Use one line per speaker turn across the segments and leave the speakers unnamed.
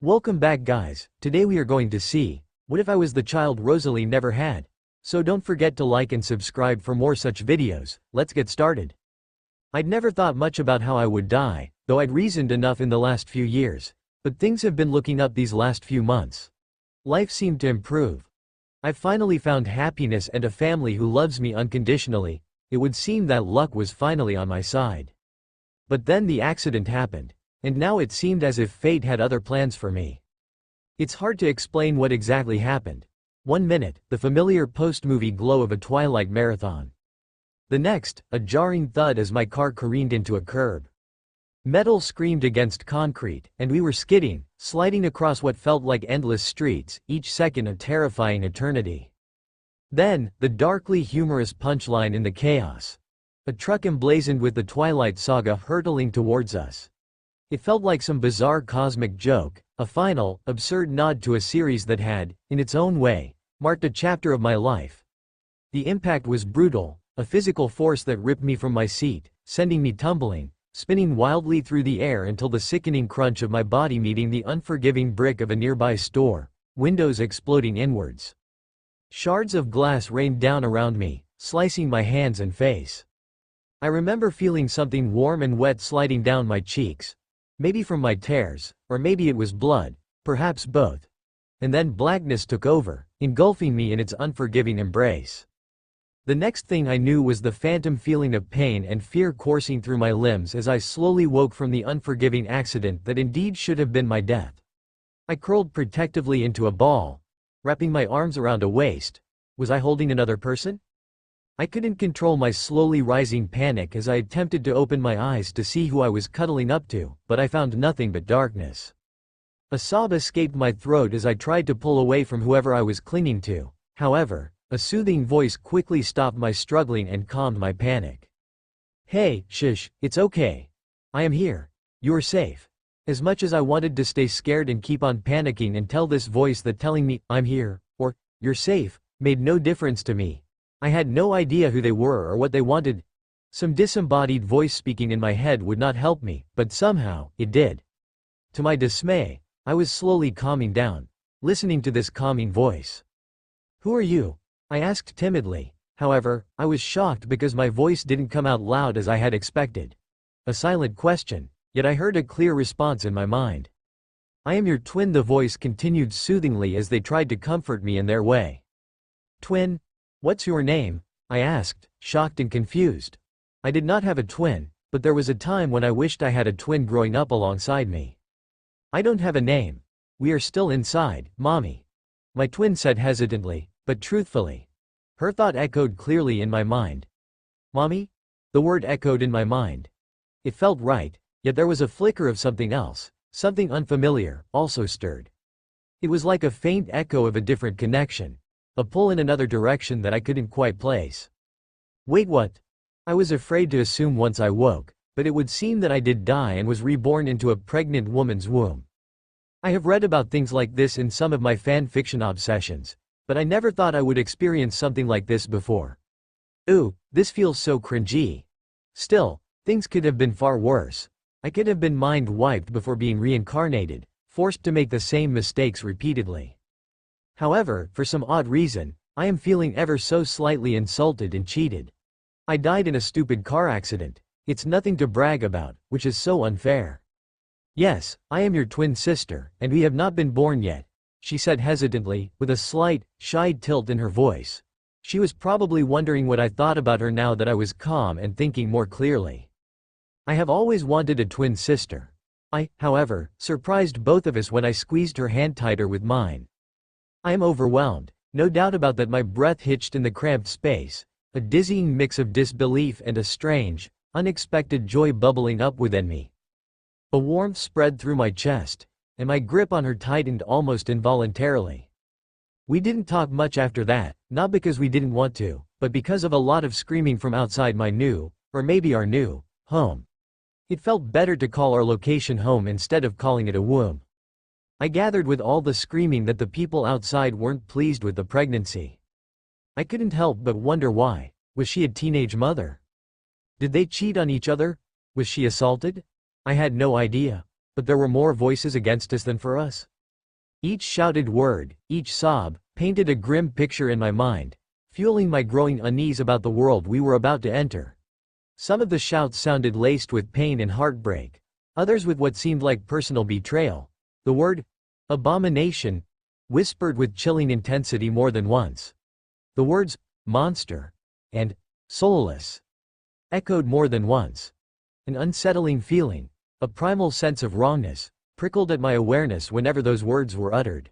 Welcome back guys, today we are going to see, what if I was the child Rosalie never had? So don't forget to like and subscribe for more such videos. Let's get started. I'd never thought much about how I would die, though I'd reasoned enough in the last few years, but things have been looking up these last few months. Life seemed to improve. I've finally found happiness and a family who loves me unconditionally. It would seem that luck was finally on my side. But then the accident happened. And now it seemed as if fate had other plans for me. It's hard to explain what exactly happened. 1 minute, the familiar post-movie glow of a Twilight marathon. The next, a jarring thud as my car careened into a curb. Metal screamed against concrete, and we were skidding, sliding across what felt like endless streets, each second a terrifying eternity. Then, the darkly humorous punchline in the chaos. A truck emblazoned with the Twilight saga hurtling towards us. It felt like some bizarre cosmic joke, a final, absurd nod to a series that had, in its own way, marked a chapter of my life. The impact was brutal, a physical force that ripped me from my seat, sending me tumbling, spinning wildly through the air until the sickening crunch of my body meeting the unforgiving brick of a nearby store, windows exploding inwards. Shards of glass rained down around me, slicing my hands and face. I remember feeling something warm and wet sliding down my cheeks. Maybe from my tears, or maybe it was blood, perhaps both. And then blackness took over, engulfing me in its unforgiving embrace. The next thing I knew was the phantom feeling of pain and fear coursing through my limbs as I slowly woke from the unforgiving accident that indeed should have been my death. I curled protectively into a ball, wrapping my arms around a waist. Was I holding another person? I couldn't control my slowly rising panic as I attempted to open my eyes to see who I was cuddling up to, but I found nothing but darkness. A sob escaped my throat as I tried to pull away from whoever I was clinging to. However, a soothing voice quickly stopped my struggling and calmed my panic. "Hey, shush, it's okay. I am here. You're safe." As much as I wanted to stay scared and keep on panicking and tell this voice that telling me, "I'm here," or, "You're safe," made no difference to me. I had no idea who they were or what they wanted. Some disembodied voice speaking in my head would not help me, but somehow, it did. To my dismay, I was slowly calming down, listening to this calming voice. "Who are you?" I asked timidly. However, I was shocked because my voice didn't come out loud as I had expected. A silent question, yet I heard a clear response in my mind. "I am your twin," the voice continued soothingly as they tried to comfort me in their way. "Twin? What's your name?" I asked, shocked and confused. I did not have a twin, but there was a time when I wished I had a twin growing up alongside me. "I don't have a name. We are still inside, Mommy," my twin said hesitantly, but truthfully. Her thought echoed clearly in my mind. "Mommy?" The word echoed in my mind. It felt right, yet there was a flicker of something else, something unfamiliar, also stirred. It was like a faint echo of a different connection. A pull in another direction that I couldn't quite place. Wait, what? I was afraid to assume once I woke, but it would seem that I did die and was reborn into a pregnant woman's womb. I have read about things like this in some of my fan fiction obsessions, but I never thought I would experience something like this before. Ooh, this feels so cringy. Still, things could have been far worse. I could have been mind wiped before being reincarnated, forced to make the same mistakes repeatedly. However, for some odd reason, I am feeling ever so slightly insulted and cheated. I died in a stupid car accident. It's nothing to brag about, which is so unfair. "Yes, I am your twin sister, and we have not been born yet," she said hesitantly, with a slight, shy tilt in her voice. She was probably wondering what I thought about her now that I was calm and thinking more clearly. I have always wanted a twin sister. I, however, surprised both of us when I squeezed her hand tighter with mine. I am overwhelmed, no doubt about that. My breath hitched in the cramped space, a dizzying mix of disbelief and a strange, unexpected joy bubbling up within me. A warmth spread through my chest, and my grip on her tightened almost involuntarily. We didn't talk much after that, not because we didn't want to, but because of a lot of screaming from outside my new, or maybe our new, home. It felt better to call our location home instead of calling it a womb. I gathered with all the screaming that the people outside weren't pleased with the pregnancy. I couldn't help but wonder why. Was she a teenage mother? Did they cheat on each other? Was she assaulted? I had no idea. but there were more voices against us than for us. Each shouted word, each sob, painted a grim picture in my mind, fueling my growing unease about the world we were about to enter. Some of the shouts sounded laced with pain and heartbreak, others with what seemed like personal betrayal. The word abomination, whispered with chilling intensity more than once. The words monster and soulless echoed more than once. An unsettling feeling, a primal sense of wrongness, prickled at my awareness whenever those words were uttered.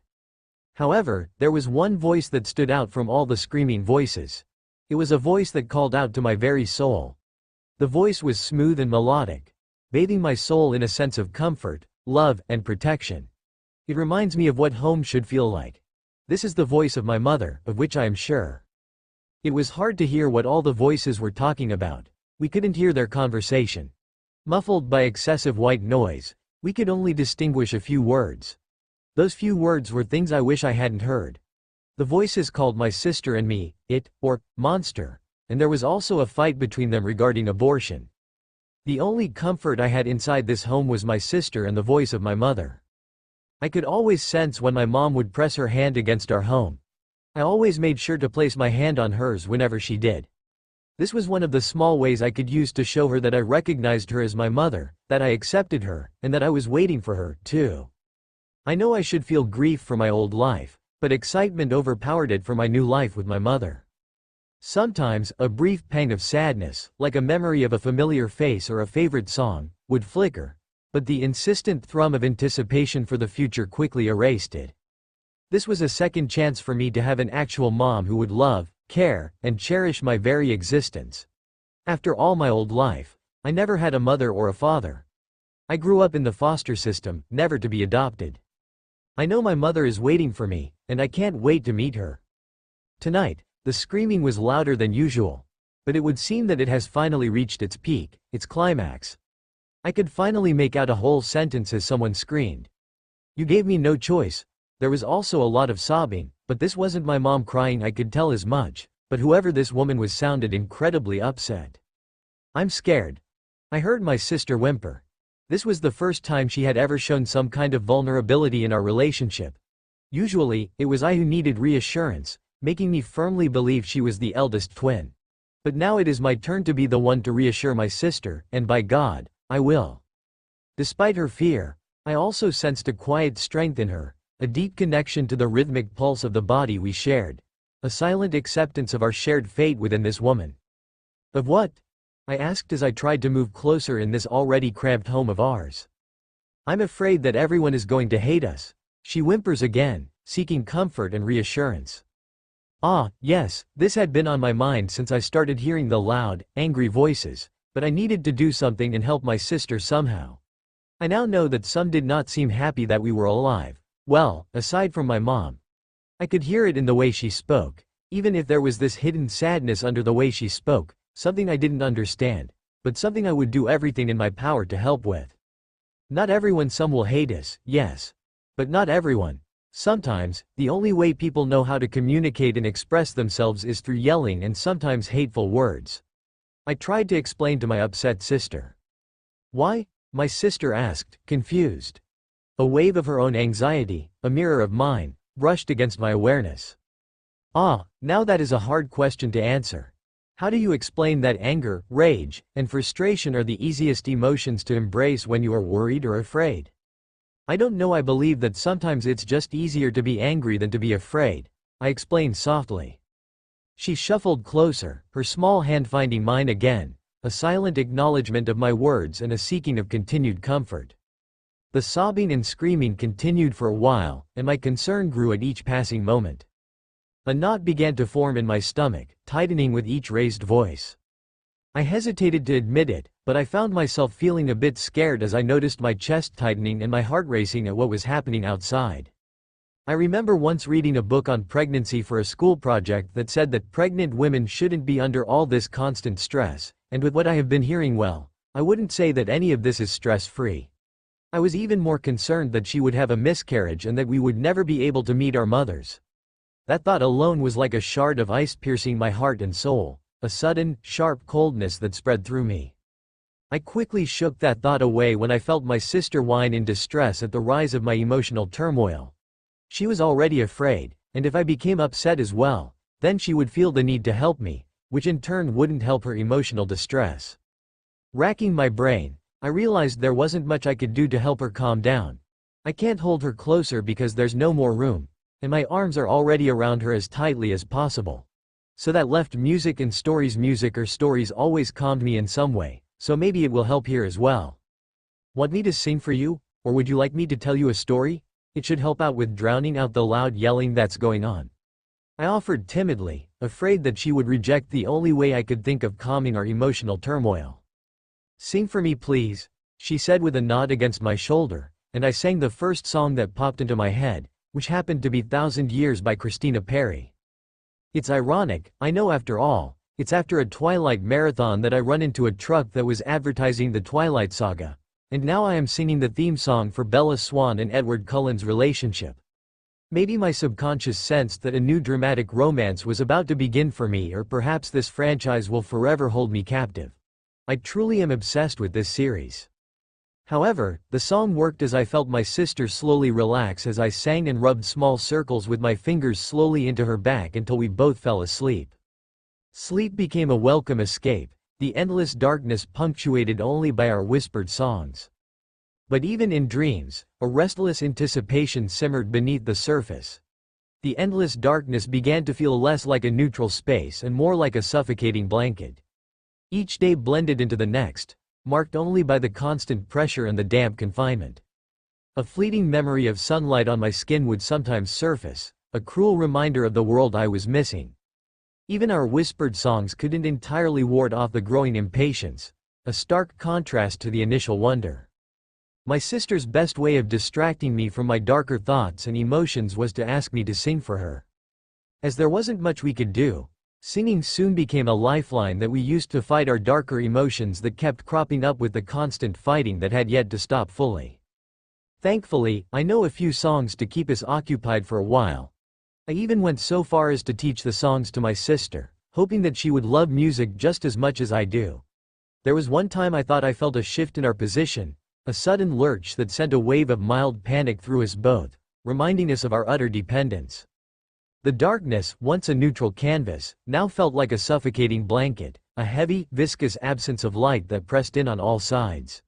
However, there was one voice that stood out from all the screaming voices. It was a voice that called out to my very soul. The voice was smooth and melodic, bathing my soul in a sense of comfort, love, and protection. It reminds me of what home should feel like. This is the voice of my mother, of which I am sure. It was hard to hear what all the voices were talking about. We couldn't hear their conversation. Muffled by excessive white noise, we could only distinguish a few words. Those few words were things I wish I hadn't heard. The voices called my sister and me, it, or monster, and there was also a fight between them regarding abortion. The only comfort I had inside this home was my sister and the voice of my mother. I could always sense when my mom would press her hand against our home. I always made sure to place my hand on hers whenever she did. This was one of the small ways I could use to show her that I recognized her as my mother, that I accepted her, and that I was waiting for her, too. I know I should feel grief for my old life, but excitement overpowered it for my new life with my mother. Sometimes, a brief pang of sadness, like a memory of a familiar face or a favorite song, would flicker, but the insistent thrum of anticipation for the future quickly erased it. This was a second chance for me to have an actual mom who would love, care, and cherish my very existence. After all my old life, I never had a mother or a father. I grew up in the foster system, never to be adopted. I know my mother is waiting for me, and I can't wait to meet her. Tonight, the screaming was louder than usual, but it would seem that it has finally reached its peak, its climax. I could finally make out a whole sentence as someone screamed. "You gave me no choice." There was also a lot of sobbing, but this wasn't my mom crying, I could tell as much, but whoever this woman was sounded incredibly upset. "I'm scared." I heard my sister whimper. This was the first time she had ever shown some kind of vulnerability in our relationship. Usually, it was I who needed reassurance, making me firmly believe she was the eldest twin. But now it is my turn to be the one to reassure my sister, and by God, I will. Despite her fear, I also sensed a quiet strength in her, a deep connection to the rhythmic pulse of the body we shared, a silent acceptance of our shared fate within this woman. "Of what?" I asked as I tried to move closer in this already cramped home of ours. "I'm afraid that everyone is going to hate us," she whimpers again, seeking comfort and reassurance. Yes, this had been on my mind since I started hearing the loud, angry voices, but I needed to do something and help my sister somehow. I now know that some did not seem happy that we were alive. Well, aside from my mom. I could hear it in the way she spoke, even if there was this hidden sadness under the way she spoke, something I didn't understand, but something I would do everything in my power to help with. Not everyone, some will hate us, yes. But not everyone. Sometimes, the only way people know how to communicate and express themselves is through yelling and sometimes hateful words. I tried to explain to my upset sister. "Why?" my sister asked, confused. A wave of her own anxiety, a mirror of mine, brushed against my awareness. Now that is a hard question to answer. How do you explain that anger, rage, and frustration are the easiest emotions to embrace when you are worried or afraid? I don't know, I believe that sometimes it's just easier to be angry than to be afraid, I explained softly. She shuffled closer, her small hand finding mine again, a silent acknowledgement of my words and a seeking of continued comfort. The sobbing and screaming continued for a while, and my concern grew at each passing moment. A knot began to form in my stomach, tightening with each raised voice. I hesitated to admit it, but I found myself feeling a bit scared as I noticed my chest tightening and my heart racing at what was happening outside. I remember once reading a book on pregnancy for a school project that said that pregnant women shouldn't be under all this constant stress, and with what I have been hearing, well, I wouldn't say that any of this is stress-free. I was even more concerned that she would have a miscarriage and that we would never be able to meet our mothers. That thought alone was like a shard of ice piercing my heart and soul, a sudden, sharp coldness that spread through me. I quickly shook that thought away when I felt my sister whine in distress at the rise of my emotional turmoil. She was already afraid, and if I became upset as well, then she would feel the need to help me, which in turn wouldn't help her emotional distress. Racking my brain, I realized there wasn't much I could do to help her calm down. I can't hold her closer because there's no more room, and my arms are already around her as tightly as possible. So that left music and stories. Music or stories always calmed me in some way, so maybe it will help here as well. Want me to sing for you, or would you like me to tell you a story? It should help out with drowning out the loud yelling that's going on. I offered timidly, afraid that she would reject the only way I could think of calming our emotional turmoil. Sing for me please, she said with a nod against my shoulder, and I sang the first song that popped into my head, which happened to be 1,000 Years by Christina Perri. It's ironic, I know, after all, it's after a Twilight marathon that I run into a truck that was advertising the Twilight saga, and now I am singing the theme song for Bella Swan and Edward Cullen's relationship. Maybe my subconscious sensed that a new dramatic romance was about to begin for me, or perhaps this franchise will forever hold me captive. I truly am obsessed with this series. However, the song worked as I felt my sister slowly relax as I sang and rubbed small circles with my fingers slowly into her back until we both fell asleep. Sleep became a welcome escape, the endless darkness punctuated only by our whispered songs. But even in dreams, a restless anticipation simmered beneath the surface. The endless darkness began to feel less like a neutral space and more like a suffocating blanket. Each day blended into the next, marked only by the constant pressure and the damp confinement. A fleeting memory of sunlight on my skin would sometimes surface, a cruel reminder of the world I was missing. Even our whispered songs couldn't entirely ward off the growing impatience, a stark contrast to the initial wonder. My sister's best way of distracting me from my darker thoughts and emotions was to ask me to sing for her. As there wasn't much we could do, singing soon became a lifeline that we used to fight our darker emotions that kept cropping up with the constant fighting that had yet to stop fully. Thankfully, I know a few songs to keep us occupied for a while. I even went so far as to teach the songs to my sister, hoping that she would love music just as much as I do. There was one time I thought I felt a shift in our position, a sudden lurch that sent a wave of mild panic through us both, reminding us of our utter dependence. The darkness, once a neutral canvas, now felt like a suffocating blanket, a heavy, viscous absence of light that pressed in on all sides.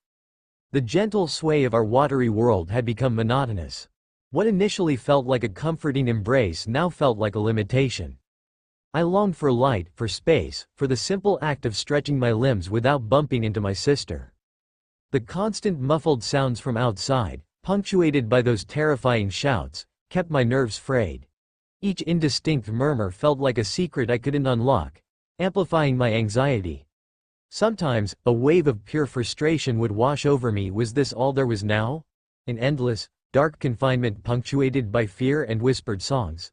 The gentle sway of our watery world had become monotonous. What initially felt like a comforting embrace now felt like a limitation. I longed for light, for space, for the simple act of stretching my limbs without bumping into my sister. The constant muffled sounds from outside, punctuated by those terrifying shouts, kept my nerves frayed. Each indistinct murmur felt like a secret I couldn't unlock, amplifying my anxiety. Sometimes, a wave of pure frustration would wash over me. Was this all there was now? An endless, dark confinement punctuated by fear and whispered songs.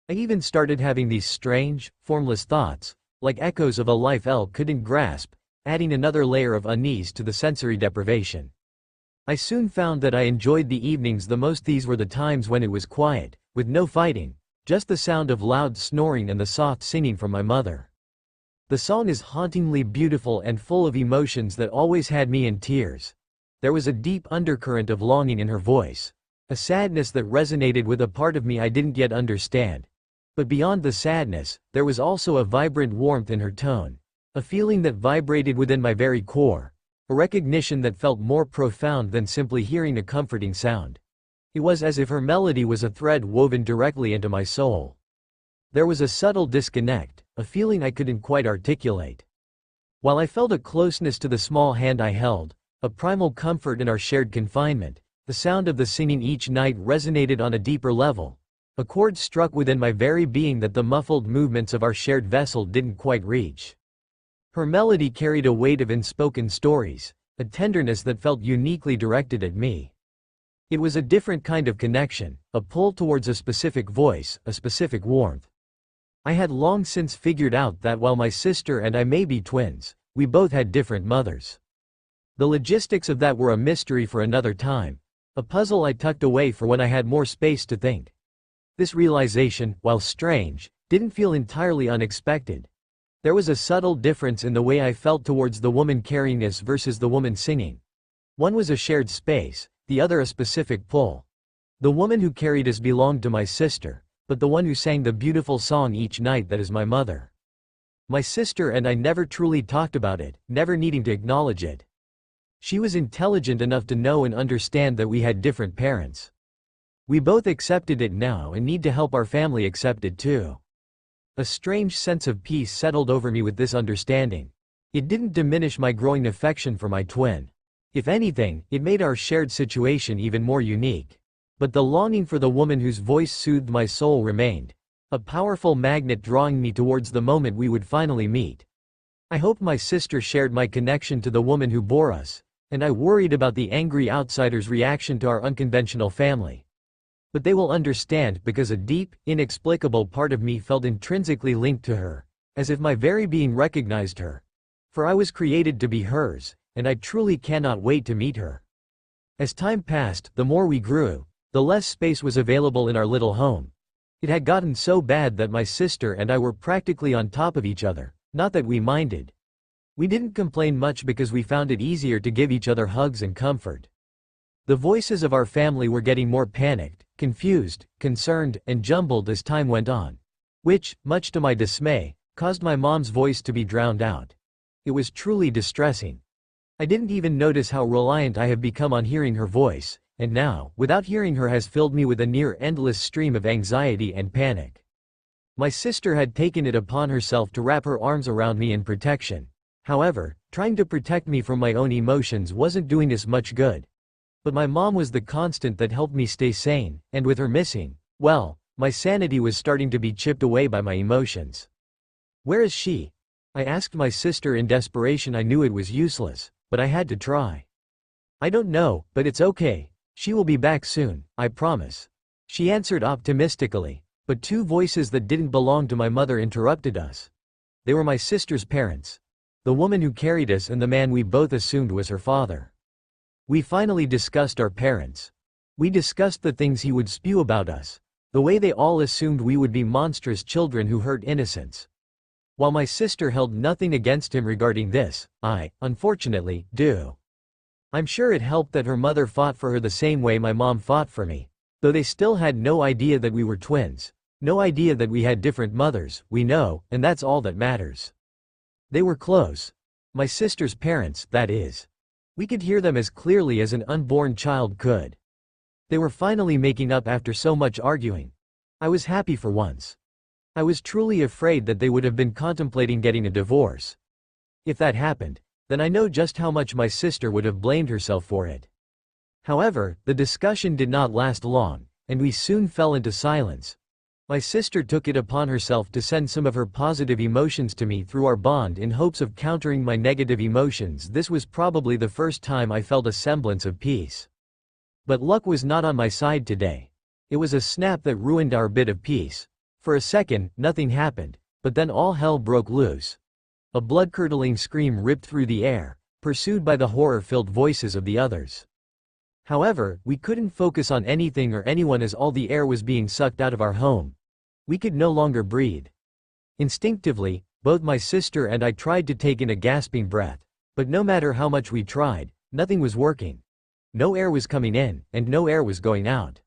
I even started having these strange, formless thoughts, like echoes of a life I couldn't grasp, adding another layer of unease to the sensory deprivation. I soon found that I enjoyed the evenings the most. These were the times when it was quiet, with no fighting, just the sound of loud snoring and the soft singing from my mother. The song is hauntingly beautiful and full of emotions that always had me in tears. There was a deep undercurrent of longing in her voice, a sadness that resonated with a part of me I didn't yet understand. But beyond the sadness, there was also a vibrant warmth in her tone, a feeling that vibrated within my very core, a recognition that felt more profound than simply hearing a comforting sound. It was as if her melody was a thread woven directly into my soul. There was a subtle disconnect, a feeling I couldn't quite articulate. While I felt a closeness to the small hand I held, a primal comfort in our shared confinement, the sound of the singing each night resonated on a deeper level, a chord struck within my very being that the muffled movements of our shared vessel didn't quite reach. Her melody carried a weight of unspoken stories, a tenderness that felt uniquely directed at me. It was a different kind of connection, a pull towards a specific voice, a specific warmth. I had long since figured out that while my sister and I may be twins, we both had different mothers. The logistics of that were a mystery for another time, a puzzle I tucked away for when I had more space to think. This realization, while strange, didn't feel entirely unexpected. There was a subtle difference in the way I felt towards the woman carrying us versus the woman singing. One was a shared space, the other a specific pull. The woman who carried us belonged to my sister, but the one who sang the beautiful song each night, that is my mother. My sister and I never truly talked about it, never needing to acknowledge it. She was intelligent enough to know and understand that we had different parents. We both accepted it now and need to help our family accept it too. A strange sense of peace settled over me with this understanding. It didn't diminish my growing affection for my twin. If anything, it made our shared situation even more unique. But the longing for the woman whose voice soothed my soul remained, a powerful magnet drawing me towards the moment we would finally meet. I hoped my sister shared my connection to the woman who bore us, and I worried about the angry outsiders' reaction to our unconventional family. But they will understand, because a deep, inexplicable part of me felt intrinsically linked to her, as if my very being recognized her. For I was created to be hers, and I truly cannot wait to meet her. As time passed, the more we grew, the less space was available in our little home. It had gotten so bad that my sister and I were practically on top of each other, not that we minded. We didn't complain much because we found it easier to give each other hugs and comfort. The voices of our family were getting more panicked, confused, concerned, and jumbled as time went on, which, much to my dismay, caused my mom's voice to be drowned out. It was truly distressing. I didn't even notice how reliant I have become on hearing her voice, and now, without hearing her, has filled me with a near-endless stream of anxiety and panic. My sister had taken it upon herself to wrap her arms around me in protection. However, trying to protect me from my own emotions wasn't doing us much good. But my mom was the constant that helped me stay sane, and with her missing, well, my sanity was starting to be chipped away by my emotions. "Where is she?" I asked my sister in desperation. I knew it was useless, but I had to try. "I don't know, but it's okay. She will be back soon, I promise," she answered optimistically. But two voices that didn't belong to my mother interrupted us. They were my sister's parents. The woman who carried us and the man we both assumed was her father. We finally discussed our parents. We discussed the things he would spew about us, the way they all assumed we would be monstrous children who hurt innocents. While my sister held nothing against him regarding this, I, unfortunately, do. I'm sure it helped that her mother fought for her the same way my mom fought for me. Though they still had no idea that we were twins. No idea that we had different mothers, we know, and that's all that matters. They were close. My sister's parents, that is. We could hear them as clearly as an unborn child could. They were finally making up after so much arguing. I was happy for once. I was truly afraid that they would have been contemplating getting a divorce. If that happened, then I know just how much my sister would have blamed herself for it. However, the discussion did not last long, and we soon fell into silence. My sister took it upon herself to send some of her positive emotions to me through our bond in hopes of countering my negative emotions. This was probably the first time I felt a semblance of peace. But luck was not on my side today. It was a snap that ruined our bit of peace. For a second, nothing happened, but then all hell broke loose. A blood-curdling scream ripped through the air, pursued by the horror-filled voices of the others. However, we couldn't focus on anything or anyone as all the air was being sucked out of our home. We could no longer breathe. Instinctively, both my sister and I tried to take in a gasping breath, but no matter how much we tried, nothing was working. No air was coming in, and no air was going out.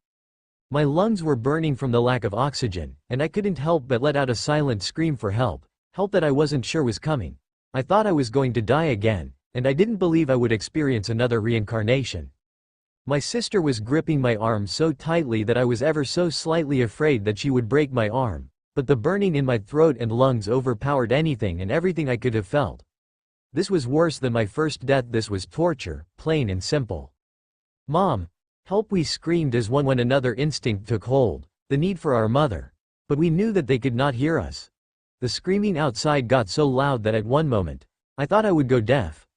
My lungs were burning from the lack of oxygen, and I couldn't help but let out a silent scream for help, help that I wasn't sure was coming. I thought I was going to die again, and I didn't believe I would experience another reincarnation. My sister was gripping my arm so tightly that I was ever so slightly afraid that she would break my arm, but the burning in my throat and lungs overpowered anything and everything I could have felt. This was worse than my first death. This was torture, plain and simple. "Mom! Help!" we screamed as one when another instinct took hold, the need for our mother. But we knew that they could not hear us. The screaming outside got so loud that at one moment, I thought I would go deaf.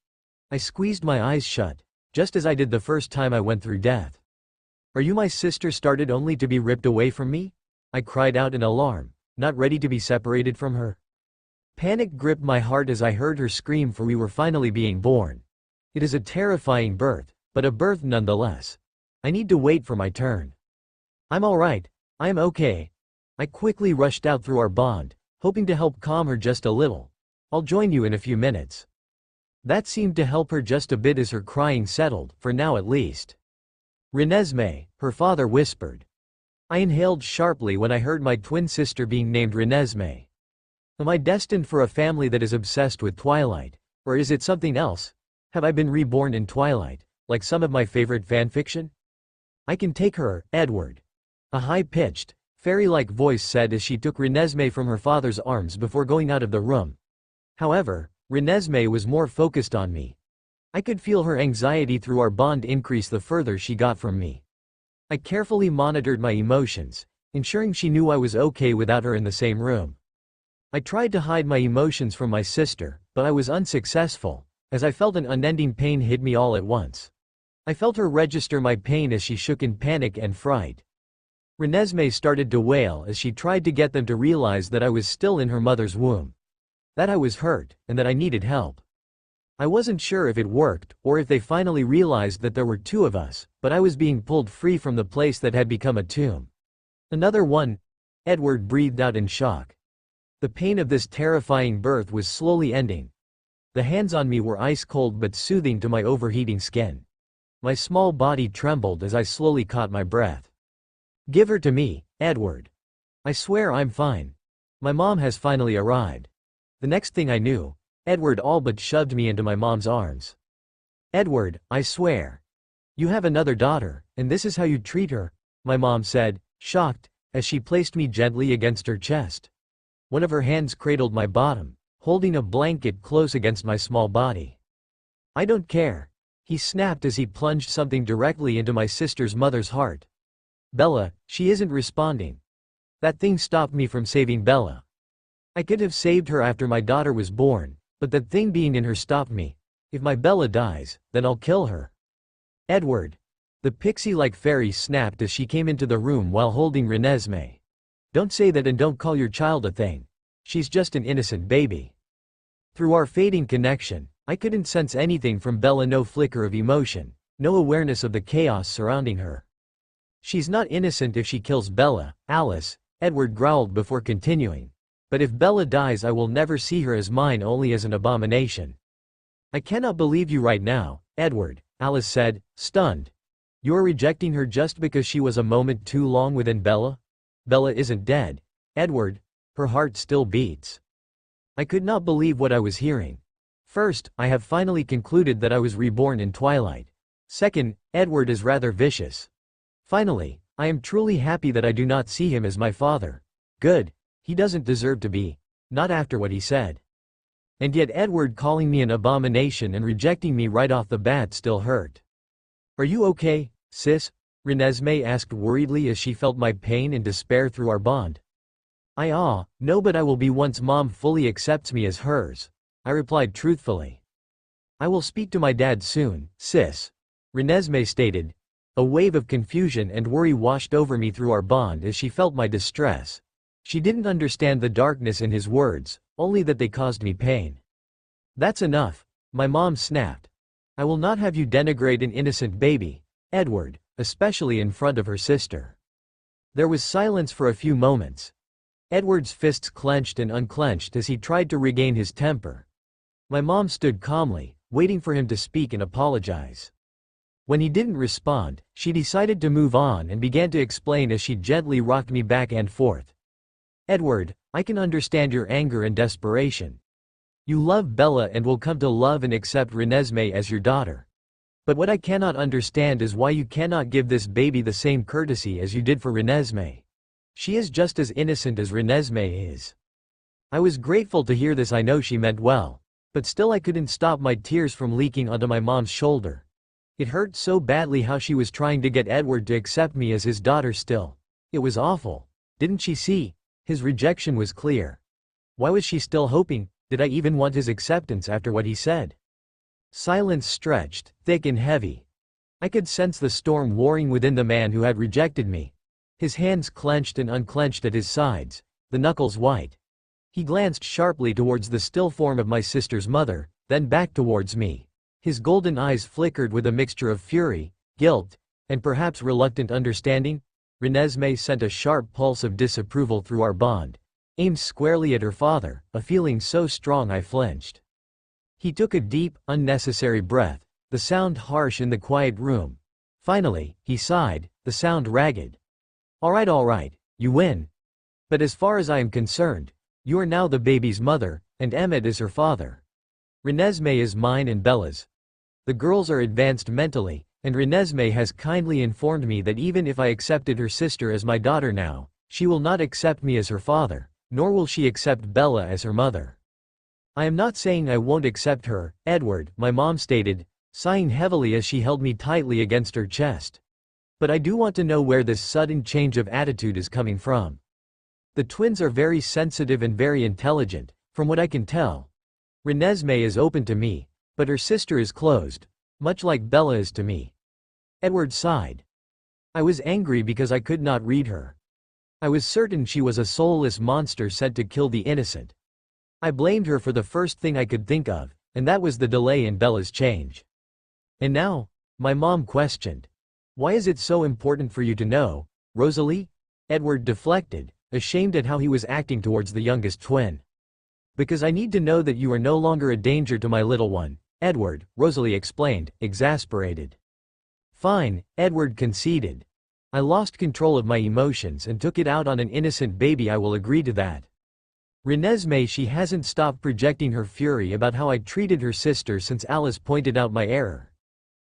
I squeezed my eyes shut, just as I did the first time I went through death. "Are you my sister, started only to be ripped away from me?" I cried out in alarm, not ready to be separated from her. Panic gripped my heart as I heard her scream, for we were finally being born. It is a terrifying birth, but a birth nonetheless. I need to wait for my turn. "I'm alright. I am okay." I quickly rushed out through our bond, hoping to help calm her just a little. I'll join you in a few minutes. That seemed to help her just a bit as her crying settled, for now at least. Renesmee, her father whispered. I inhaled sharply when I heard my twin sister being named Renesmee. Am I destined for a family that is obsessed with Twilight? Or is it something else? Have I been reborn in Twilight, like some of my favorite fanfiction? I can take her, Edward. A high-pitched, fairy-like voice said as she took Renesmee from her father's arms before going out of the room. However, Renesmee was more focused on me. I could feel her anxiety through our bond increase the further she got from me. I carefully monitored my emotions, ensuring she knew I was okay without her in the same room. I tried to hide my emotions from my sister, but I was unsuccessful, as I felt an unending pain hit me all at once. I felt her register my pain as she shook in panic and fright. Renesmee started to wail as she tried to get them to realize that I was still in her mother's womb. That I was hurt, and that I needed help. I wasn't sure if it worked, or if they finally realized that there were two of us, but I was being pulled free from the place that had become a tomb. Another one, Edward breathed out in shock. The pain of this terrifying birth was slowly ending. The hands on me were ice cold but soothing to my overheating skin. My small body trembled as I slowly caught my breath. Give her to me, Edward. I swear I'm fine. My mom has finally arrived. The next thing I knew, Edward all but shoved me into my mom's arms. Edward, I swear. You have another daughter, and this is how you treat her, my mom said, shocked, as she placed me gently against her chest. One of her hands cradled my bottom, holding a blanket close against my small body. I don't care, he snapped as he plunged something directly into my sister's mother's heart. Bella, she isn't responding. That thing stopped me from saving Bella. I could have saved her after my daughter was born, but that thing being in her stopped me. If my Bella dies, then I'll kill her. Edward. The pixie-like fairy snapped as she came into the room while holding Renesmee. Don't say that and don't call your child a thing. She's just an innocent baby. Through our fading connection, I couldn't sense anything from Bella, no flicker of emotion, no awareness of the chaos surrounding her. She's not innocent if she kills Bella, Alice, Edward growled before continuing. But if Bella dies, I will never see her as mine, only as an abomination. I cannot believe you right now, Edward, Alice said, stunned. You are rejecting her just because she was a moment too long within Bella? Bella isn't dead, Edward. Her heart still beats. I could not believe what I was hearing. First, I have finally concluded that I was reborn in Twilight. Second, Edward is rather vicious. Finally, I am truly happy that I do not see him as my father. Good. He doesn't deserve to be. Not after what he said. And yet Edward calling me an abomination and rejecting me right off the bat still hurt. Are you okay, sis? Renesmee asked worriedly as she felt my pain and despair through our bond. No, but I will be once mom fully accepts me as hers, I replied truthfully. I will speak to my dad soon, sis, Renesmee stated. A wave of confusion and worry washed over me through our bond as she felt my distress. She didn't understand the darkness in his words, only that they caused me pain. That's enough, my mom snapped. I will not have you denigrate an innocent baby, Edward, especially in front of her sister. There was silence for a few moments. Edward's fists clenched and unclenched as he tried to regain his temper. My mom stood calmly, waiting for him to speak and apologize. When he didn't respond, she decided to move on and began to explain as she gently rocked me back and forth. Edward, I can understand your anger and desperation. You love Bella and will come to love and accept Renesmee as your daughter. But what I cannot understand is why you cannot give this baby the same courtesy as you did for Renesmee. She is just as innocent as Renesmee is. I was grateful to hear this. I know she meant well. But still I couldn't stop my tears from leaking onto my mom's shoulder. It hurt so badly how she was trying to get Edward to accept me as his daughter still. It was awful. Didn't she see? His rejection was clear. Why was she still hoping? Did I even want his acceptance after what he said? Silence stretched, thick and heavy. I could sense the storm warring within the man who had rejected me. His hands clenched and unclenched at his sides, the knuckles white. He glanced sharply towards the still form of my sister's mother, then back towards me. His golden eyes flickered with a mixture of fury, guilt, and perhaps reluctant understanding. Renesmee sent a sharp pulse of disapproval through our bond. aimed squarely at her father, a feeling so strong I flinched. He took a deep, unnecessary breath, the sound harsh in the quiet room. Finally, he sighed, the sound ragged. All right, you win. But as far as I am concerned, you are now the baby's mother, and Emmett is her father. Renesmee is mine and Bella's. The girls are advanced mentally, and Renesmee has kindly informed me that even if I accepted her sister as my daughter now, she will not accept me as her father, nor will she accept Bella as her mother. I am not saying I won't accept her, Edward, my mom stated, sighing heavily as she held me tightly against her chest. But I do want to know where this sudden change of attitude is coming from. The twins are very sensitive and very intelligent, from what I can tell. Renesmee is open to me, but her sister is closed, much like Bella is to me. Edward sighed. I was angry because I could not read her. I was certain she was a soulless monster sent to kill the innocent. I blamed her for the first thing I could think of, and that was the delay in Bella's change. And now, my mom questioned. Why is it so important for you to know, Rosalie? Edward deflected, ashamed at how he was acting towards the youngest twin. Because I need to know that you are no longer a danger to my little one, Edward, Rosalie explained, exasperated. Fine, Edward conceded. I lost control of my emotions and took it out on an innocent baby. I will agree to that. Renesmee, she hasn't stopped projecting her fury about how I treated her sister since Alice pointed out my error.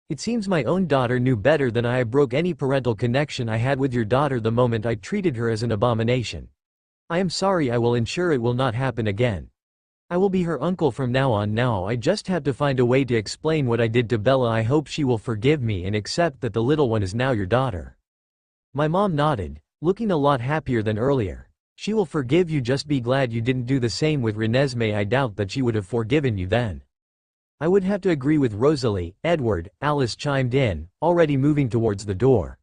It seems my own daughter knew better than I broke any parental connection I had with your daughter the moment I treated her as an abomination. I am sorry. I will ensure it will not happen again. I will be her uncle from now on. Now I just have to find a way to explain what I did to Bella. I hope she will forgive me and accept that the little one is now your daughter. My mom nodded, looking a lot happier than earlier. She will forgive you. Just be glad you didn't do the same with Renesmee. I doubt that she would have forgiven you then. I would have to agree with Rosalie, Edward, Alice chimed in, already moving towards the door.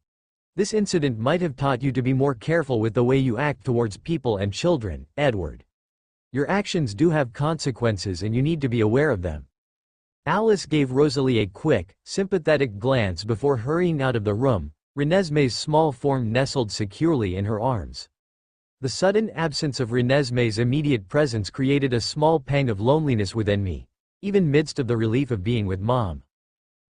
This incident might have taught you to be more careful with the way you act towards people and children, Edward. Your actions do have consequences and you need to be aware of them. Alice gave Rosalie a quick, sympathetic glance before hurrying out of the room. Renesmee's small form nestled securely in her arms. The sudden absence of Renesmee's immediate presence created a small pang of loneliness within me, even midst of the relief of being with Mom.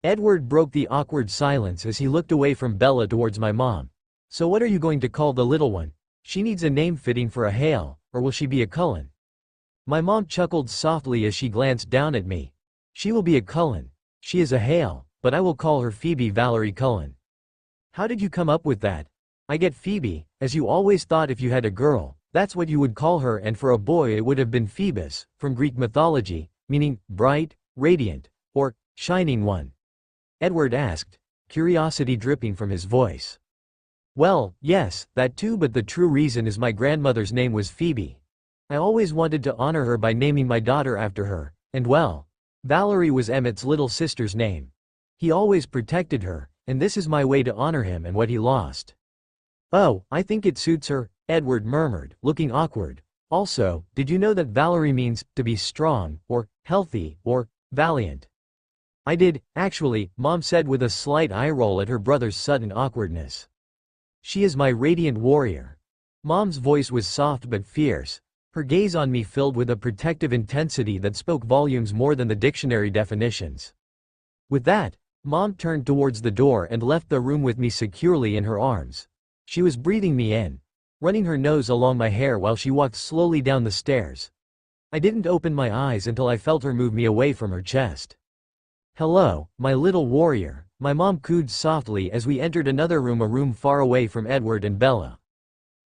Edward broke the awkward silence as he looked away from Bella towards my mom. So what are you going to call the little one? She needs a name fitting for a Hale, or will she be a Cullen? My mom chuckled softly as she glanced down at me. She will be a Cullen. She is a Hale, but I will call her Phoebe Valerie Cullen. How did you come up with that? I get Phoebe, as you always thought if you had a girl, that's what you would call her, and for a boy it would have been Phoebus, from Greek mythology, meaning bright, radiant, or shining one. Edward asked, curiosity dripping from his voice. Well, yes, that too, but the true reason is my grandmother's name was Phoebe. I always wanted to honor her by naming my daughter after her, and well, Valerie was Emmett's little sister's name. He always protected her, and this is my way to honor him and what he lost. Oh, I think it suits her, Edward murmured, looking awkward. Also, did you know that Valerie means to be strong, or healthy, or valiant? I did, actually, Mom said with a slight eye roll at her brother's sudden awkwardness. She is my radiant warrior. Mom's voice was soft but fierce, her gaze on me filled with a protective intensity that spoke volumes more than the dictionary definitions. With that, Mom turned towards the door and left the room with me securely in her arms. She was breathing me in, running her nose along my hair while she walked slowly down the stairs. I didn't open my eyes until I felt her move me away from her chest. Hello, my little warrior, my mom cooed softly as we entered another room, a room far away from Edward and Bella.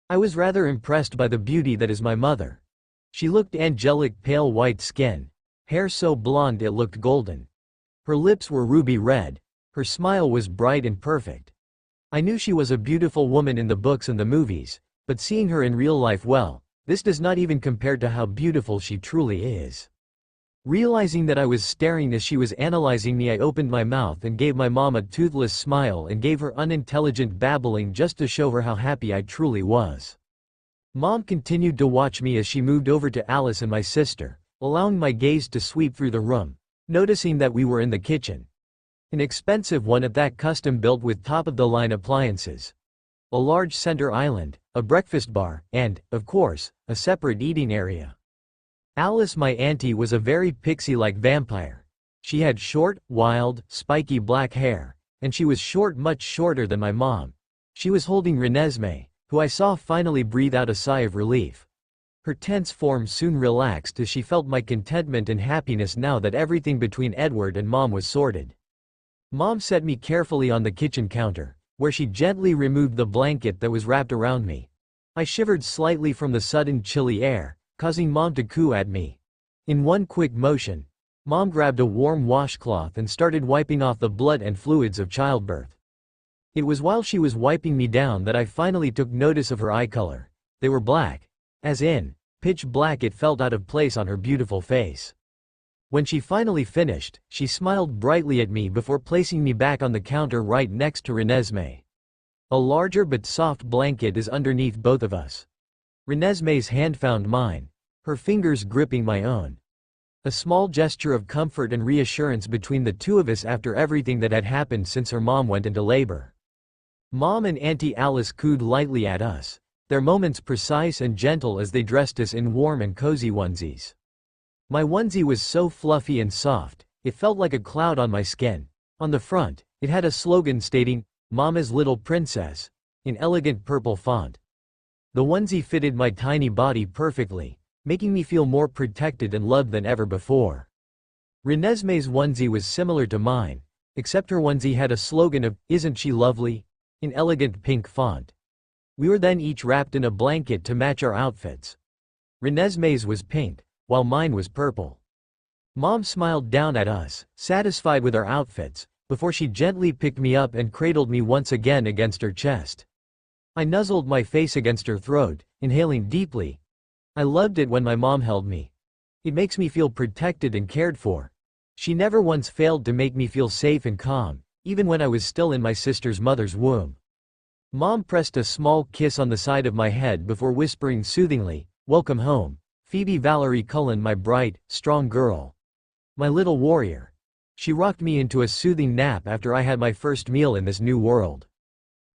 I was rather impressed by the beauty that is my mother. She looked angelic, pale white skin, hair so blonde it looked golden. Her lips were ruby red, her smile was bright and perfect. I knew she was a beautiful woman in the books and the movies, but seeing her in real life, well, this does not even compare to how beautiful she truly is. Realizing that I was staring as she was analyzing me, I opened my mouth and gave my mom a toothless smile and gave her unintelligent babbling just to show her how happy I truly was. Mom continued to watch me as she moved over to Alice and my sister, allowing my gaze to sweep through the room, noticing that we were in the kitchen. An expensive one at that, custom built with top-of-the-line appliances. a large center island, a breakfast bar, and, of course, a separate eating area. Alice, my auntie, was a very pixie-like vampire. She had short, wild, spiky black hair, and she was short, much shorter than my mom. She was holding Renesmee, who I saw finally breathe out a sigh of relief. Her tense form soon relaxed as she felt my contentment and happiness now that everything between Edward and Mom was sorted. Mom set me carefully on the kitchen counter, where she gently removed the blanket that was wrapped around me. I shivered slightly from the sudden chilly air, causing Mom to coo at me. In one quick motion, Mom grabbed a warm washcloth and started wiping off the blood and fluids of childbirth. It was while she was wiping me down that I finally took notice of her eye color. They were black. As in, pitch black. It felt out of place on her beautiful face. When she finally finished, she smiled brightly at me before placing me back on the counter right next to Renesmee. A larger but soft blanket is underneath both of us. Renesmee's hand found mine, her fingers gripping my own. A small gesture of comfort and reassurance between the two of us after everything that had happened since her mom went into labor. Mom and Auntie Alice cooed lightly at us, their moments precise and gentle as they dressed us in warm and cozy onesies. My onesie was so fluffy and soft, it felt like a cloud on my skin. On the front, it had a slogan stating, "Mama's Little Princess," in elegant purple font. The onesie fitted my tiny body perfectly, making me feel more protected and loved than ever before. Renesmee's onesie was similar to mine, except her onesie had a slogan of, "Isn't she lovely?" in elegant pink font. We were then each wrapped in a blanket to match our outfits. Renesmee's was pink, while mine was purple. Mom smiled down at us, satisfied with our outfits, before she gently picked me up and cradled me once again against her chest. I nuzzled my face against her throat, inhaling deeply. I loved it when my mom held me. It makes me feel protected and cared for. She never once failed to make me feel safe and calm, even when I was still in my sister's mother's womb. Mom pressed a small kiss on the side of my head before whispering soothingly, "Welcome home, Phoebe Valerie Cullen, my bright, strong girl. My little warrior." She rocked me into a soothing nap after I had my first meal in this new world.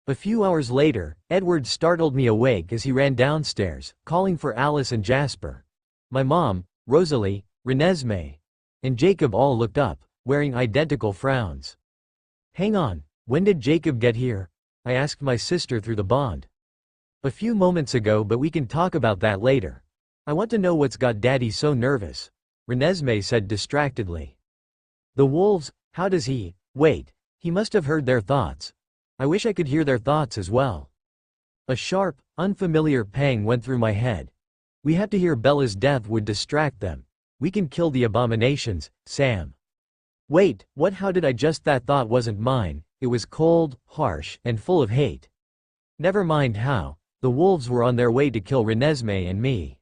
A few hours later, Edward startled me awake as he ran downstairs, calling for Alice and Jasper. My mom, Rosalie, Renesmee, and Jacob all looked up, wearing identical frowns. "Hang on, when did Jacob get here?" I asked my sister through the bond. "A few moments ago, but we can talk about that later. I want to know what's got Daddy so nervous," Renesmee said distractedly. "The wolves, how does he, wait, he must have heard their thoughts. I wish I could hear their thoughts as well." A sharp, unfamiliar pang went through my head. "We have to hear Bella's death would distract them. We can kill the abominations, Sam." "Wait, what? How did I just? That thought wasn't mine, it was cold, harsh, and full of hate. Never mind how, the wolves were on their way to kill Renesmee and me."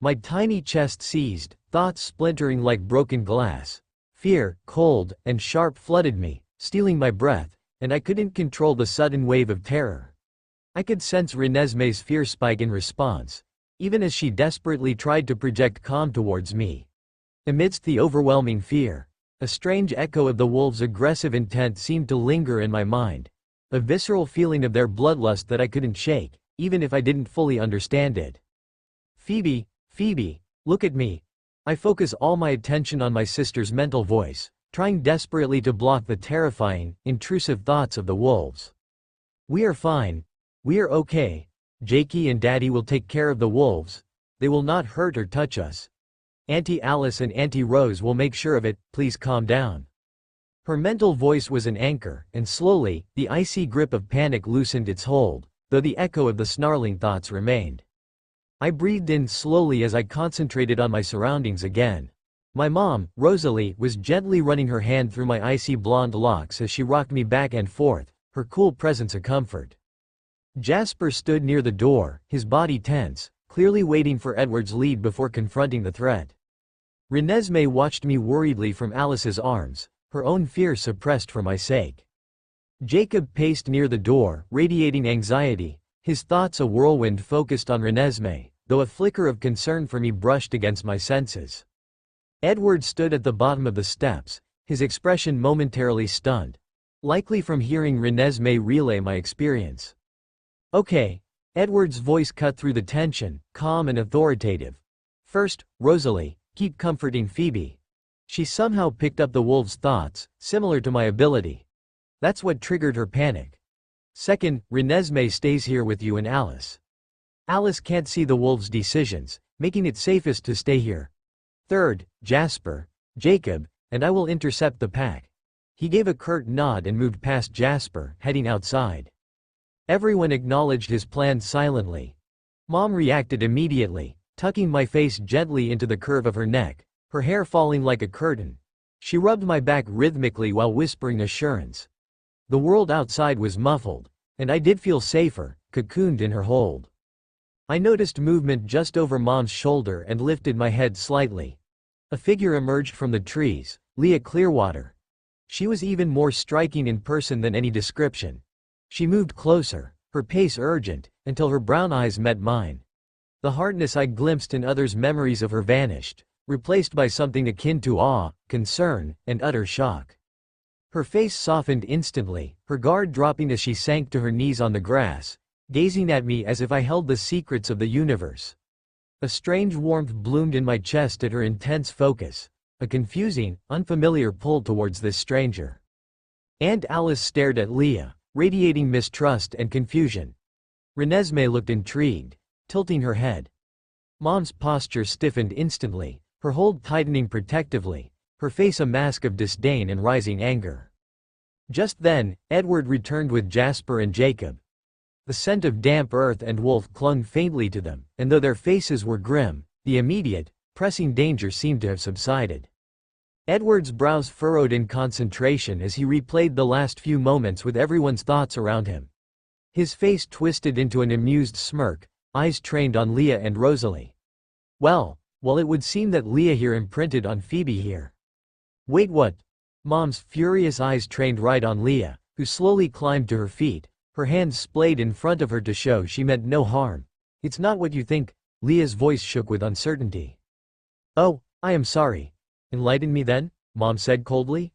My tiny chest seized, thoughts splintering like broken glass. Fear, cold, and sharp flooded me, stealing my breath, and I couldn't control the sudden wave of terror. I could sense Renesmee's fear spike in response, even as she desperately tried to project calm towards me. Amidst the overwhelming fear, a strange echo of the wolves' aggressive intent seemed to linger in my mind, a visceral feeling of their bloodlust that I couldn't shake, even if I didn't fully understand it. Phoebe, look at me." I focus all my attention on my sister's mental voice, trying desperately to block the terrifying, intrusive thoughts of the wolves. "We are fine. We are okay. Jakey and Daddy will take care of the wolves. They will not hurt or touch us. Auntie Alice and Auntie Rose will make sure of it, please calm down." Her mental voice was an anchor, and slowly, the icy grip of panic loosened its hold, though the echo of the snarling thoughts remained. I breathed in slowly as I concentrated on my surroundings again. My mom, Rosalie, was gently running her hand through my icy blonde locks as she rocked me back and forth, her cool presence a comfort. Jasper stood near the door, his body tense, clearly waiting for Edward's lead before confronting the threat. Renesmee watched me worriedly from Alice's arms, her own fear suppressed for my sake. Jacob paced near the door, radiating anxiety, his thoughts a whirlwind focused on Renesmee, though a flicker of concern for me brushed against my senses. Edward stood at the bottom of the steps, his expression momentarily stunned, likely from hearing Renesmee relay my experience. Okay. Edward's voice cut through the tension, calm and authoritative. First, Rosalie, keep comforting Phoebe. She somehow picked up the wolf's thoughts, similar to my ability. That's what triggered her panic. Second, Renesmee stays here with you and Alice. Alice can't see the wolf's decisions, making it safest to stay here. Third, Jasper, Jacob, and I will intercept the pack. He gave a curt nod and moved past Jasper, heading outside. Everyone acknowledged his plan silently. Mom reacted immediately, tucking my face gently into the curve of her neck, her hair falling like a curtain. She rubbed my back rhythmically while whispering assurance. The world outside was muffled, and I did feel safer, cocooned in her hold. I noticed movement just over Mom's shoulder and lifted my head slightly. A figure emerged from the trees, Leah Clearwater. She was even more striking in person than any description. She moved closer, her pace urgent, until her brown eyes met mine. The hardness I glimpsed in others' memories of her vanished, replaced by something akin to awe, concern, and utter shock. Her face softened instantly, her guard dropping as she sank to her knees on the grass, gazing at me as if I held the secrets of the universe. A strange warmth bloomed in my chest at her intense focus, a confusing, unfamiliar pull towards this stranger. Aunt Alice stared at Leah, radiating mistrust and confusion. Renesmee looked intrigued, tilting her head. Mom's posture stiffened instantly, her hold tightening protectively, her face a mask of disdain and rising anger. Just then, Edward returned with Jasper and Jacob. The scent of damp earth and wolf clung faintly to them, and though their faces were grim, the immediate, pressing danger seemed to have subsided. Edward's brows furrowed in concentration as he replayed the last few moments with everyone's thoughts around him. His face twisted into an amused smirk, eyes trained on Leah and Rosalie. Well, it would seem that Leah here imprinted on Phoebe here. Wait, what? Mom's furious eyes trained right on Leah, who slowly climbed to her feet, her hands splayed in front of her to show she meant no harm. It's not what you think. Leah's voice shook with uncertainty. Oh, I am sorry. Enlighten me then, Mom said coldly.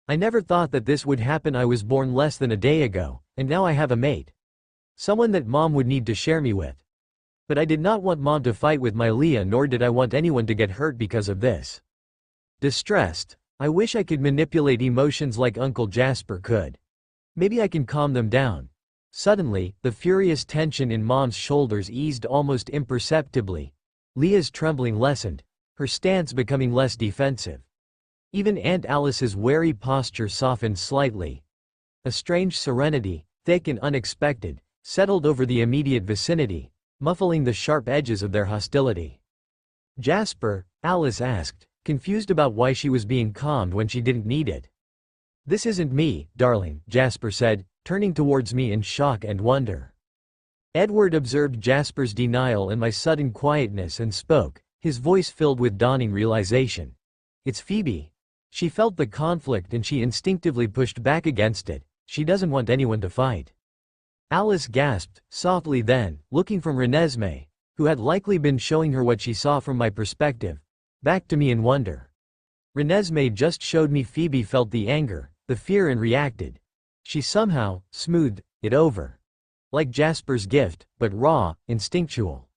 I never thought that this would happen. I was born less than a day ago, and now I have a mate. Someone that Mom would need to share me with. But I did not want Mom to fight with my Leah, nor did I want anyone to get hurt because of this. Distressed, I wish I could manipulate emotions like Uncle Jasper could. Maybe I can calm them down. Suddenly, the furious tension in Mom's shoulders eased almost imperceptibly. Leah's trembling lessened, her stance becoming less defensive. Even Aunt Alice's wary posture softened slightly. A strange serenity, thick and unexpected, settled over the immediate vicinity, muffling the sharp edges of their hostility. Jasper, Alice asked, confused about why she was being calmed when she didn't need it. This isn't me, darling, Jasper said, turning towards me in shock and wonder. Edward observed Jasper's denial and my sudden quietness and spoke, his voice filled with dawning realization. It's Phoebe. She felt the conflict and she instinctively pushed back against it. She doesn't want anyone to fight. Alice gasped, softly then, looking from Renesmee, who had likely been showing her what she saw from my perspective, back to me in wonder. Renesmee just showed me Phoebe felt the anger, the fear and reacted. She somehow smoothed it over. Like Jasper's gift, but raw, instinctual.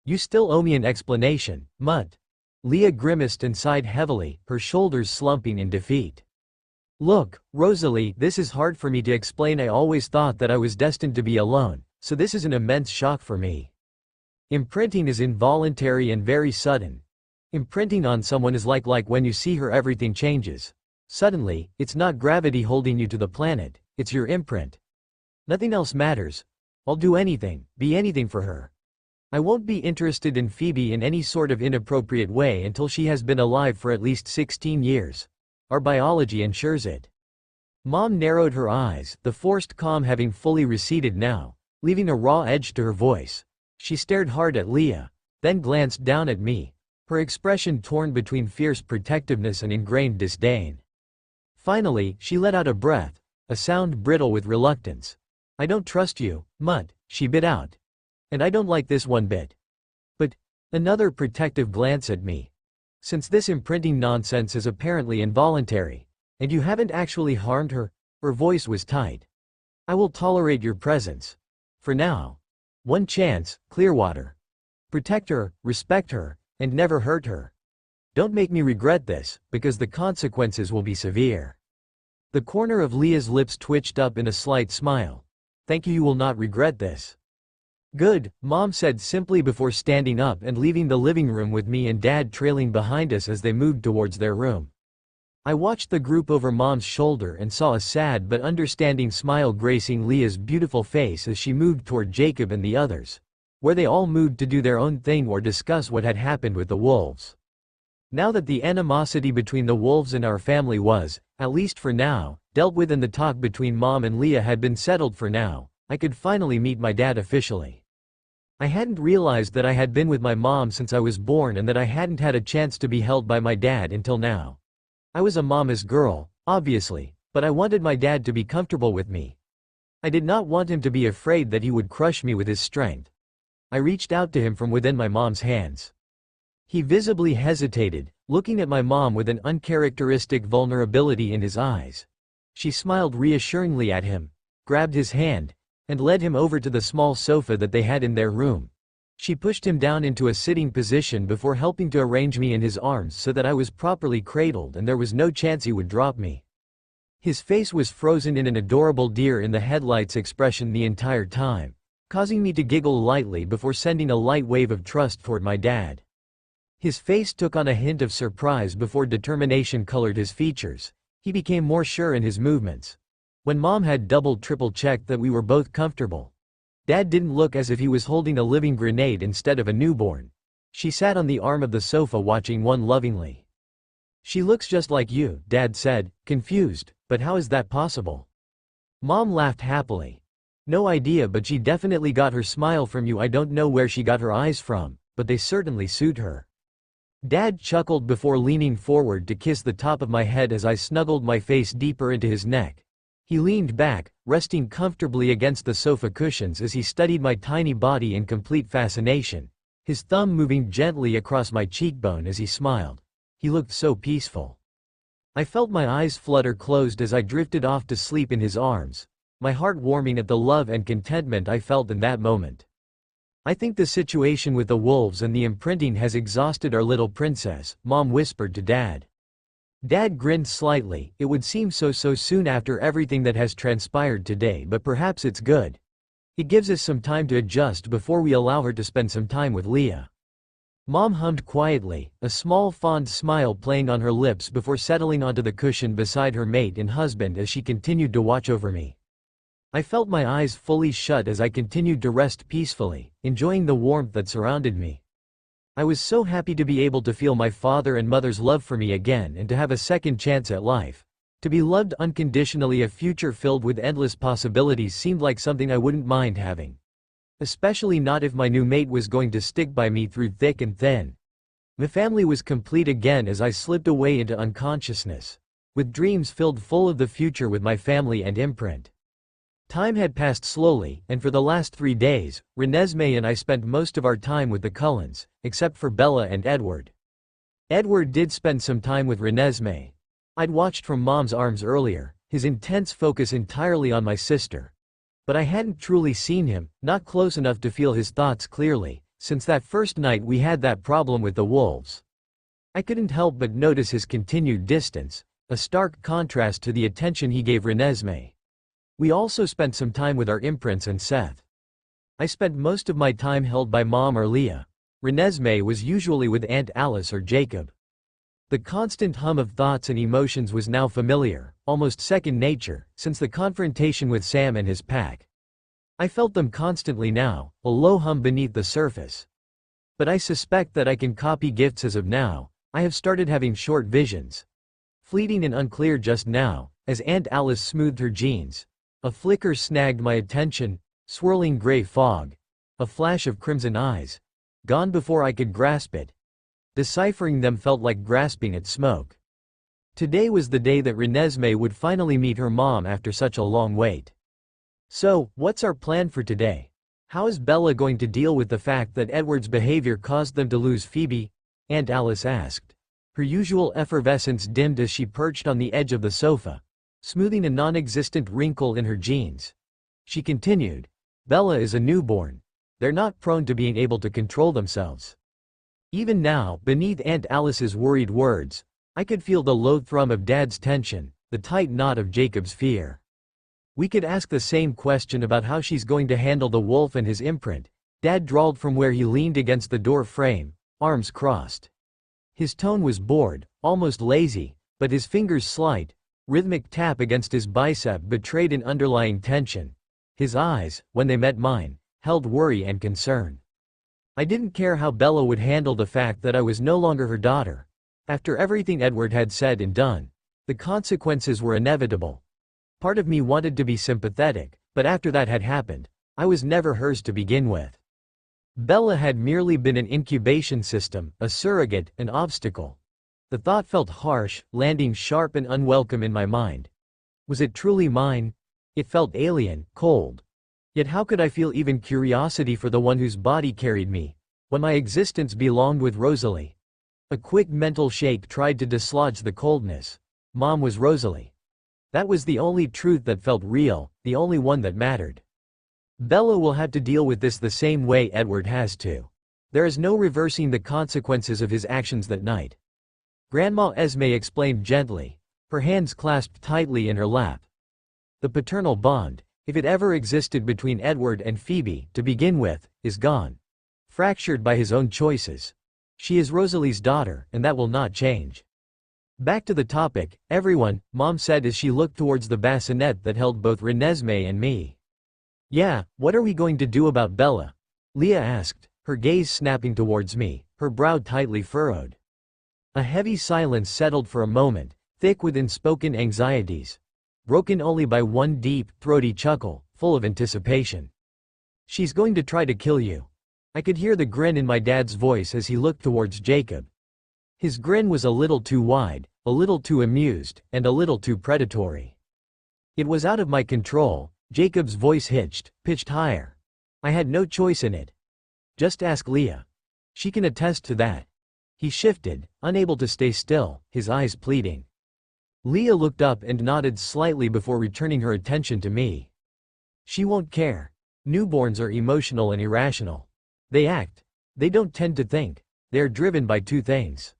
You still owe me an explanation, Mutt. Leah grimaced and sighed heavily, her shoulders slumping in defeat. Look, Rosalie, this is hard for me to explain. I always thought that I was destined to be alone, so this is an immense shock for me. Imprinting is involuntary and very sudden. Imprinting on someone is like when you see her everything changes. Suddenly, it's not gravity holding you to the planet, it's your imprint. Nothing else matters. I'll do anything, be anything for her. I won't be interested in Phoebe in any sort of inappropriate way until she has been alive for at least 16 years. Our biology ensures it. Mom narrowed her eyes, the forced calm having fully receded now, leaving a raw edge to her voice. She stared hard at Leah, then glanced down at me, her expression torn between fierce protectiveness and ingrained disdain. Finally, she let out a breath, a sound brittle with reluctance. I don't trust you, Mutt, she bit out. And I don't like this one bit. But, another protective glance at me. Since this imprinting nonsense is apparently involuntary, and you haven't actually harmed her, her voice was tight. I will tolerate your presence. For now. One chance, Clearwater. Protect her, respect her, and never hurt her. Don't make me regret this, because the consequences will be severe. The corner of Leah's lips twitched up in a slight smile. Thank you, you will not regret this. Good, Mom said simply before standing up and leaving the living room with me and Dad trailing behind us as they moved towards their room. I watched the group over Mom's shoulder and saw a sad but understanding smile gracing Leah's beautiful face as she moved toward Jacob and the others, where they all moved to do their own thing or discuss what had happened with the wolves. Now that the animosity between the wolves and our family was, at least for now, dealt with and the talk between Mom and Leah had been settled for now, I could finally meet my dad officially. I hadn't realized that I had been with my mom since I was born and that I hadn't had a chance to be held by my dad until now. I was a mama's girl, obviously, but I wanted my dad to be comfortable with me. I did not want him to be afraid that he would crush me with his strength. I reached out to him from within my mom's hands. He visibly hesitated, looking at my mom with an uncharacteristic vulnerability in his eyes. She smiled reassuringly at him, grabbed his hand, and led him over to the small sofa that they had in their room. She pushed him down into a sitting position before helping to arrange me in his arms so that I was properly cradled and there was no chance he would drop me. His face was frozen in an adorable deer in the headlights expression the entire time, causing me to giggle lightly before sending a light wave of trust toward my dad. His face took on a hint of surprise before determination colored his features. He became more sure in his movements. When Mom had triple checked that we were both comfortable, Dad didn't look as if he was holding a living grenade instead of a newborn. She sat on the arm of the sofa watching one lovingly. She looks just like you, Dad said, confused, but how is that possible? Mom laughed happily. No idea, but she definitely got her smile from you. I don't know where she got her eyes from, but they certainly suit her. Dad chuckled before leaning forward to kiss the top of my head as I snuggled my face deeper into his neck. He leaned back, resting comfortably against the sofa cushions as he studied my tiny body in complete fascination, his thumb moving gently across my cheekbone as he smiled. He looked so peaceful. I felt my eyes flutter closed as I drifted off to sleep in his arms, my heart warming at the love and contentment I felt in that moment. I think the situation with the wolves and the imprinting has exhausted our little princess, Mom whispered to Dad. Dad grinned slightly. It would seem so soon after everything that has transpired today, but perhaps it's good. It gives us some time to adjust before we allow her to spend some time with Leah. Mom hummed quietly, a small fond smile playing on her lips before settling onto the cushion beside her mate and husband as she continued to watch over me. I felt my eyes fully shut as I continued to rest peacefully, enjoying the warmth that surrounded me. I was so happy to be able to feel my father and mother's love for me again and to have a second chance at life. To be loved unconditionally, a future filled with endless possibilities seemed like something I wouldn't mind having. Especially not if my new mate was going to stick by me through thick and thin. My family was complete again as I slipped away into unconsciousness, with dreams filled full of the future with my family and imprint. Time had passed slowly, and for the last 3 days, Renesmee and I spent most of our time with the Cullens, except for Bella and Edward. Edward did spend some time with Renesmee. I'd watched from Mom's arms earlier, his intense focus entirely on my sister. But I hadn't truly seen him, not close enough to feel his thoughts clearly, since that first night we had that problem with the wolves. I couldn't help but notice his continued distance, a stark contrast to the attention he gave Renesmee. We also spent some time with our imprints and Seth. I spent most of my time held by Mom or Leah. Renesmee was usually with Aunt Alice or Jacob. The constant hum of thoughts and emotions was now familiar, almost second nature, since the confrontation with Sam and his pack. I felt them constantly now, a low hum beneath the surface. But I suspect that I can copy gifts as of now. I have started having short visions. Fleeting and unclear just now, as Aunt Alice smoothed her jeans. A flicker snagged my attention, swirling gray fog. A flash of crimson eyes. Gone before I could grasp it. Deciphering them felt like grasping at smoke. Today was the day that Renesmee would finally meet her mom after such a long wait. So, what's our plan for today? How is Bella going to deal with the fact that Edward's behavior caused them to lose Phoebe? Aunt Alice asked. Her usual effervescence dimmed as she perched on the edge of the sofa, smoothing a non-existent wrinkle in her jeans. She continued, Bella is a newborn. They're not prone to being able to control themselves. Even now, beneath Aunt Alice's worried words, I could feel the low thrum of Dad's tension, the tight knot of Jacob's fear. We could ask the same question about how she's going to handle the wolf and his imprint, Dad drawled from where he leaned against the door frame, arms crossed. His tone was bored, almost lazy, but his fingers' slight, rhythmic tap against his bicep betrayed an underlying tension. His eyes, when they met mine, held worry and concern. I didn't care how Bella would handle the fact that I was no longer her daughter. After everything Edward had said and done, the consequences were inevitable. Part of me wanted to be sympathetic, but after that had happened, I was never hers to begin with. Bella had merely been an incubation system, a surrogate, an obstacle. The thought felt harsh, landing sharp and unwelcome in my mind. Was it truly mine? It felt alien, cold. Yet how could I feel even curiosity for the one whose body carried me, when my existence belonged with Rosalie? A quick mental shake tried to dislodge the coldness. Mom was Rosalie. That was the only truth that felt real, the only one that mattered. Bella will have to deal with this the same way Edward has to. There is no reversing the consequences of his actions that night. Grandma Esme explained gently, her hands clasped tightly in her lap. The paternal bond, if it ever existed between Edward and Phoebe, to begin with, is gone. Fractured by his own choices. She is Rosalie's daughter, and that will not change. Back to the topic, everyone, Mom said as she looked towards the bassinet that held both Renesmee and me. Yeah, what are we going to do about Bella? Leah asked, her gaze snapping towards me, her brow tightly furrowed. A heavy silence settled for a moment, thick with unspoken anxieties, broken only by one deep, throaty chuckle, full of anticipation. She's going to try to kill you. I could hear the grin in my dad's voice as he looked towards Jacob. His grin was a little too wide, a little too amused, and a little too predatory. It was out of my control. Jacob's voice hitched, pitched higher. I had no choice in it. Just ask Leah. She can attest to that. He shifted, unable to stay still, his eyes pleading. Leah looked up and nodded slightly before returning her attention to me. She won't care. Newborns are emotional and irrational. They act. They don't tend to think. They are driven by two things.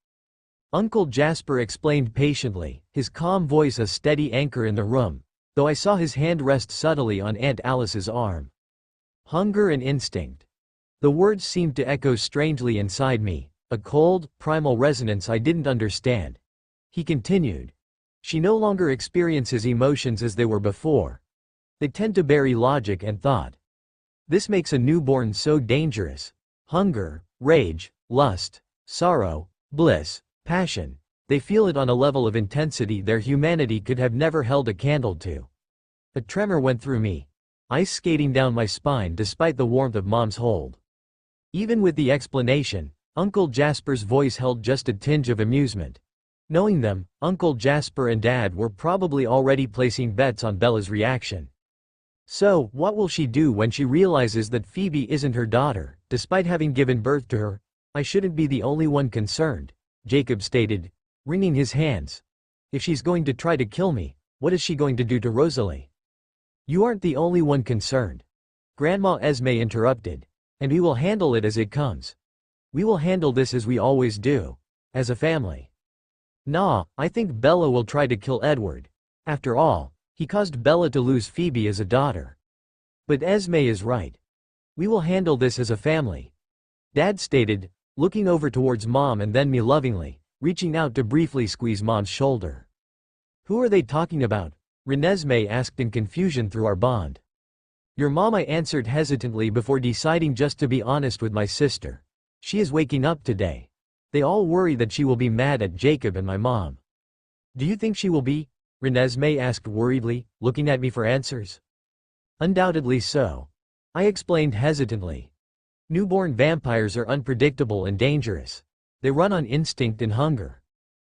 Uncle Jasper explained patiently, his calm voice a steady anchor in the room, though I saw his hand rest subtly on Aunt Alice's arm. Hunger and instinct. The words seemed to echo strangely inside me, a cold, primal resonance I didn't understand. He continued. She no longer experiences emotions as they were before. They tend to bury logic and thought. This makes a newborn so dangerous. Hunger, rage, lust, sorrow, bliss, passion. They feel it on a level of intensity their humanity could have never held a candle to. A tremor went through me, ice skating down my spine despite the warmth of Mom's hold. Even with the explanation, Uncle Jasper's voice held just a tinge of amusement. Knowing them, Uncle Jasper and Dad were probably already placing bets on Bella's reaction. So, what will she do when she realizes that Phoebe isn't her daughter, despite having given birth to her? I shouldn't be the only one concerned, Jacob stated, wringing his hands. If she's going to try to kill me, what is she going to do to Rosalie? You aren't the only one concerned. Grandma Esme interrupted. And we will handle it as it comes. We will handle this as we always do. As a family. Nah, I think Bella will try to kill Edward. After all, he caused Bella to lose Phoebe as a daughter. But Esme is right. We will handle this as a family. Dad stated, looking over towards Mom and then me lovingly, reaching out to briefly squeeze Mom's shoulder. Who are they talking about? Renesmee asked in confusion through our bond. Your mom, I answered hesitantly before deciding just to be honest with my sister. She is waking up today. They all worry that she will be mad at Jacob and my mom. Do you think she will be? Renesmee asked worriedly, looking at me for answers. Undoubtedly so. I explained hesitantly. Newborn vampires are unpredictable and dangerous. They run on instinct and hunger.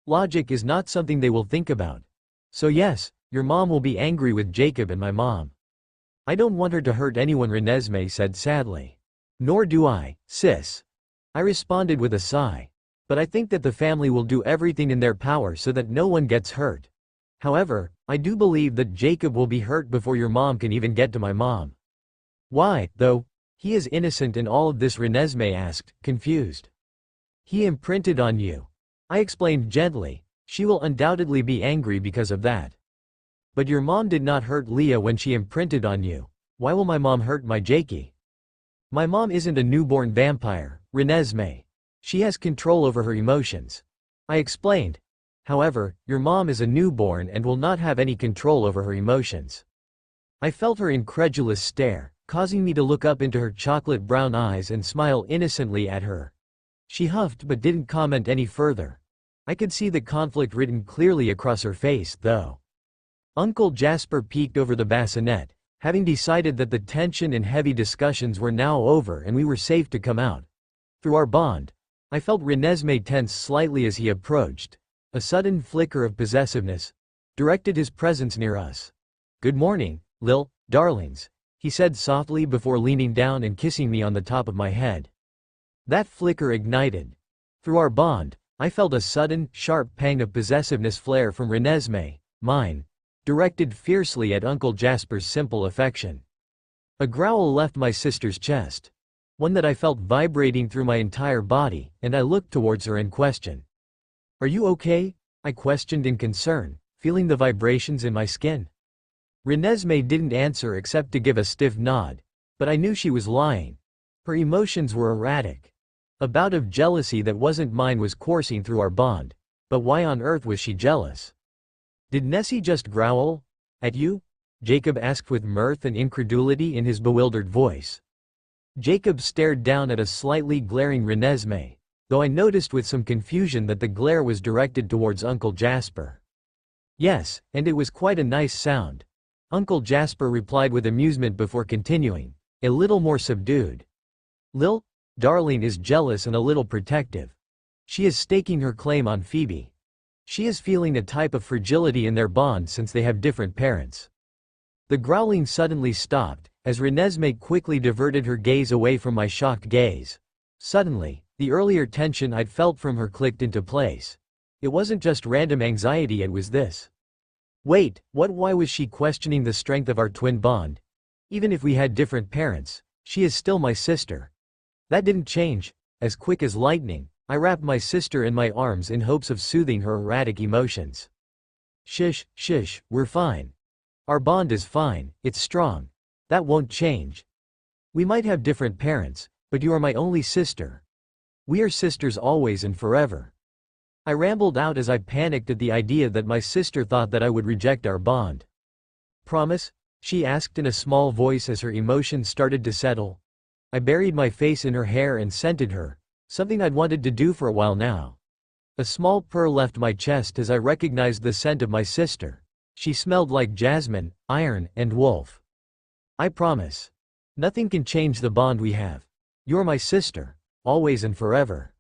Logic is not something they will think about. So yes, your mom will be angry with Jacob and my mom. I don't want her to hurt anyone, Renesmee said sadly. Nor do I, sis. I responded with a sigh. But I think that the family will do everything in their power so that no one gets hurt. However, I do believe that Jacob will be hurt before your mom can even get to my mom. Why, though? He is innocent in all of this, Renesmee asked, confused. He imprinted on you. I explained gently. She will undoubtedly be angry because of that. But your mom did not hurt Leah when she imprinted on you. Why will my mom hurt my Jakey? My mom isn't a newborn vampire, Renesmee. She has control over her emotions. I explained. However, your mom is a newborn and will not have any control over her emotions. I felt her incredulous stare, causing me to look up into her chocolate brown eyes and smile innocently at her. She huffed but didn't comment any further. I could see the conflict written clearly across her face, though. Uncle Jasper peeked over the bassinet, having decided that the tension and heavy discussions were now over and we were safe to come out. Through our bond, I felt Renesmee tense slightly as he approached. A sudden flicker of possessiveness directed his presence near us. "Good morning, Lil, darlings," he said softly before leaning down and kissing me on the top of my head. That flicker ignited. Through our bond, I felt a sudden, sharp pang of possessiveness flare from Renesmee, mine, directed fiercely at Uncle Jasper's simple affection. A growl left my sister's chest, one that I felt vibrating through my entire body, and I looked towards her in question. "Are you okay?" I questioned in concern, feeling the vibrations in my skin. Renesmee didn't answer except to give a stiff nod, but I knew she was lying. Her emotions were erratic. A bout of jealousy that wasn't mine was coursing through our bond, but why on earth was she jealous? "Did Nessie just growl at you?" Jacob asked with mirth and incredulity in his bewildered voice. Jacob stared down at a slightly glaring Renesmee, though I noticed with some confusion that the glare was directed towards Uncle Jasper. "Yes, and it was quite a nice sound," Uncle Jasper replied with amusement before continuing, a little more subdued. "Lil, darling is jealous and a little protective. She is staking her claim on Phoebe. She is feeling a type of fragility in their bond since they have different parents." The growling suddenly stopped, as Renesmee quickly diverted her gaze away from my shocked gaze. Suddenly, the earlier tension I'd felt from her clicked into place. It wasn't just random anxiety, it was this. Wait, what? Why was she questioning the strength of our twin bond? Even if we had different parents, she is still my sister. That didn't change. As quick as lightning, I wrapped my sister in my arms in hopes of soothing her erratic emotions. Shush, we're fine. Our bond is fine, it's strong. That won't change. We might have different parents, but you are my only sister. We are sisters always and forever. I rambled out as I panicked at the idea that my sister thought that I would reject our bond. "Promise?" she asked in a small voice as her emotions started to settle. I buried my face in her hair and scented her, something I'd wanted to do for a while now. A small purr left my chest as I recognized the scent of my sister. She smelled like jasmine, iron, and wolf. "I promise. Nothing can change the bond we have. You're my sister, always and forever."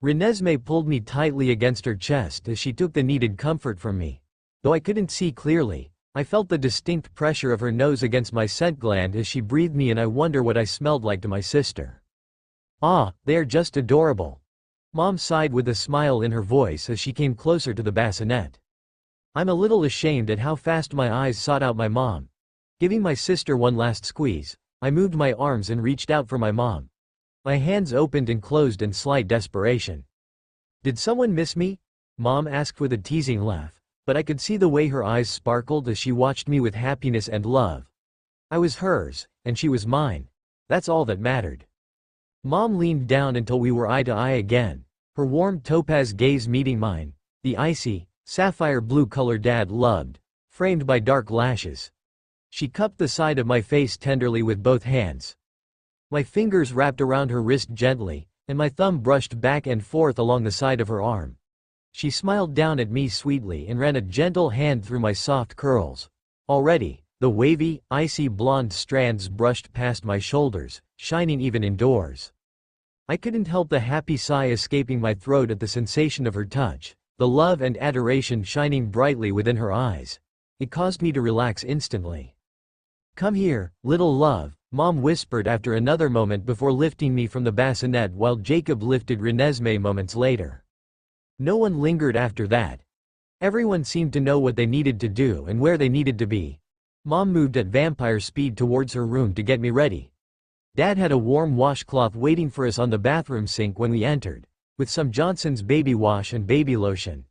Renesmee pulled me tightly against her chest as she took the needed comfort from me. Though I couldn't see clearly, I felt the distinct pressure of her nose against my scent gland as she breathed me, and I wonder what I smelled like to my sister. "Ah, they are just adorable." Mom sighed with a smile in her voice as she came closer to the bassinet. I'm a little ashamed at how fast my eyes sought out my mom. Giving my sister one last squeeze, I moved my arms and reached out for my mom. My hands opened and closed in slight desperation. "Did someone miss me?" Mom asked with a teasing laugh, but I could see the way her eyes sparkled as she watched me with happiness and love. I was hers, and she was mine. That's all that mattered. Mom leaned down until we were eye to eye again, her warm topaz gaze meeting mine, the icy, sapphire blue color Dad loved, framed by dark lashes. She cupped the side of my face tenderly with both hands. My fingers wrapped around her wrist gently, and my thumb brushed back and forth along the side of her arm. She smiled down at me sweetly and ran a gentle hand through my soft curls. Already, the wavy, icy blonde strands brushed past my shoulders, shining even indoors. I couldn't help the happy sigh escaping my throat at the sensation of her touch, the love and adoration shining brightly within her eyes. It caused me to relax instantly. "Come here, little love," Mom whispered after another moment before lifting me from the bassinet while Jacob lifted Renesmee moments later. No one lingered after that. Everyone seemed to know what they needed to do and where they needed to be. Mom moved at vampire speed towards her room to get me ready. Dad had a warm washcloth waiting for us on the bathroom sink when we entered, with some Johnson's baby wash and baby lotion.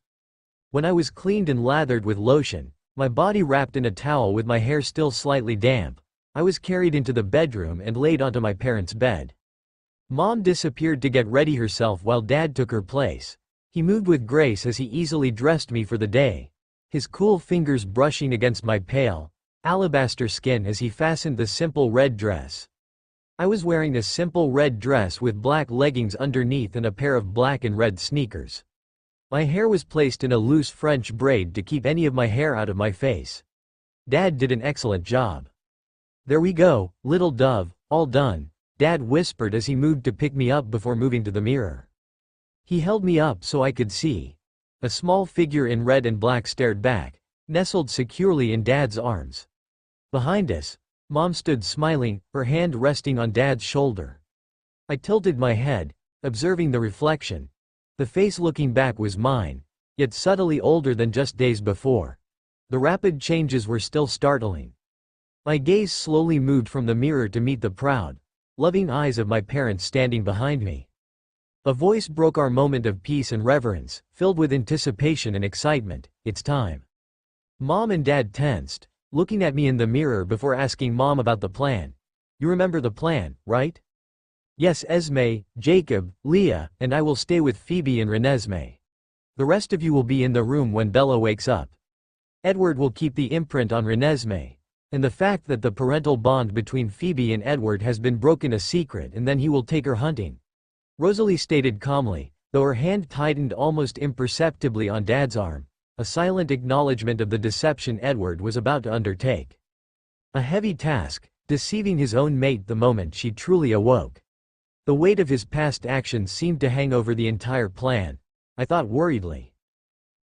When I was cleaned and lathered with lotion, my body wrapped in a towel with my hair still slightly damp, I was carried into the bedroom and laid onto my parents' bed. Mom disappeared to get ready herself while Dad took her place. He moved with grace as he easily dressed me for the day, his cool fingers brushing against my pale, alabaster skin as he fastened the simple red dress. I was wearing a simple red dress with black leggings underneath and a pair of black and red sneakers. My hair was placed in a loose French braid to keep any of my hair out of my face. Dad did an excellent job. "There we go, little dove, all done," Dad whispered as he moved to pick me up before moving to the mirror. He held me up so I could see. A small figure in red and black stared back, nestled securely in Dad's arms. Behind us, Mom stood smiling, her hand resting on Dad's shoulder. I tilted my head, observing the reflection. The face looking back was mine, yet subtly older than just days before. The rapid changes were still startling. My gaze slowly moved from the mirror to meet the proud, loving eyes of my parents standing behind me. A voice broke our moment of peace and reverence, filled with anticipation and excitement. "It's time." Mom and Dad tensed, looking at me in the mirror before asking Mom about the plan. "You remember the plan, right?" "Yes, Esme, Jacob, Leah, and I will stay with Phoebe and Renesmee. The rest of you will be in the room when Bella wakes up. Edward will keep the imprint on Renesmee, and the fact that the parental bond between Phoebe and Edward has been broken a secret, and then he will take her hunting," Rosalie stated calmly, though her hand tightened almost imperceptibly on Dad's arm, a silent acknowledgement of the deception Edward was about to undertake. A heavy task, deceiving his own mate the moment she truly awoke. The weight of his past actions seemed to hang over the entire plan, I thought worriedly.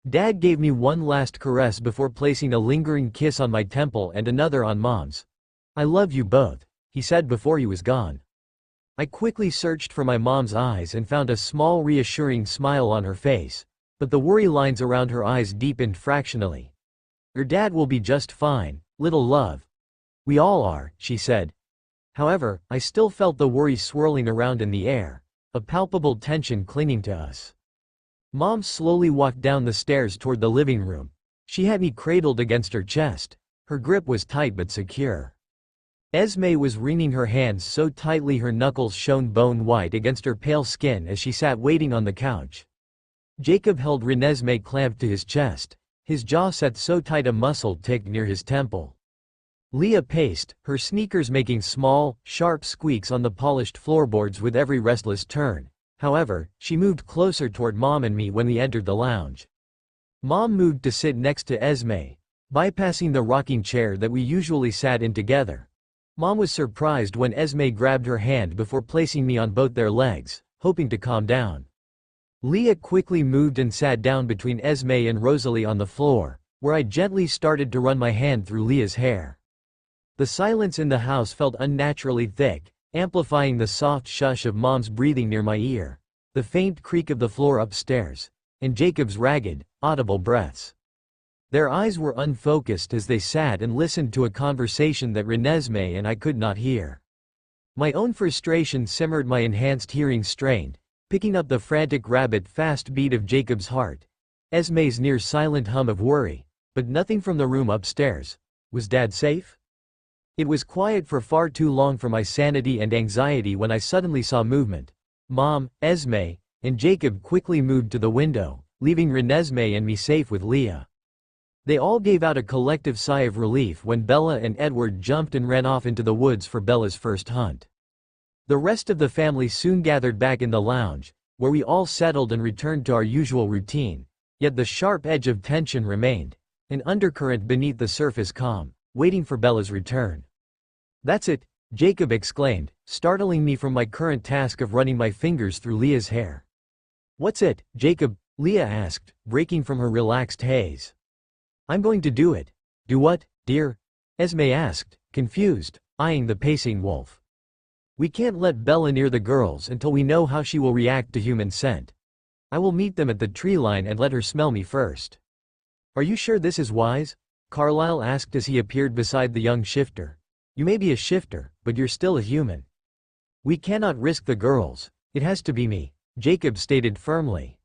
Dad gave me one last caress before placing a lingering kiss on my temple and another on Mom's. "I love you both," he said before he was gone. I quickly searched for my mom's eyes and found a small reassuring smile on her face, but the worry lines around her eyes deepened fractionally. "Your dad will be just fine, little love. We all are," she said. However, I still felt the worry swirling around in the air, a palpable tension clinging to us. Mom slowly walked down the stairs toward the living room. She had me cradled against her chest. Her grip was tight but secure. Esme was wringing her hands so tightly her knuckles shone bone white against her pale skin as she sat waiting on the couch. Jacob held Renesmee clamped to his chest, his jaw set so tight a muscle ticked near his temple. Leah paced, her sneakers making small, sharp squeaks on the polished floorboards with every restless turn. However, she moved closer toward Mom and me when we entered the lounge. Mom moved to sit next to Esme, bypassing the rocking chair that we usually sat in together. Mom was surprised when Esme grabbed her hand before placing me on both their legs, hoping to calm down. Leah quickly moved and sat down between Esme and Rosalie on the floor, where I gently started to run my hand through Leah's hair. The silence in the house felt unnaturally thick, amplifying the soft shush of Mom's breathing near my ear, the faint creak of the floor upstairs, and Jacob's ragged, audible breaths. Their eyes were unfocused as they sat and listened to a conversation that Renesmee and I could not hear. My own frustration simmered, my enhanced hearing strained, picking up the frantic rabbit-fast beat of Jacob's heart, Esme's near-silent hum of worry, but nothing from the room upstairs. Was Dad safe? It was quiet for far too long for my sanity and anxiety when I suddenly saw movement. Mom, Esme, and Jacob quickly moved to the window, leaving Renesmee and me safe with Leah. They all gave out a collective sigh of relief when Bella and Edward jumped and ran off into the woods for Bella's first hunt. The rest of the family soon gathered back in the lounge, where we all settled and returned to our usual routine, yet the sharp edge of tension remained, an undercurrent beneath the surface calm, waiting for Bella's return. "That's it," Jacob exclaimed, startling me from my current task of running my fingers through Leah's hair. "What's it, Jacob?" Leah asked, breaking from her relaxed haze. "I'm going to do it." "Do what, dear?" Esme asked, confused, eyeing the pacing wolf. "We can't let Bella near the girls until we know how she will react to human scent. I will meet them at the tree line and let her smell me first." "Are you sure this is wise?" Carlyle asked as he appeared beside the young shifter. You may be a shifter, but you're still a human. We cannot risk the girls. It has to be me, Jacob stated firmly.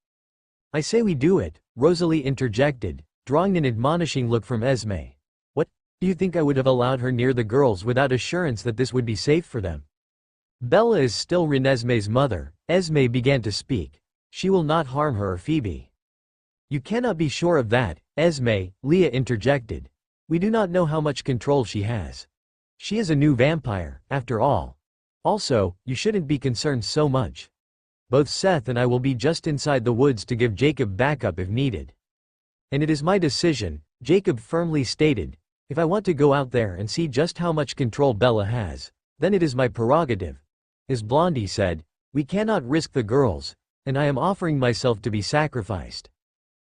I say we do it, Rosalie interjected, drawing an admonishing look from Esme. What? Do you think I would have allowed her near the girls without assurance that this would be safe for them? Bella is still Renesmee's mother, Esme began to speak. She will not harm her or Phoebe. You cannot be sure of that, Esme, Leah interjected. We do not know how much control she has. She is a new vampire, after all. Also, you shouldn't be concerned so much. Both Seth and I will be just inside the woods to give Jacob backup if needed. And it is my decision, Jacob firmly stated. If I want to go out there and see just how much control Bella has, then it is my prerogative. As Blondie said, we cannot risk the girls, and I am offering myself to be sacrificed.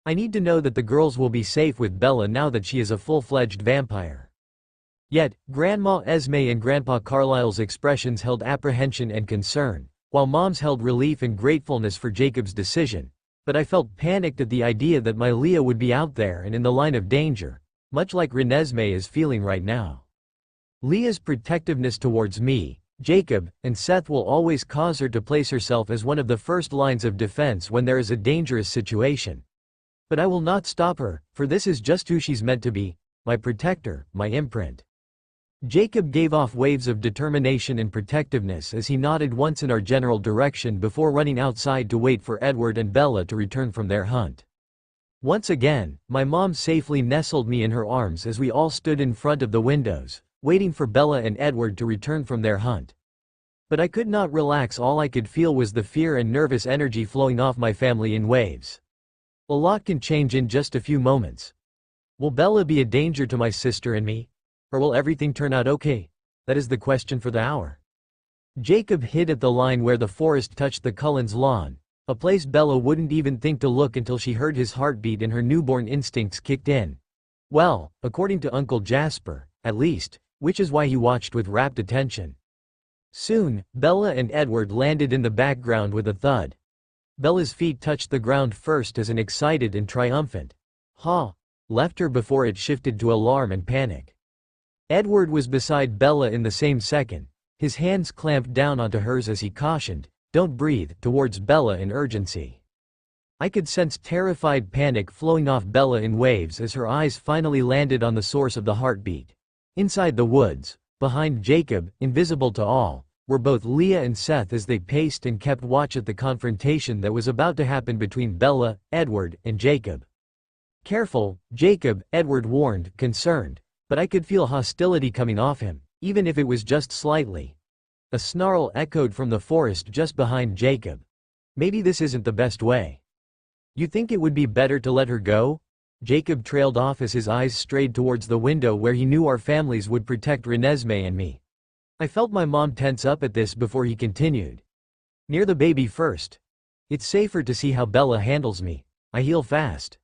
I need to know that the girls will be safe with Bella now that she is a full-fledged vampire. Yet, Grandma Esme and Grandpa Carlyle's expressions held apprehension and concern, while Mom's held relief and gratefulness for Jacob's decision. But I felt panicked at the idea that my Leah would be out there and in the line of danger, much like Renesmee is feeling right now. Leah's protectiveness towards me, Jacob, and Seth will always cause her to place herself as one of the first lines of defense when there is a dangerous situation. But I will not stop her, for this is just who she's meant to be, my protector, my imprint. Jacob gave off waves of determination and protectiveness as he nodded once in our general direction before running outside to wait for Edward and Bella to return from their hunt. Once again, my mom safely nestled me in her arms as we all stood in front of the windows, waiting for Bella and Edward to return from their hunt. But I could not relax. All I could feel was the fear and nervous energy flowing off my family in waves. A lot can change in just a few moments. Will Bella be a danger to my sister and me? Or will everything turn out okay? That is the question for the hour. Jacob hid at the line where the forest touched the Cullens' lawn, a place Bella wouldn't even think to look until she heard his heartbeat and her newborn instincts kicked in. Well, according to Uncle Jasper, at least, which is why he watched with rapt attention. Soon, Bella and Edward landed in the background with a thud. Bella's feet touched the ground first as an excited and triumphant "Ha!" left her before it shifted to alarm and panic. Edward was beside Bella in the same second, his hands clamped down onto hers as he cautioned, "Don't breathe," towards Bella in urgency. I could sense terrified panic flowing off Bella in waves as her eyes finally landed on the source of the heartbeat. Inside the woods, behind Jacob, invisible to all, were both Leah and Seth as they paced and kept watch at the confrontation that was about to happen between Bella, Edward, and Jacob. "Careful, Jacob," Edward warned, concerned. But I could feel hostility coming off him, even if it was just slightly. A snarl echoed from the forest just behind Jacob. "Maybe this isn't the best way. You think it would be better to let her go?" Jacob trailed off as his eyes strayed towards the window where he knew our families would protect Renesmee and me. I felt my mom tense up at this before he continued. "Near the baby first. It's safer to see how Bella handles me. I heal fast."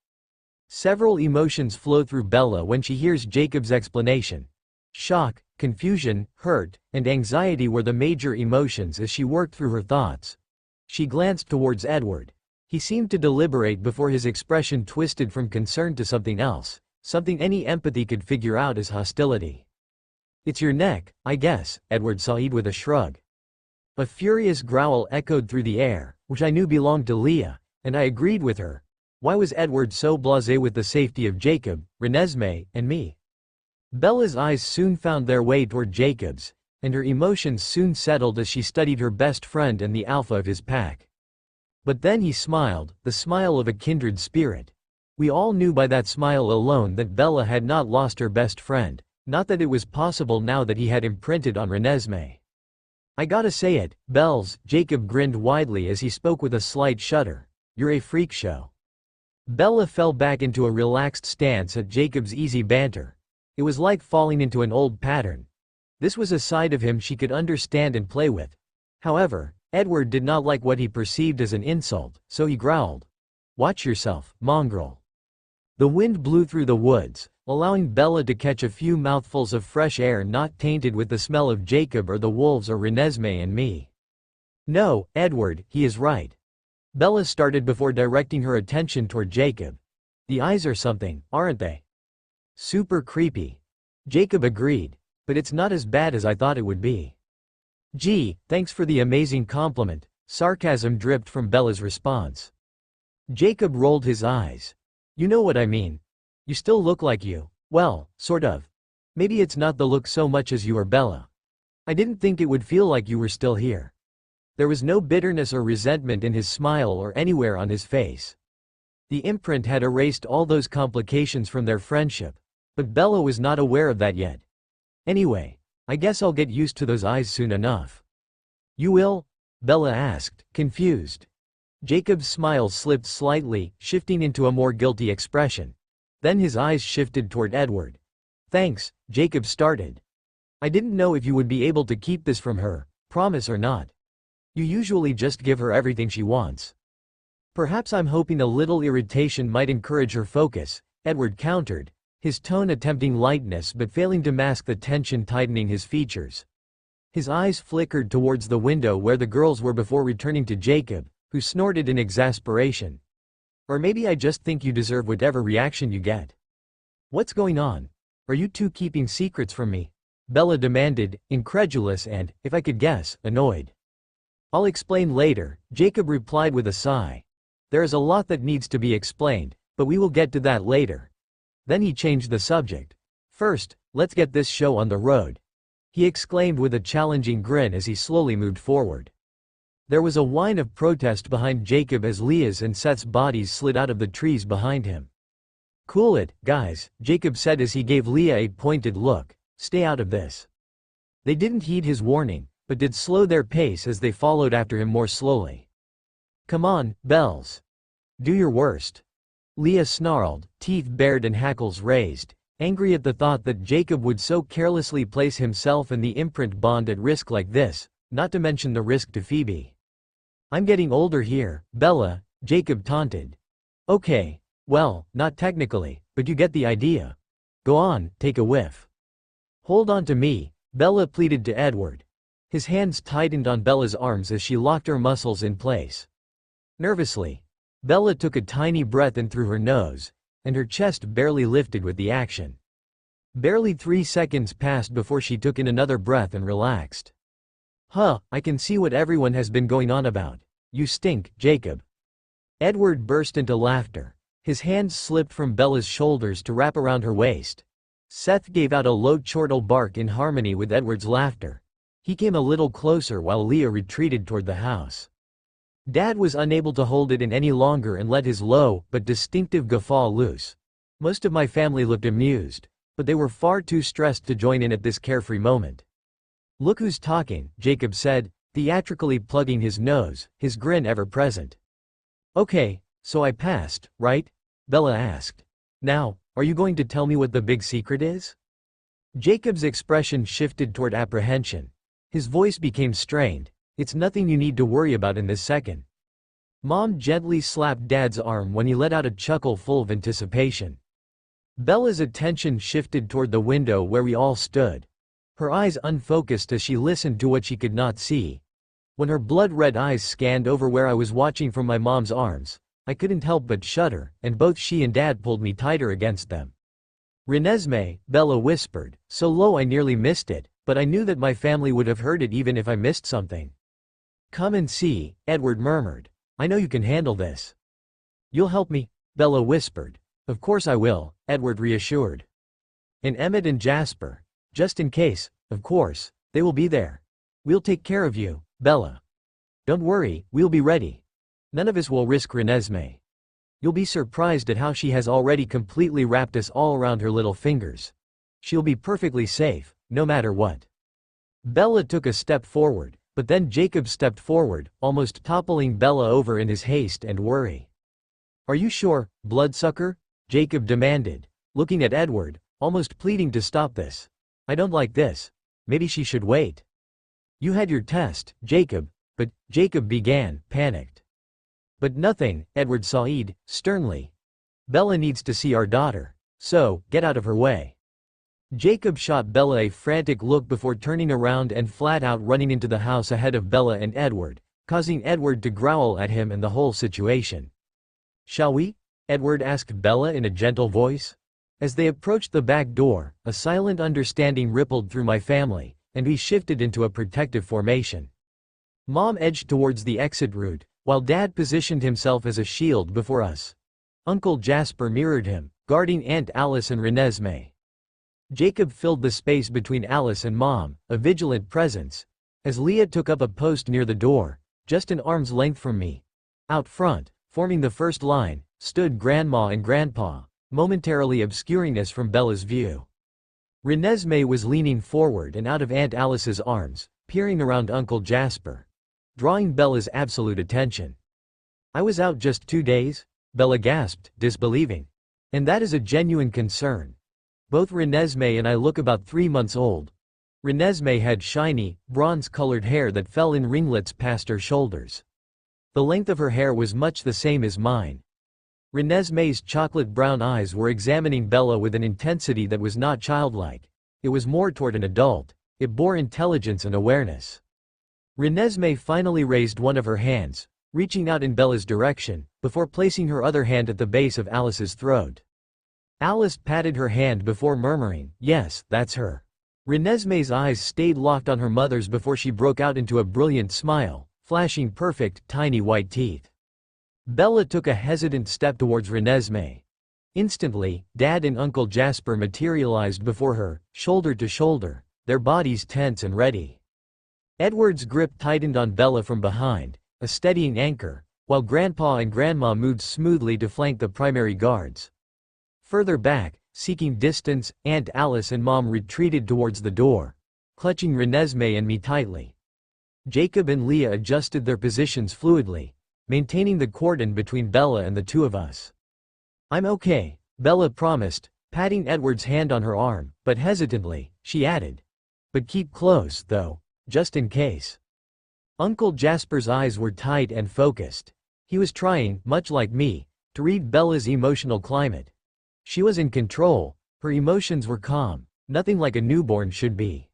Several emotions flow through Bella when she hears Jacob's explanation. Shock, confusion, hurt, and anxiety were the major emotions as she worked through her thoughts. She glanced towards Edward. He seemed to deliberate before his expression twisted from concern to something else, something any empathy could figure out as hostility. "It's your neck, I guess," Edward sighed with a shrug. A furious growl echoed through the air, which I knew belonged to Leah, and I agreed with her. Why was Edward so blasé with the safety of Jacob, Renesmee, and me? Bella's eyes soon found their way toward Jacob's, and her emotions soon settled as she studied her best friend and the alpha of his pack. But then he smiled, the smile of a kindred spirit. We all knew by that smile alone that Bella had not lost her best friend, not that it was possible now that he had imprinted on Renesmee. "I gotta say it, Bells," Jacob grinned widely as he spoke with a slight shudder. "You're a freak show." Bella fell back into a relaxed stance at Jacob's easy banter. It was like falling into an old pattern. This was a side of him she could understand and play with. However, Edward did not like what he perceived as an insult, so he growled, "Watch yourself, mongrel." The wind blew through the woods, allowing Bella to catch a few mouthfuls of fresh air not tainted with the smell of Jacob or the wolves or Renesmee and me. "No, Edward, he is right." Bella started before directing her attention toward Jacob. "The eyes are something, aren't they?" Super creepy. Jacob agreed. But it's not as bad as I thought it would be. Gee, thanks for the amazing compliment. Sarcasm dripped from Bella's response. Jacob rolled his eyes. You know what I mean. You still look like you. Well, sort of. Maybe it's not the look so much as you are Bella. I didn't think it would feel like you were still here. There was no bitterness or resentment in his smile or anywhere on his face. The imprint had erased all those complications from their friendship, but Bella was not aware of that yet. Anyway, I guess I'll get used to those eyes soon enough. You will? Bella asked, confused. Jacob's smile slipped slightly, shifting into a more guilty expression. Then his eyes shifted toward Edward. Thanks, Jacob started. I didn't know if you would be able to keep this from her, promise or not. You usually just give her everything she wants. Perhaps I'm hoping a little irritation might encourage her focus, Edward countered, his tone attempting lightness but failing to mask the tension tightening his features. His eyes flickered towards the window where the girls were before returning to Jacob, who snorted in exasperation. Or maybe I just think you deserve whatever reaction you get. What's going on? Are you two keeping secrets from me? Bella demanded, incredulous and, if I could guess, annoyed. I'll explain later, Jacob replied with a sigh. There is a lot that needs to be explained, but we will get to that later. Then he changed the subject. First, let's get this show on the road, he exclaimed with a challenging grin as he slowly moved forward. There was a whine of protest behind Jacob as Leah's and Seth's bodies slid out of the trees behind him. Cool it, guys, Jacob said as he gave Leah a pointed look. Stay out of this. They didn't heed his warning, but did slow their pace as they followed after him more slowly. Come on, Bells. Do your worst. Leah snarled, teeth bared and hackles raised, angry at the thought that Jacob would so carelessly place himself and the imprint bond at risk like this, not to mention the risk to Phoebe. I'm getting older here, Bella, Jacob taunted. Okay, well, not technically, but you get the idea. Go on, take a whiff. Hold on to me, Bella pleaded to Edward. His hands tightened on Bella's arms as she locked her muscles in place. Nervously, Bella took a tiny breath in through her nose, and her chest barely lifted with the action. Barely 3 seconds passed before she took in another breath and relaxed. Huh, I can see what everyone has been going on about. You stink, Jacob. Edward burst into laughter. His hands slipped from Bella's shoulders to wrap around her waist. Seth gave out a low chortle bark in harmony with Edward's laughter. He came a little closer while Leah retreated toward the house. Dad was unable to hold it in any longer and let his low, but distinctive guffaw loose. Most of my family looked amused, but they were far too stressed to join in at this carefree moment. Look who's talking, Jacob said, theatrically plugging his nose, his grin ever present. Okay, so I passed, right? Bella asked. Now, are you going to tell me what the big secret is? Jacob's expression shifted toward apprehension. His voice became strained. It's nothing you need to worry about in this second. Mom gently slapped Dad's arm when he let out a chuckle full of anticipation. Bella's attention shifted toward the window where we all stood. Her eyes unfocused as she listened to what she could not see. When her blood-red eyes scanned over where I was watching from my mom's arms, I couldn't help but shudder, and both she and Dad pulled me tighter against them. Renesmee, Bella whispered, so low I nearly missed it, but I knew that my family would have heard it even if I missed something. Come and see, Edward murmured. I know you can handle this. You'll help me, Bella whispered. Of course I will, Edward reassured. And Emmett and Jasper. Just in case, of course, they will be there. We'll take care of you, Bella. Don't worry, we'll be ready. None of us will risk Renesmee. You'll be surprised at how she has already completely wrapped us all around her little fingers. She'll be perfectly safe, no matter what. Bella took a step forward, but then Jacob stepped forward, almost toppling Bella over in his haste and worry. Are you sure, bloodsucker? Jacob demanded, looking at Edward, almost pleading to stop this. I don't like this. Maybe she should wait. You had your test, Jacob, but, Jacob began, panicked. But nothing, Edward said, sternly. Bella needs to see our daughter. So, get out of her way. Jacob shot Bella a frantic look before turning around and flat out running into the house ahead of Bella and Edward, causing Edward to growl at him and the whole situation. Shall we? Edward asked Bella in a gentle voice. As they approached the back door, a silent understanding rippled through my family, and we shifted into a protective formation. Mom edged towards the exit route, while Dad positioned himself as a shield before us. Uncle Jasper mirrored him, guarding Aunt Alice and Renesmee. Jacob filled the space between Alice and Mom, a vigilant presence, as Leah took up a post near the door, just an arm's length from me. Out front, forming the first line, stood Grandma and Grandpa, momentarily obscuring us from Bella's view. Renesmee was leaning forward and out of Aunt Alice's arms, peering around Uncle Jasper, drawing Bella's absolute attention. "I was out just 2 days?" Bella gasped, disbelieving. "And that is a genuine concern. Both Renesmee and I look about 3 months old." Renesmee had shiny, bronze-colored hair that fell in ringlets past her shoulders. The length of her hair was much the same as mine. Renesmee's chocolate-brown eyes were examining Bella with an intensity that was not childlike. It was more toward an adult. It bore intelligence and awareness. Renesmee finally raised one of her hands, reaching out in Bella's direction, before placing her other hand at the base of Alice's throat. Alice patted her hand before murmuring, "Yes, that's her." Renesmee's eyes stayed locked on her mother's before she broke out into a brilliant smile, flashing perfect, tiny white teeth. Bella took a hesitant step towards Renesmee. Instantly, Dad and Uncle Jasper materialized before her, shoulder to shoulder, their bodies tense and ready. Edward's grip tightened on Bella from behind, a steadying anchor, while Grandpa and Grandma moved smoothly to flank the primary guards. Further back, seeking distance, Aunt Alice and Mom retreated towards the door, clutching Renesmee and me tightly. Jacob and Leah adjusted their positions fluidly, maintaining the cordon between Bella and the two of us. "I'm okay," Bella promised, patting Edward's hand on her arm, but hesitantly, she added. "But keep close, though, just in case." Uncle Jasper's eyes were tight and focused. He was trying, much like me, to read Bella's emotional climate. She was in control, her emotions were calm, nothing like a newborn should be.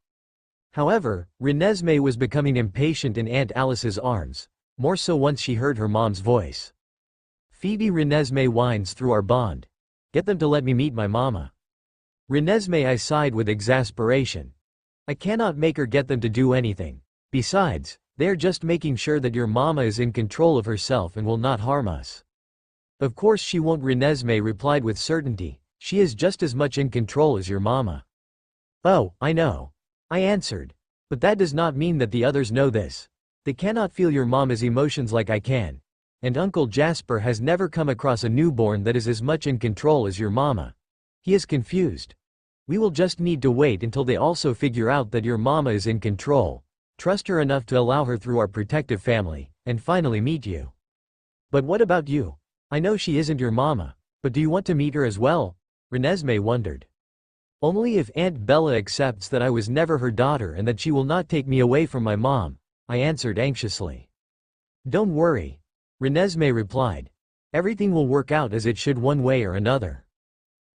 However, Renesmee was becoming impatient in Aunt Alice's arms, more so once she heard her mom's voice. "Phoebe, Renesmee whines through our bond. Get them to let me meet my mama." Renesmee, I sighed with exasperation. "I cannot make her get them to do anything. Besides, they are just making sure that your mama is in control of herself and will not harm us." "Of course she won't," Renesmee replied with certainty. "She is just as much in control as your mama." "Oh, I know," I answered. "But that does not mean that the others know this. They cannot feel your mama's emotions like I can. And Uncle Jasper has never come across a newborn that is as much in control as your mama. He is confused. We will just need to wait until they also figure out that your mama is in control, trust her enough to allow her through our protective family, and finally meet you." "But what about you? I know she isn't your mama, but do you want to meet her as well?" Renesmee wondered. "Only if Aunt Bella accepts that I was never her daughter and that she will not take me away from my mom," I answered anxiously. "Don't worry," Renesmee replied. "Everything will work out as it should one way or another."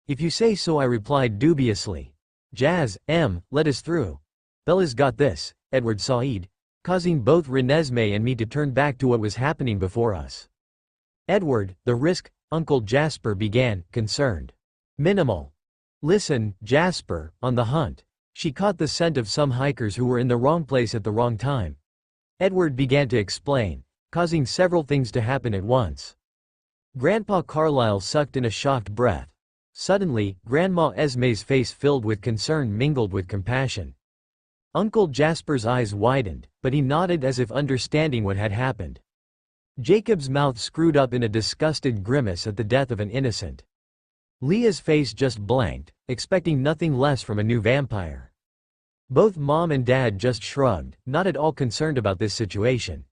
"If you say so," I replied dubiously. "Jazz, let us through. Bella's got this," Edward sighed, causing both Renesmee and me to turn back to what was happening before us. "Edward, the risk," Uncle Jasper began, concerned. "Minimal. Listen, Jasper, on the hunt, she caught the scent of some hikers who were in the wrong place at the wrong time." Edward began to explain, causing several things to happen at once. Grandpa Carlyle sucked in a shocked breath. Suddenly, Grandma Esme's face filled with concern mingled with compassion. Uncle Jasper's eyes widened, but he nodded as if understanding what had happened. Jacob's mouth screwed up in a disgusted grimace at the death of an innocent. Leah's face just blanked, expecting nothing less from a new vampire. Both Mom and Dad just shrugged, not at all concerned about this situation.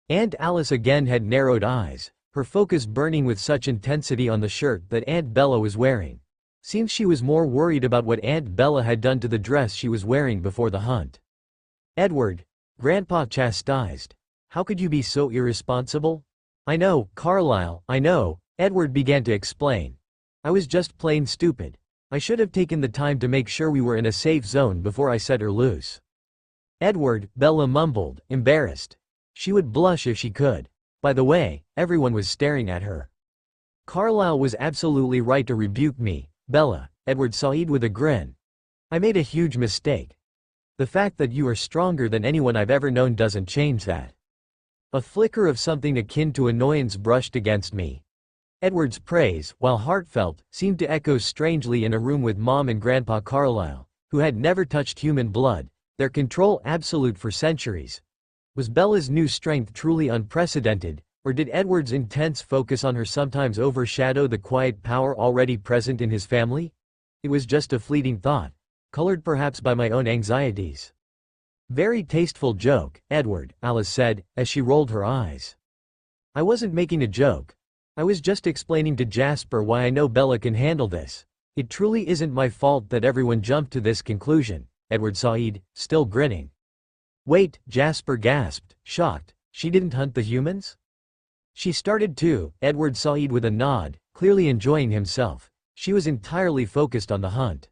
Aunt Alice again had narrowed eyes, her focus burning with such intensity on the shirt that Aunt Bella was wearing. Seems she was more worried about what Aunt Bella had done to the dress she was wearing before the hunt. "Edward," Grandpa chastised. "How could you be so irresponsible?" "I know, Carlyle, I know," Edward began to explain. "I was just plain stupid. I should have taken the time to make sure we were in a safe zone before I set her loose." "Edward," Bella mumbled, embarrassed. She would blush if she could. By the way, everyone was staring at her. Carlyle was absolutely right to rebuke me, Bella, Edward sighed with a grin. I made a huge mistake. The fact that you are stronger than anyone I've ever known doesn't change that. A flicker of something akin to annoyance brushed against me. Edward's praise, while heartfelt, seemed to echo strangely in a room with Mom and Grandpa Carlyle, who had never touched human blood, their control absolute for centuries. Was Bella's new strength truly unprecedented, or did Edward's intense focus on her sometimes overshadow the quiet power already present in his family? It was just a fleeting thought, colored perhaps by my own anxieties. Very tasteful joke, Edward, Alice said, as she rolled her eyes. I wasn't making a joke. I was just explaining to Jasper why I know Bella can handle this. It truly isn't my fault that everyone jumped to this conclusion, Edward sighed, still grinning. Wait, Jasper gasped, shocked. She didn't hunt the humans? She started to, Edward sighed with a nod, clearly enjoying himself. She was entirely focused on the hunt.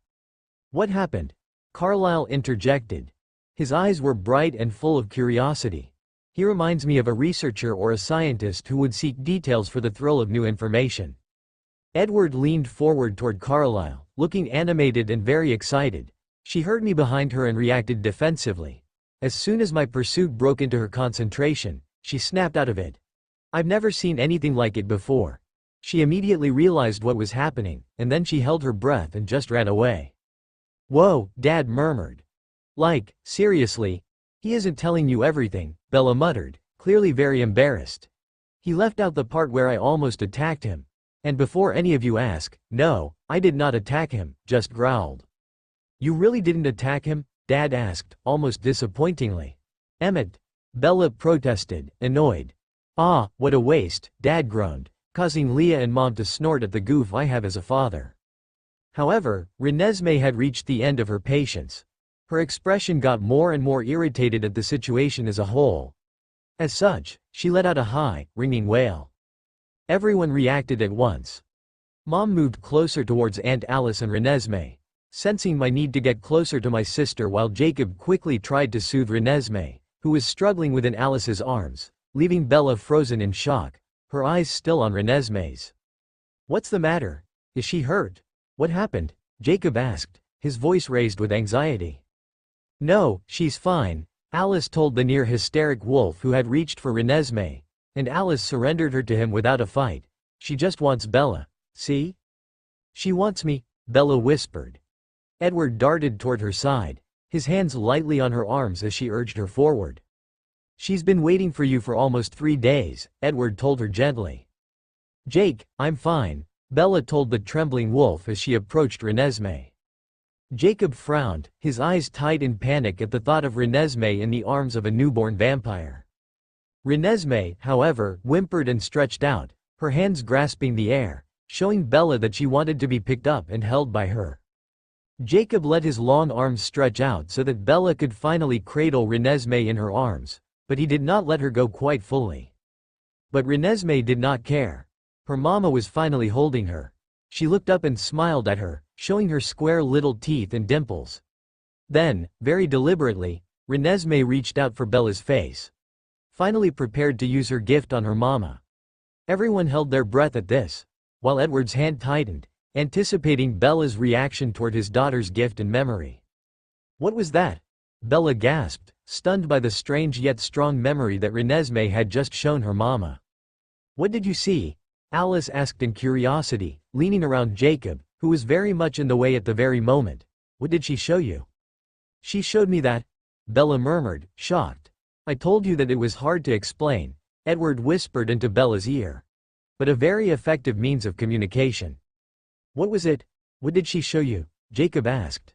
What happened? Carlyle interjected. His eyes were bright and full of curiosity. He reminds me of a researcher or a scientist who would seek details for the thrill of new information. Edward leaned forward toward Carlyle, looking animated and very excited. She heard me behind her and reacted defensively. As soon as my pursuit broke into her concentration, she snapped out of it. I've never seen anything like it before. She immediately realized what was happening, and then she held her breath and just ran away. Whoa, Dad murmured. Like, seriously? He isn't telling you everything, Bella muttered, clearly very embarrassed. He left out the part where I almost attacked him. And before any of you ask, no, I did not attack him, just growled. You really didn't attack him? Dad asked, almost disappointingly. Emmett, Bella protested, annoyed. Ah, what a waste, Dad groaned, causing Leah and Mom to snort at the goof I have as a father. However, Renesmee had reached the end of her patience. Her expression got more and more irritated at the situation as a whole. As such, she let out a high, ringing wail. Everyone reacted at once. Mom moved closer towards Aunt Alice and Renesmee, sensing my need to get closer to my sister, while Jacob quickly tried to soothe Renesmee, who was struggling within Alice's arms, leaving Bella frozen in shock, her eyes still on Renesmee's. What's the matter? Is she hurt? What happened? Jacob asked, his voice raised with anxiety. No, she's fine, Alice told the near-hysteric wolf who had reached for Renesmee, and Alice surrendered her to him without a fight. She just wants Bella, see? She wants me, Bella whispered. Edward darted toward her side, his hands lightly on her arms as she urged her forward. She's been waiting for you for almost 3 days, Edward told her gently. Jake, I'm fine, Bella told the trembling wolf as she approached Renesmee. Jacob frowned, his eyes tight in panic at the thought of Renesmee in the arms of a newborn vampire. Renesmee, however, whimpered and stretched out, her hands grasping the air, showing Bella that she wanted to be picked up and held by her. Jacob let his long arms stretch out so that Bella could finally cradle Renesmee in her arms, but he did not let her go quite fully. But Renesmee did not care. Her mama was finally holding her. She looked up and smiled at her, showing her square little teeth and dimples. Then, very deliberately, Renesmee reached out for Bella's face, finally prepared to use her gift on her mama. Everyone held their breath at this, while Edward's hand tightened, anticipating Bella's reaction toward his daughter's gift and memory. What was that? Bella gasped, stunned by the strange yet strong memory that Renesmee had just shown her mama. What did you see? Alice asked in curiosity, leaning around Jacob, who was very much in the way at the very moment. What did she show you? She showed me that, Bella murmured, shocked. I told you that it was hard to explain, Edward whispered into Bella's ear. But a very effective means of communication. What was it? What did she show you? Jacob asked.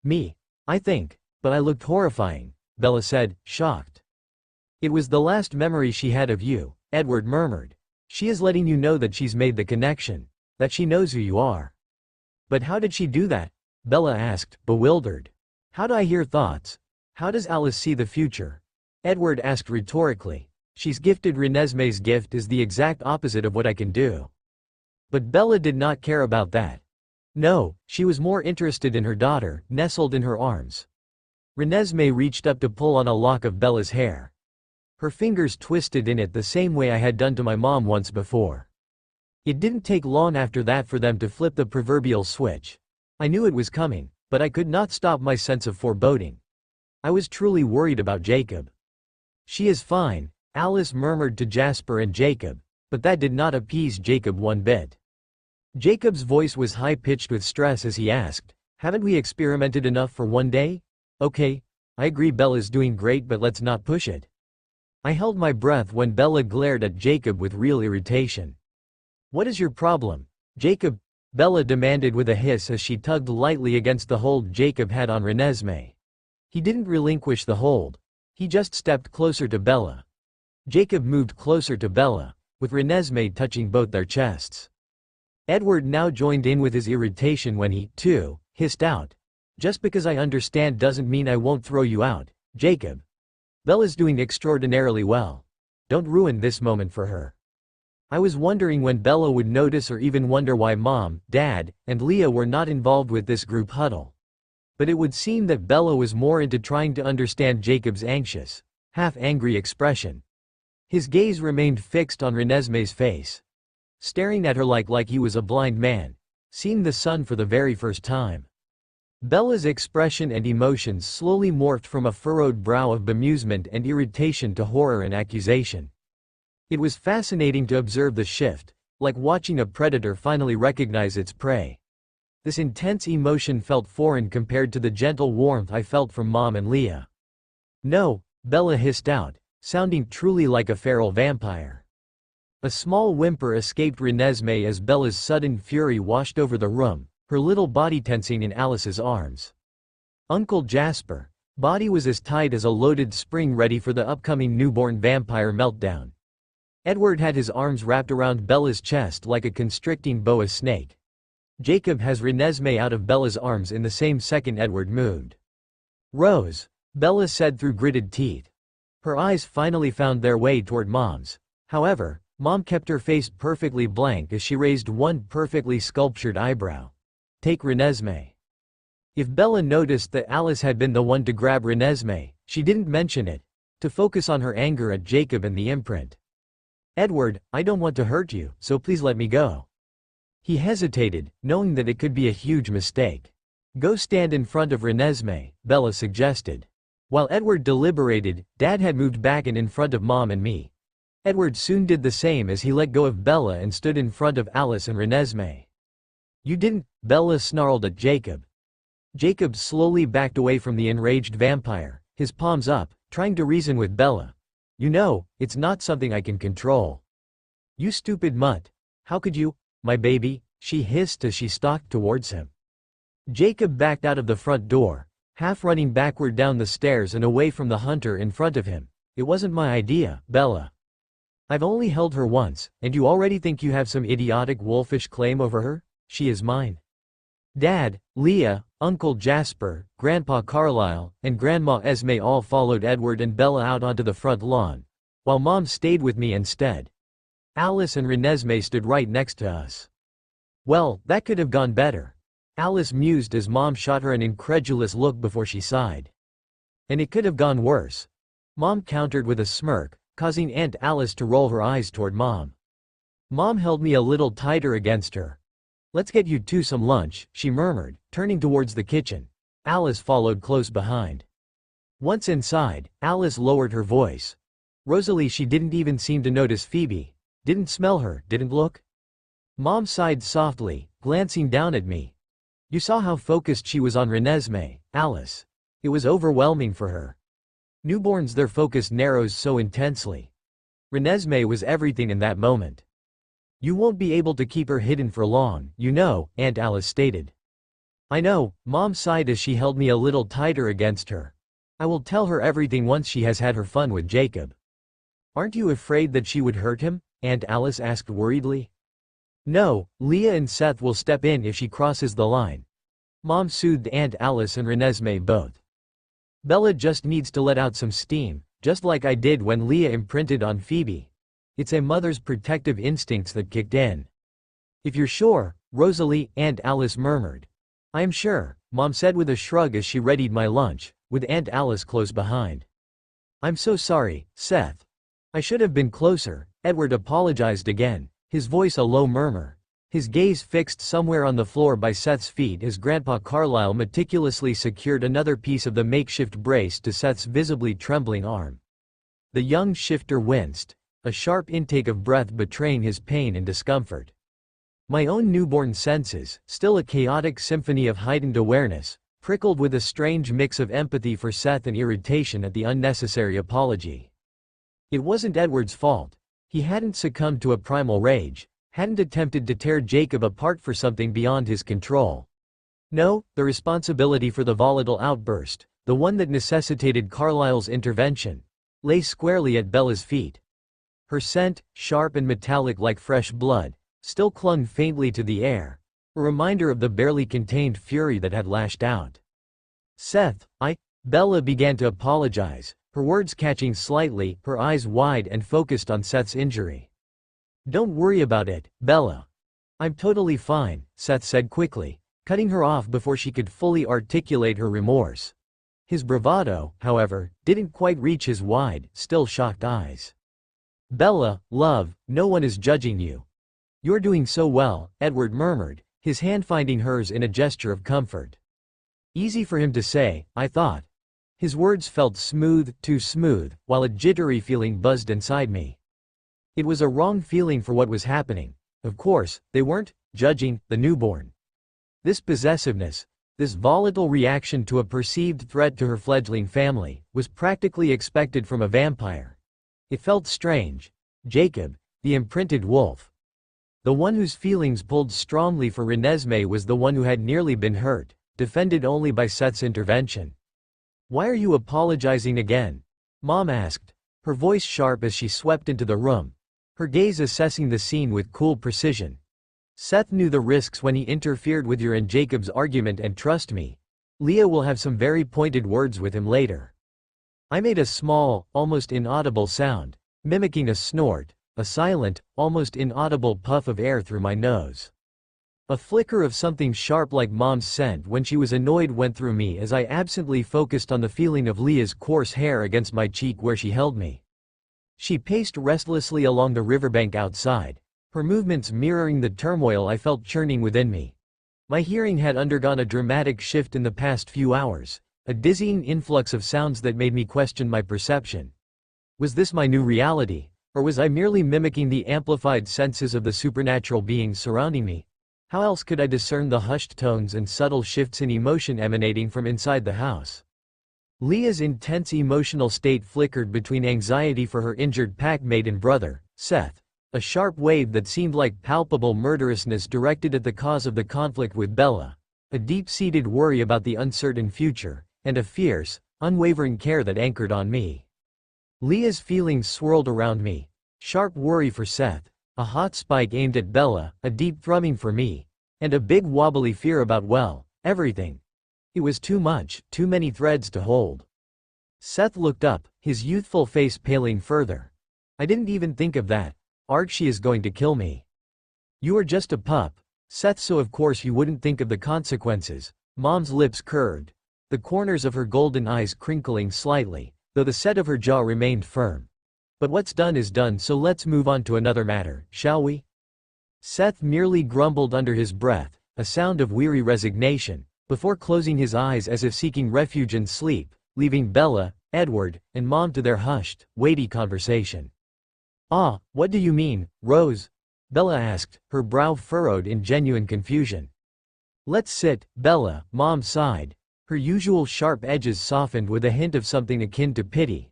Me. I think, but I looked horrifying, Bella said, shocked. It was the last memory she had of you, Edward murmured. She is letting you know that she's made the connection, that she knows who you are. But how did she do that? Bella asked, bewildered. How do I hear thoughts? How does Alice see the future? Edward asked rhetorically. She's gifted. Renesmee's gift is the exact opposite of what I can do. But Bella did not care about that. No, she was more interested in her daughter, nestled in her arms. Renesmee reached up to pull on a lock of Bella's hair. Her fingers twisted in it the same way I had done to my mom once before. It didn't take long after that for them to flip the proverbial switch. I knew it was coming, but I could not stop my sense of foreboding. I was truly worried about Jacob. "She is fine," Alice murmured to Jasper and Jacob, but that did not appease Jacob one bit. Jacob's voice was high-pitched with stress as he asked, "Haven't we experimented enough for one day? Okay, I agree Bella's doing great, but let's not push it." I held my breath when Bella glared at Jacob with real irritation. "What is your problem, Jacob?" Bella demanded with a hiss as she tugged lightly against the hold Jacob had on Renesmee. He didn't relinquish the hold. He just stepped closer to Bella. Jacob moved closer to Bella, with Renesmee touching both their chests. Edward now joined in with his irritation when he, too, hissed out, "Just because I understand doesn't mean I won't throw you out, Jacob. Bella's doing extraordinarily well. Don't ruin this moment for her." I was wondering when Bella would notice or even wonder why Mom, Dad, and Leah were not involved with this group huddle. But it would seem that Bella was more into trying to understand Jacob's anxious, half-angry expression. His gaze remained fixed on Renesmee's face, staring at her like he was a blind man, seeing the sun for the very first time. Bella's expression and emotions slowly morphed from a furrowed brow of bemusement and irritation to horror and accusation. It was fascinating to observe the shift, like watching a predator finally recognize its prey. This intense emotion felt foreign compared to the gentle warmth I felt from Mom and Leah. "No," Bella hissed out, sounding truly like a feral vampire. A small whimper escaped Renesmee as Bella's sudden fury washed over the room, her little body tensing in Alice's arms. Uncle Jasper, body was as tight as a loaded spring ready for the upcoming newborn vampire meltdown. Edward had his arms wrapped around Bella's chest like a constricting boa snake. Jacob has Renesmee out of Bella's arms in the same second Edward moved. "Rose," Bella said through gritted teeth. Her eyes finally found their way toward Mom's. However, Mom kept her face perfectly blank as she raised one perfectly sculptured eyebrow. "Take Renesmee." If Bella noticed that Alice had been the one to grab Renesmee, she didn't mention it, to focus on her anger at Jacob and the imprint. "Edward, I don't want to hurt you, so please let me go." He hesitated, knowing that it could be a huge mistake. "Go stand in front of Renesmee," Bella suggested. While Edward deliberated, Dad had moved back and in front of Mom and me. Edward soon did the same as he let go of Bella and stood in front of Alice and Renesmee. "You didn't," Bella snarled at Jacob. Jacob slowly backed away from the enraged vampire, his palms up, trying to reason with Bella. "You know, it's not something I can control." "You stupid mutt. How could you, my baby?" she hissed as she stalked towards him. Jacob backed out of the front door, half running backward down the stairs and away from the hunter in front of him. "It wasn't my idea, Bella. I've only held her once, and you already think you have some idiotic wolfish claim over her? She is mine." Dad, Leah, Uncle Jasper, Grandpa Carlisle, and Grandma Esme all followed Edward and Bella out onto the front lawn, while Mom stayed with me instead. Alice and Renesmee stood right next to us. "Well, that could have gone better," Alice mused as Mom shot her an incredulous look before she sighed. "And it could have gone worse," Mom countered with a smirk, causing Aunt Alice to roll her eyes toward Mom. Mom held me a little tighter against her. "Let's get you two some lunch," she murmured, turning towards the kitchen. Alice followed close behind. Once inside, Alice lowered her voice. "Rosalie, she didn't even seem to notice Phoebe. Didn't smell her, didn't look." Mom sighed softly, glancing down at me. "You saw how focused she was on Renesmee, Alice. It was overwhelming for her. Newborns, their focus narrows so intensely. Renesmee was everything in that moment." "You won't be able to keep her hidden for long, you know," Aunt Alice stated. "I know," Mom sighed as she held me a little tighter against her. "I will tell her everything once she has had her fun with Jacob." "Aren't you afraid that she would hurt him?" Aunt Alice asked worriedly. "No, Leah and Seth will step in if she crosses the line," Mom soothed Aunt Alice and Renesmee both. "Bella just needs to let out some steam, just like I did when Leah imprinted on Phoebe. It's a mother's protective instincts that kicked in." "If you're sure, Rosalie," Aunt Alice murmured. "I am sure," Mom said with a shrug as she readied my lunch, with Aunt Alice close behind. "I'm so sorry, Seth. I should have been closer," Edward apologized again, his voice a low murmur. His gaze fixed somewhere on the floor by Seth's feet as Grandpa Carlyle meticulously secured another piece of the makeshift brace to Seth's visibly trembling arm. The young shifter winced, a sharp intake of breath betraying his pain and discomfort. My own newborn senses, still a chaotic symphony of heightened awareness, prickled with a strange mix of empathy for Seth and irritation at the unnecessary apology. It wasn't Edward's fault. He hadn't succumbed to a primal rage, hadn't attempted to tear Jacob apart for something beyond his control. No, the responsibility for the volatile outburst, the one that necessitated Carlyle's intervention, lay squarely at Bella's feet. Her scent, sharp and metallic like fresh blood, still clung faintly to the air, a reminder of the barely contained fury that had lashed out. Seth, Bella began to apologize, her words catching slightly, her eyes wide and focused on Seth's injury. Don't worry about it, Bella. I'm totally fine, Seth said quickly, cutting her off before she could fully articulate her remorse. His bravado, however, didn't quite reach his wide, still shocked eyes. Bella, love, no one is judging you. You're doing so well, Edward murmured, his hand finding hers in a gesture of comfort. Easy for him to say, I thought. His words felt smooth, too smooth, while a jittery feeling buzzed inside me. It was a wrong feeling for what was happening. Of course, they weren't judging the newborn. This possessiveness, this volatile reaction to a perceived threat to her fledgling family, was practically expected from a vampire. It felt strange. Jacob, the imprinted wolf. The one whose feelings pulled strongly for Renesmee was the one who had nearly been hurt, defended only by Seth's intervention. Why are you apologizing again? Mom asked, her voice sharp as she swept into the room, her gaze assessing the scene with cool precision. Seth knew the risks when he interfered with your and Jacob's argument, and trust me, Leah will have some very pointed words with him later. I made a small, almost inaudible sound, mimicking a snort, a silent, almost inaudible puff of air through my nose. A flicker of something sharp like Mom's scent when she was annoyed went through me as I absently focused on the feeling of Leah's coarse hair against my cheek where she held me. She paced restlessly along the riverbank outside, her movements mirroring the turmoil I felt churning within me. My hearing had undergone a dramatic shift in the past few hours, a dizzying influx of sounds that made me question my perception. Was this my new reality, or was I merely mimicking the amplified senses of the supernatural beings surrounding me? How else could I discern the hushed tones and subtle shifts in emotion emanating from inside the house? Leah's intense emotional state flickered between anxiety for her injured packmate and brother, Seth, a sharp wave that seemed like palpable murderousness directed at the cause of the conflict with Bella, a deep-seated worry about the uncertain future, and a fierce, unwavering care that anchored on me. Leah's feelings swirled around me, sharp worry for Seth, a hot spike aimed at Bella, a deep thrumming for me, and a big wobbly fear about, well, everything. It was too much, too many threads to hold. Seth looked up, his youthful face paling further. I didn't even think of that. Archie is going to kill me. You are just a pup, Seth, so of course you wouldn't think of the consequences. Mom's lips curved, the corners of her golden eyes crinkling slightly, though the set of her jaw remained firm. But what's done is done, so let's move on to another matter, shall we? Seth merely grumbled under his breath, a sound of weary resignation, before closing his eyes as if seeking refuge in sleep, leaving Bella, Edward, and Mom to their hushed, weighty conversation. Ah, what do you mean, Rose? Bella asked, her brow furrowed in genuine confusion. Let's sit, Bella, Mom sighed, her usual sharp edges softened with a hint of something akin to pity.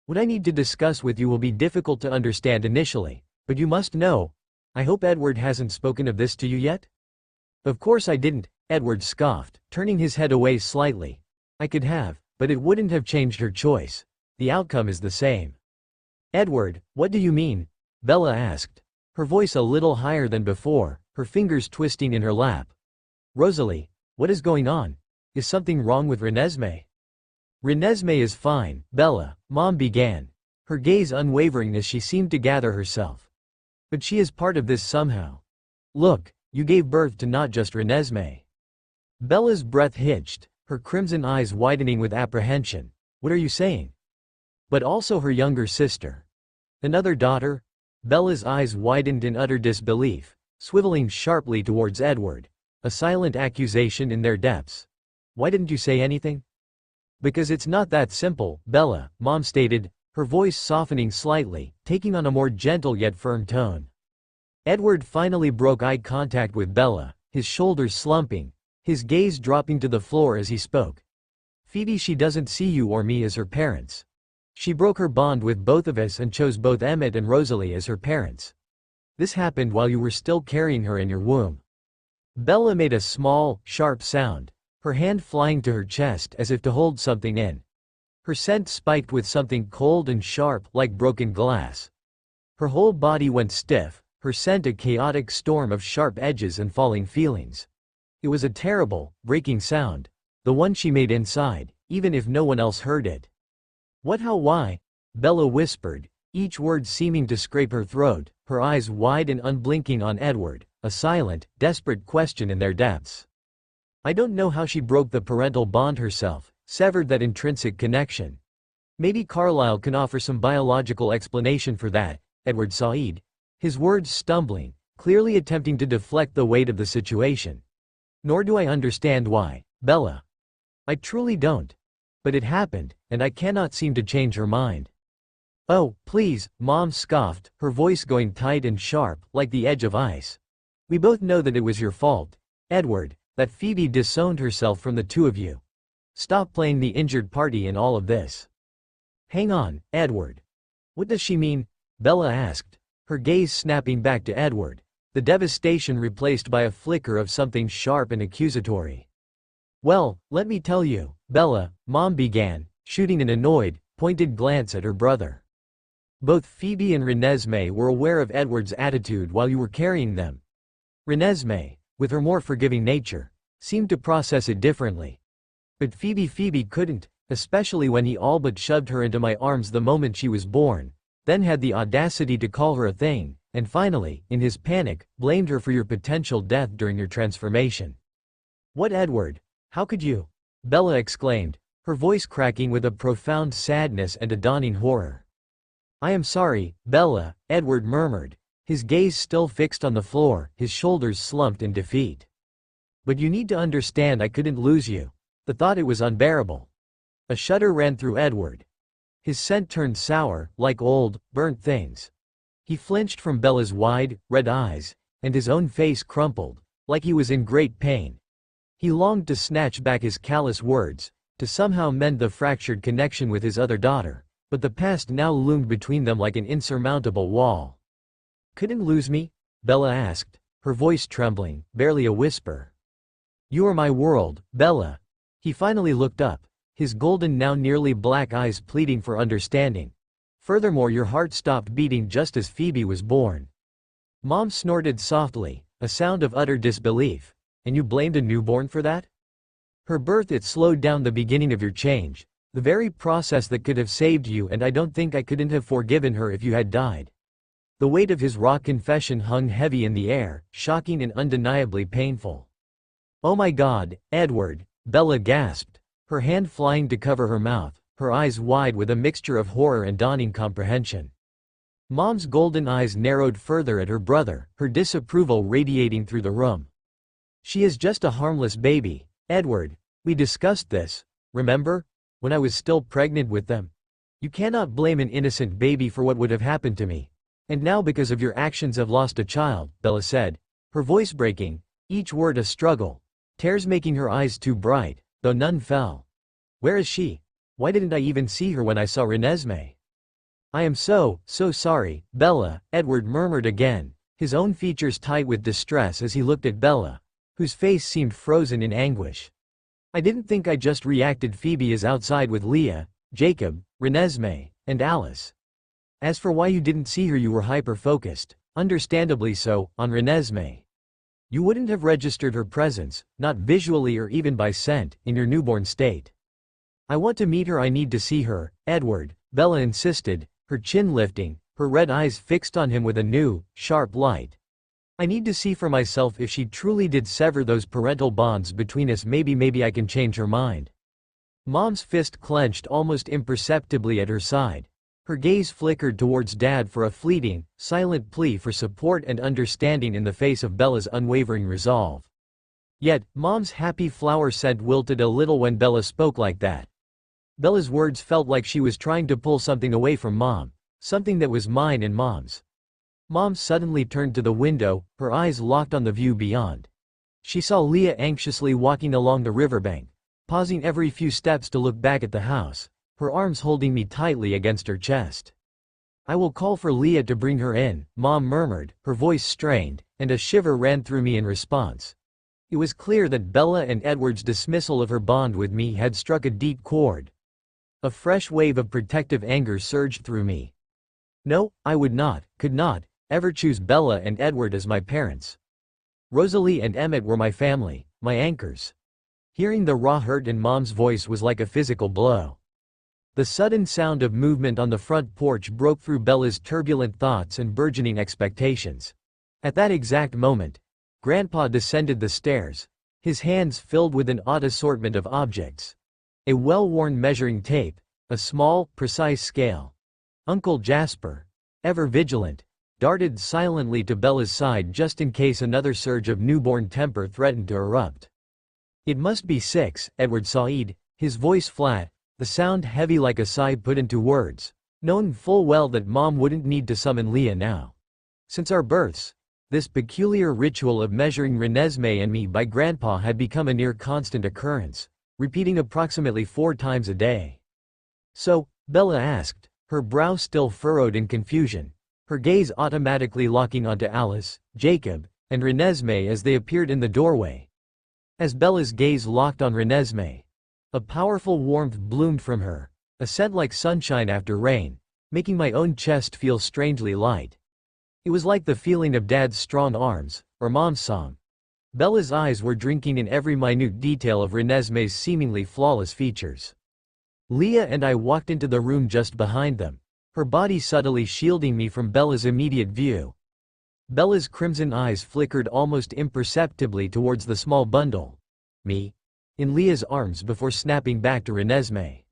What I need to discuss with you will be difficult to understand initially, but you must know. I hope Edward hasn't spoken of this to you yet? Of course I didn't, Edward scoffed, turning his head away slightly. I could have, but it wouldn't have changed her choice. The outcome is the same. Edward, what do you mean? Bella asked, her voice a little higher than before, her fingers twisting in her lap. Rosalie, what is going on? Is something wrong with Renesmee? Renesmee is fine, Bella, Mom began, her gaze unwavering as she seemed to gather herself. But she is part of this somehow. Look, you gave birth to not just Renesmee. Bella's breath hitched, her crimson eyes widening with apprehension. What are you saying? But also her younger sister. Another daughter? Bella's eyes widened in utter disbelief, swiveling sharply towards Edward, a silent accusation in their depths. Why didn't you say anything? Because it's not that simple, Bella, Mom stated, her voice softening slightly, taking on a more gentle yet firm tone. Edward finally broke eye contact with Bella, his shoulders slumping, his gaze dropping to the floor as he spoke. Phoebe, she doesn't see you or me as her parents. She broke her bond with both of us and chose both Emmett and Rosalie as her parents. This happened while you were still carrying her in your womb. Bella made a small, sharp sound, her hand flying to her chest as if to hold something in. Her scent spiked with something cold and sharp, like broken glass. Her whole body went stiff, her scent a chaotic storm of sharp edges and falling feelings. It was a terrible, breaking sound, the one she made inside, even if no one else heard it. What, how, why? Bella whispered, each word seeming to scrape her throat, her eyes wide and unblinking on Edward, a silent, desperate question in their depths. I don't know how she broke the parental bond herself, severed that intrinsic connection. Maybe Carlisle can offer some biological explanation for that, Edward sighed, his words stumbling, clearly attempting to deflect the weight of the situation. Nor do I understand why, Bella. I truly don't. But it happened, and I cannot seem to change her mind. Oh, please, Mom scoffed, her voice going tight and sharp, like the edge of ice. We both know that it was your fault, Edward, that Phoebe disowned herself from the two of you. Stop playing the injured party in all of this. Hang on, Edward. What does she mean? Bella asked, her gaze snapping back to Edward, the devastation replaced by a flicker of something sharp and accusatory. Well, let me tell you, Bella, Mom began, shooting an annoyed, pointed glance at her brother. Both Phoebe and Renesmee were aware of Edward's attitude while you were carrying them. Renesmee, with her more forgiving nature, seemed to process it differently. But Phoebe couldn't, especially when he all but shoved her into my arms the moment she was born, then had the audacity to call her a thing, and finally, in his panic, blamed her for your potential death during your transformation. What, Edward? How could you? Bella exclaimed, her voice cracking with a profound sadness and a dawning horror. I am sorry, Bella, Edward murmured, his gaze still fixed on the floor, his shoulders slumped in defeat. But you need to understand I couldn't lose you. The thought it was unbearable. A shudder ran through Edward. His scent turned sour, like old, burnt things. He flinched from Bella's wide, red eyes, and his own face crumpled, like he was in great pain. He longed to snatch back his callous words, to somehow mend the fractured connection with his other daughter, but the past now loomed between them like an insurmountable wall. Couldn't lose me? Bella asked, her voice trembling, barely a whisper. You are my world, Bella. He finally looked up, his golden now nearly black eyes pleading for understanding. Furthermore, your heart stopped beating just as Phoebe was born. Mom snorted softly, a sound of utter disbelief. And you blamed a newborn for that? Her birth, it slowed down the beginning of your change, the very process that could have saved you, and I don't think I couldn't have forgiven her if you had died. The weight of his raw confession hung heavy in the air, shocking and undeniably painful. Oh my God, Edward, Bella gasped, her hand flying to cover her mouth, her eyes wide with a mixture of horror and dawning comprehension. Mom's golden eyes narrowed further at her brother, her disapproval radiating through the room. She is just a harmless baby, Edward. We discussed this, remember? When I was still pregnant with them. You cannot blame an innocent baby for what would have happened to me. And now because of your actions have lost a child, Bella said, her voice breaking, each word a struggle, tears making her eyes too bright, though none fell. Where is she? Why didn't I even see her when I saw Renesmee? I am so sorry, Bella, Edward murmured again, his own features tight with distress as he looked at Bella, whose face seemed frozen in anguish. I didn't think I just reacted. Phoebe is outside with Leah, Jacob, Renesmee, and Alice. As for why you didn't see her, you were hyper-focused, understandably so, on Renesmee. You wouldn't have registered her presence, not visually or even by scent, in your newborn state. I want to meet her, I need to see her, Edward, Bella insisted, her chin lifting, her red eyes fixed on him with a new, sharp light. I need to see for myself if she truly did sever those parental bonds between us. Maybe I can change her mind. Mom's fist clenched almost imperceptibly at her side, Her gaze flickered towards Dad for a fleeting, silent plea for support and understanding in the face of Bella's unwavering resolve. Yet, Mom's happy flower scent wilted a little when Bella spoke like that. Bella's words felt like she was trying to pull something away from Mom, something that was mine and Mom's. Mom suddenly turned to the window, her eyes locked on the view beyond. She saw Leah anxiously walking along the riverbank, pausing every few steps to look back at the house, her arms holding me tightly against her chest. "I will call for Leah to bring her in," Mom murmured, her voice strained, and a shiver ran through me in response. It was clear that Bella and Edward's dismissal of her bond with me had struck a deep chord. A fresh wave of protective anger surged through me. No, I would not, could not, ever choose Bella and Edward as my parents. Rosalie and Emmett were my family, my anchors. Hearing the raw hurt in Mom's voice was like a physical blow. The sudden sound of movement on the front porch broke through Bella's turbulent thoughts and burgeoning expectations. At that exact moment, Grandpa descended the stairs, his hands filled with an odd assortment of objects. A well-worn measuring tape, a small, precise scale. Uncle Jasper, ever vigilant, darted silently to Bella's side just in case another surge of newborn temper threatened to erupt. "It must be 6, Edward sighed, his voice flat, the sound heavy like a sigh put into words, knowing full well that Mom wouldn't need to summon Leah now. Since our births, this peculiar ritual of measuring Renesmee and me by Grandpa had become a near constant occurrence, repeating approximately 4 times a day. "So?" Bella asked, her brow still furrowed in confusion, her gaze automatically locking onto Alice, Jacob, and Renesmee as they appeared in the doorway. As Bella's gaze locked on Renesmee, a powerful warmth bloomed from her, a scent like sunshine after rain, making my own chest feel strangely light. It was like the feeling of Dad's strong arms, or Mom's song. Bella's eyes were drinking in every minute detail of Renesmee's seemingly flawless features. Leah and I walked into the room just behind them, her body subtly shielding me from Bella's immediate view. Bella's crimson eyes flickered almost imperceptibly towards the small bundle, me, in Leah's arms before snapping back to Renesmee.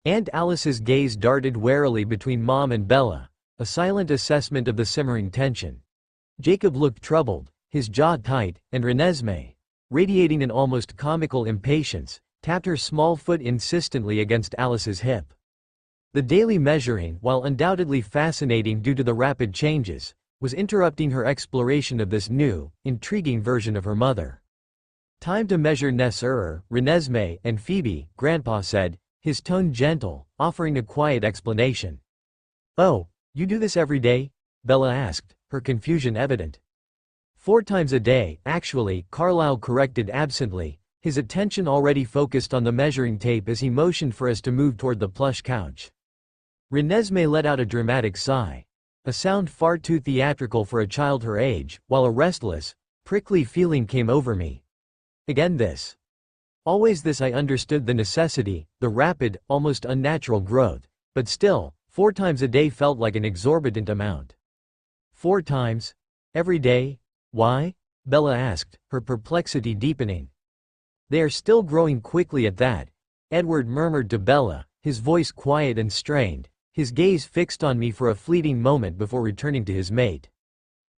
Aunt Alice's gaze darted warily between Mom and Bella, a silent assessment of the simmering tension. Jacob looked troubled, his jaw tight, and Renesmee, radiating an almost comical impatience, tapped her small foot insistently against Alice's hip. The daily measuring, while undoubtedly fascinating due to the rapid changes, was interrupting her exploration of this new, intriguing version of her mother. "Time to measure Renesmee, and Phoebe," Grandpa said, his tone gentle, offering a quiet explanation. "Oh, you do this every day?" Bella asked, her confusion evident. 4 times a day, actually," Carlisle corrected absently, his attention already focused on the measuring tape as he motioned for us to move toward the plush couch. Renesmee let out a dramatic sigh, a sound far too theatrical for a child her age, while a restless, prickly feeling came over me. Again this. Always this. I understood the necessity, the rapid, almost unnatural growth, but still, 4 times a day felt like an exorbitant amount. 4 times? Every day? Why? Bella asked, her perplexity deepening. "They are still growing quickly at that," Edward murmured to Bella, his voice quiet and strained, his gaze fixed on me for a fleeting moment before returning to his mate.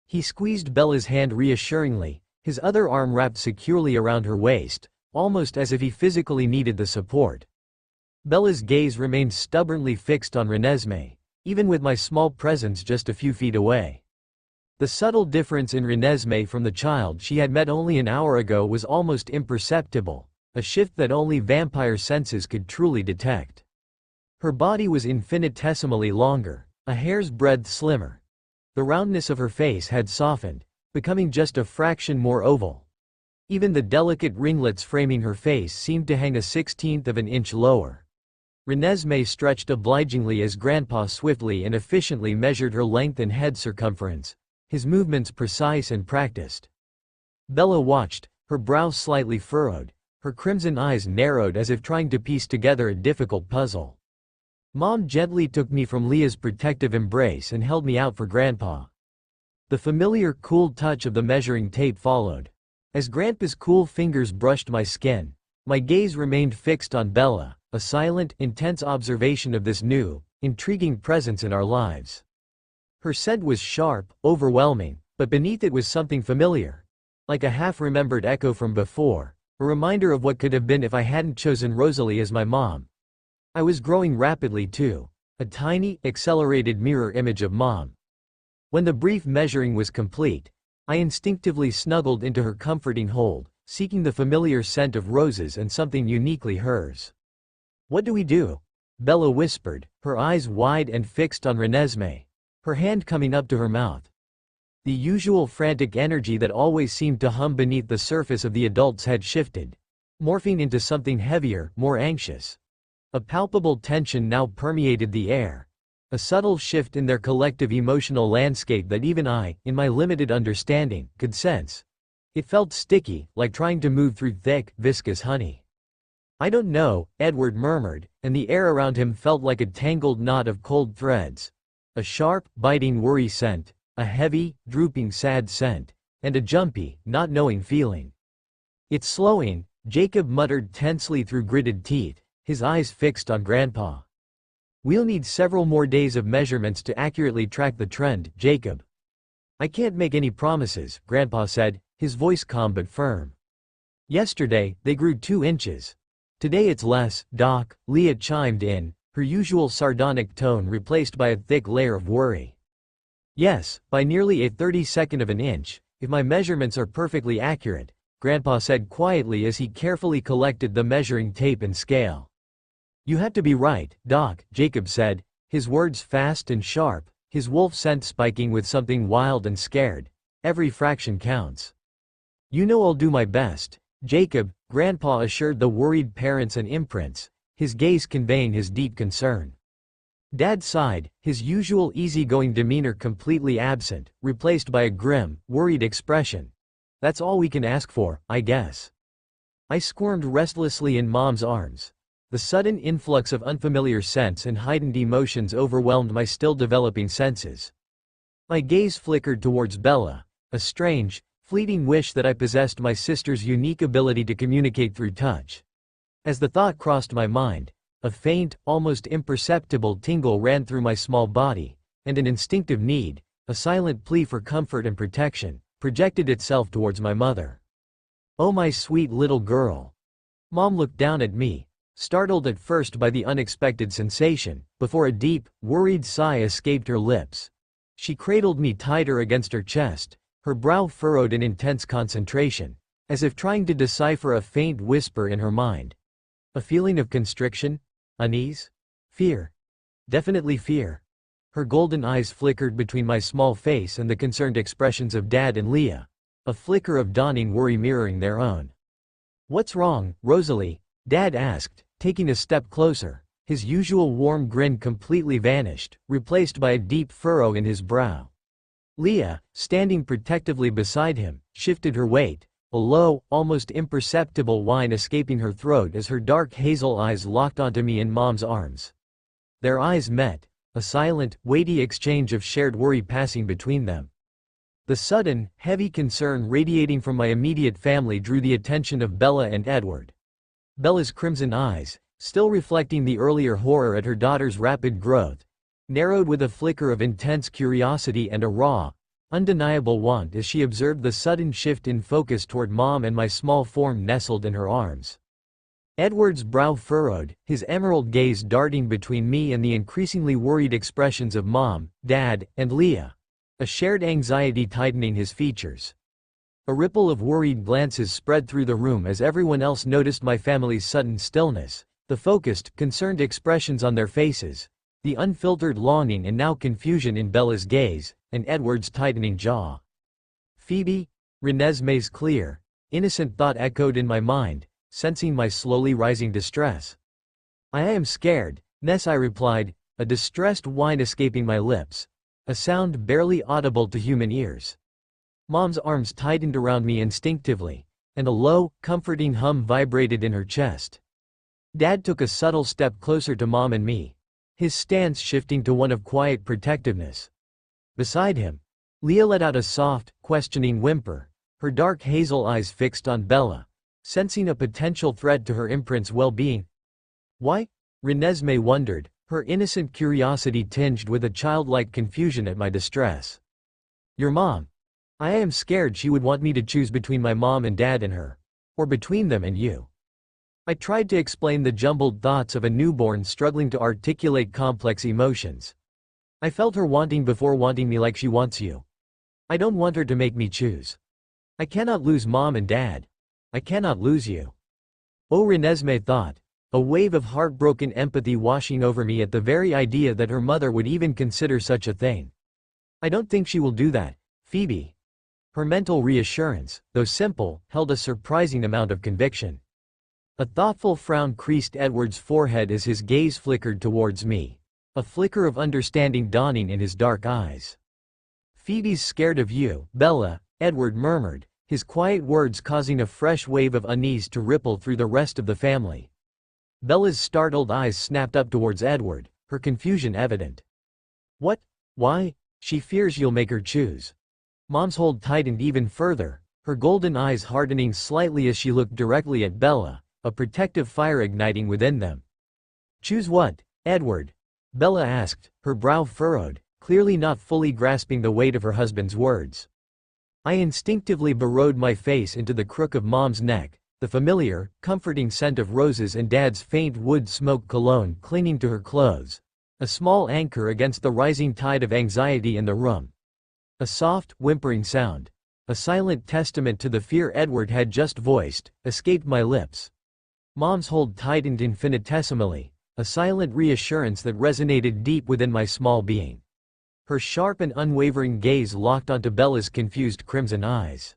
He squeezed Bella's hand reassuringly, his other arm wrapped securely around her waist, almost as if he physically needed the support. Bella's gaze remained stubbornly fixed on Renesmee, even with my small presence just a few feet away. The subtle difference in Renesmee from the child she had met only an hour ago was almost imperceptible, a shift that only vampire senses could truly detect. Her body was infinitesimally longer, a hair's breadth slimmer. The roundness of her face had softened, becoming just a fraction more oval. Even the delicate ringlets framing her face seemed to hang a 1/16 of an inch lower. Renesmee stretched obligingly as Grandpa swiftly and efficiently measured her length and head circumference, his movements precise and practiced. Bella watched, her brow slightly furrowed, her crimson eyes narrowed as if trying to piece together a difficult puzzle. Mom gently took me from Leah's protective embrace and held me out for Grandpa. The familiar cool touch of the measuring tape followed. As Grandpa's cool fingers brushed my skin, my gaze remained fixed on Bella, a silent, intense observation of this new, intriguing presence in our lives. Her scent was sharp, overwhelming, but beneath it was something familiar. Like a half-remembered echo from before, a reminder of what could have been if I hadn't chosen Rosalie as my mom. I was growing rapidly too, a tiny, accelerated mirror image of mom. When the brief measuring was complete, I instinctively snuggled into her comforting hold, seeking the familiar scent of roses and something uniquely hers. "What do we do?" Bella whispered, her eyes wide and fixed on Renesmee, her hand coming up to her mouth. The usual frantic energy that always seemed to hum beneath the surface of the adult's head shifted, morphing into something heavier, more anxious. A palpable tension now permeated the air, a subtle shift in their collective emotional landscape that even I, in my limited understanding, could sense. It felt sticky, like trying to move through thick, viscous honey. "I don't know," Edward murmured, and the air around him felt like a tangled knot of cold threads. A sharp, biting worry scent, a heavy, drooping sad scent, and a jumpy, not knowing feeling. "It's slowing," Jacob muttered tensely through gritted teeth, his eyes fixed on Grandpa. "We'll need several more days of measurements to accurately track the trend, Jacob." "I can't make any promises," Grandpa said, his voice calm but firm. "Yesterday, they grew 2 inches. Today it's less, Doc," Leah chimed in, her usual sardonic tone replaced by a thick layer of worry. "Yes, by nearly a 32nd of an inch, if my measurements are perfectly accurate," Grandpa said quietly as he carefully collected the measuring tape and scale. "You had to be right, Doc," Jacob said, his words fast and sharp, his wolf scent spiking with something wild and scared. "Every fraction counts." "You know I'll do my best, Jacob," Grandpa assured the worried parents and imprints, his gaze conveying his deep concern. Dad sighed, his usual easygoing demeanor completely absent, replaced by a grim, worried expression. "That's all we can ask for, I guess." I squirmed restlessly in Mom's arms. The sudden influx of unfamiliar scents and heightened emotions overwhelmed my still developing senses. My gaze flickered towards Bella, a strange, fleeting wish that I possessed my sister's unique ability to communicate through touch. As the thought crossed my mind, a faint, almost imperceptible tingle ran through my small body, and an instinctive need, a silent plea for comfort and protection, projected itself towards my mother. "Oh my sweet little girl." Mom looked down at me, startled at first by the unexpected sensation, before a deep, worried sigh escaped her lips. She cradled me tighter against her chest, her brow furrowed in intense concentration, as if trying to decipher a faint whisper in her mind. A feeling of constriction? Unease? Fear? Definitely fear. Her golden eyes flickered between my small face and the concerned expressions of Dad and Leah, a flicker of dawning worry mirroring their own. "What's wrong, Rosalie?" Dad asked, taking a step closer. His usual warm grin completely vanished, replaced by a deep furrow in his brow. Leah, standing protectively beside him, shifted her weight, a low, almost imperceptible whine escaping her throat as her dark hazel eyes locked onto me in Mom's arms. Their eyes met, a silent, weighty exchange of shared worry passing between them. The sudden, heavy concern radiating from my immediate family drew the attention of Bella and Edward. Bella's crimson eyes, still reflecting the earlier horror at her daughter's rapid growth, narrowed with a flicker of intense curiosity and a raw, undeniable want as she observed the sudden shift in focus toward Mom and my small form nestled in her arms. Edward's brow furrowed, his emerald gaze darting between me and the increasingly worried expressions of Mom, Dad, and Leah, a shared anxiety tightening his features. A ripple of worried glances spread through the room as everyone else noticed my family's sudden stillness, the focused, concerned expressions on their faces, the unfiltered longing and now confusion in Bella's gaze, and Edward's tightening jaw. "Phoebe?" Renesmee's clear, innocent thought echoed in my mind, sensing my slowly rising distress. "I am scared," Ness, I replied, a distressed whine escaping my lips, a sound barely audible to human ears. Mom's arms tightened around me instinctively, and a low, comforting hum vibrated in her chest. Dad took a subtle step closer to Mom and me, his stance shifting to one of quiet protectiveness. Beside him, Leah let out a soft, questioning whimper, her dark hazel eyes fixed on Bella, sensing a potential threat to her imprint's well-being. "Why?" Renesmee wondered, her innocent curiosity tinged with a childlike confusion at my distress. Your mom. I am scared she would want me to choose between my mom and dad and her. Or between them and you. I tried to explain the jumbled thoughts of a newborn struggling to articulate complex emotions. I felt her wanting before wanting me like she wants you. I don't want her to make me choose. I cannot lose mom and dad. I cannot lose you. Oh, Renesmee thought, a wave of heartbroken empathy washing over me at the very idea that her mother would even consider such a thing. I don't think she will do that, Phoebe. Her mental reassurance, though simple, held a surprising amount of conviction. A thoughtful frown creased Edward's forehead as his gaze flickered towards me, a flicker of understanding dawning in his dark eyes. Phoebe's scared of you, Bella, Edward murmured, his quiet words causing a fresh wave of unease to ripple through the rest of the family. Bella's startled eyes snapped up towards Edward, her confusion evident. What? Why? She fears you'll make her choose. Mom's hold tightened even further, her golden eyes hardening slightly as she looked directly at Bella, a protective fire igniting within them. Choose what, Edward? Bella asked, her brow furrowed, clearly not fully grasping the weight of her husband's words. I instinctively burrowed my face into the crook of Mom's neck, the familiar, comforting scent of roses and Dad's faint wood smoke cologne clinging to her clothes, a small anchor against the rising tide of anxiety in the room. A soft, whimpering sound, a silent testament to the fear Edward had just voiced, escaped my lips. Mom's hold tightened infinitesimally, a silent reassurance that resonated deep within my small being. Her sharp and unwavering gaze locked onto Bella's confused crimson eyes.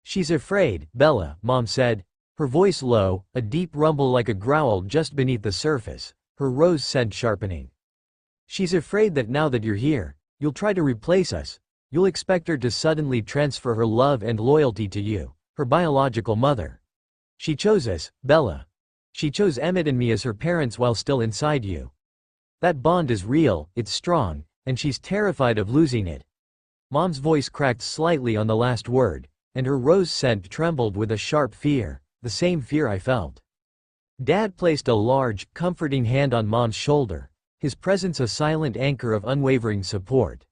She's afraid, Bella, Mom said, her voice low, a deep rumble like a growl just beneath the surface, her rose scent sharpening. She's afraid that now that you're here, you'll try to replace us. You'll expect her to suddenly transfer her love and loyalty to you, her biological mother. She chose us, Bella. She chose Emmett and me as her parents while still inside you. That bond is real, it's strong, and she's terrified of losing it. Mom's voice cracked slightly on the last word, and her rose scent trembled with a sharp fear, the same fear I felt. Dad placed a large, comforting hand on Mom's shoulder, his presence a silent anchor of unwavering support.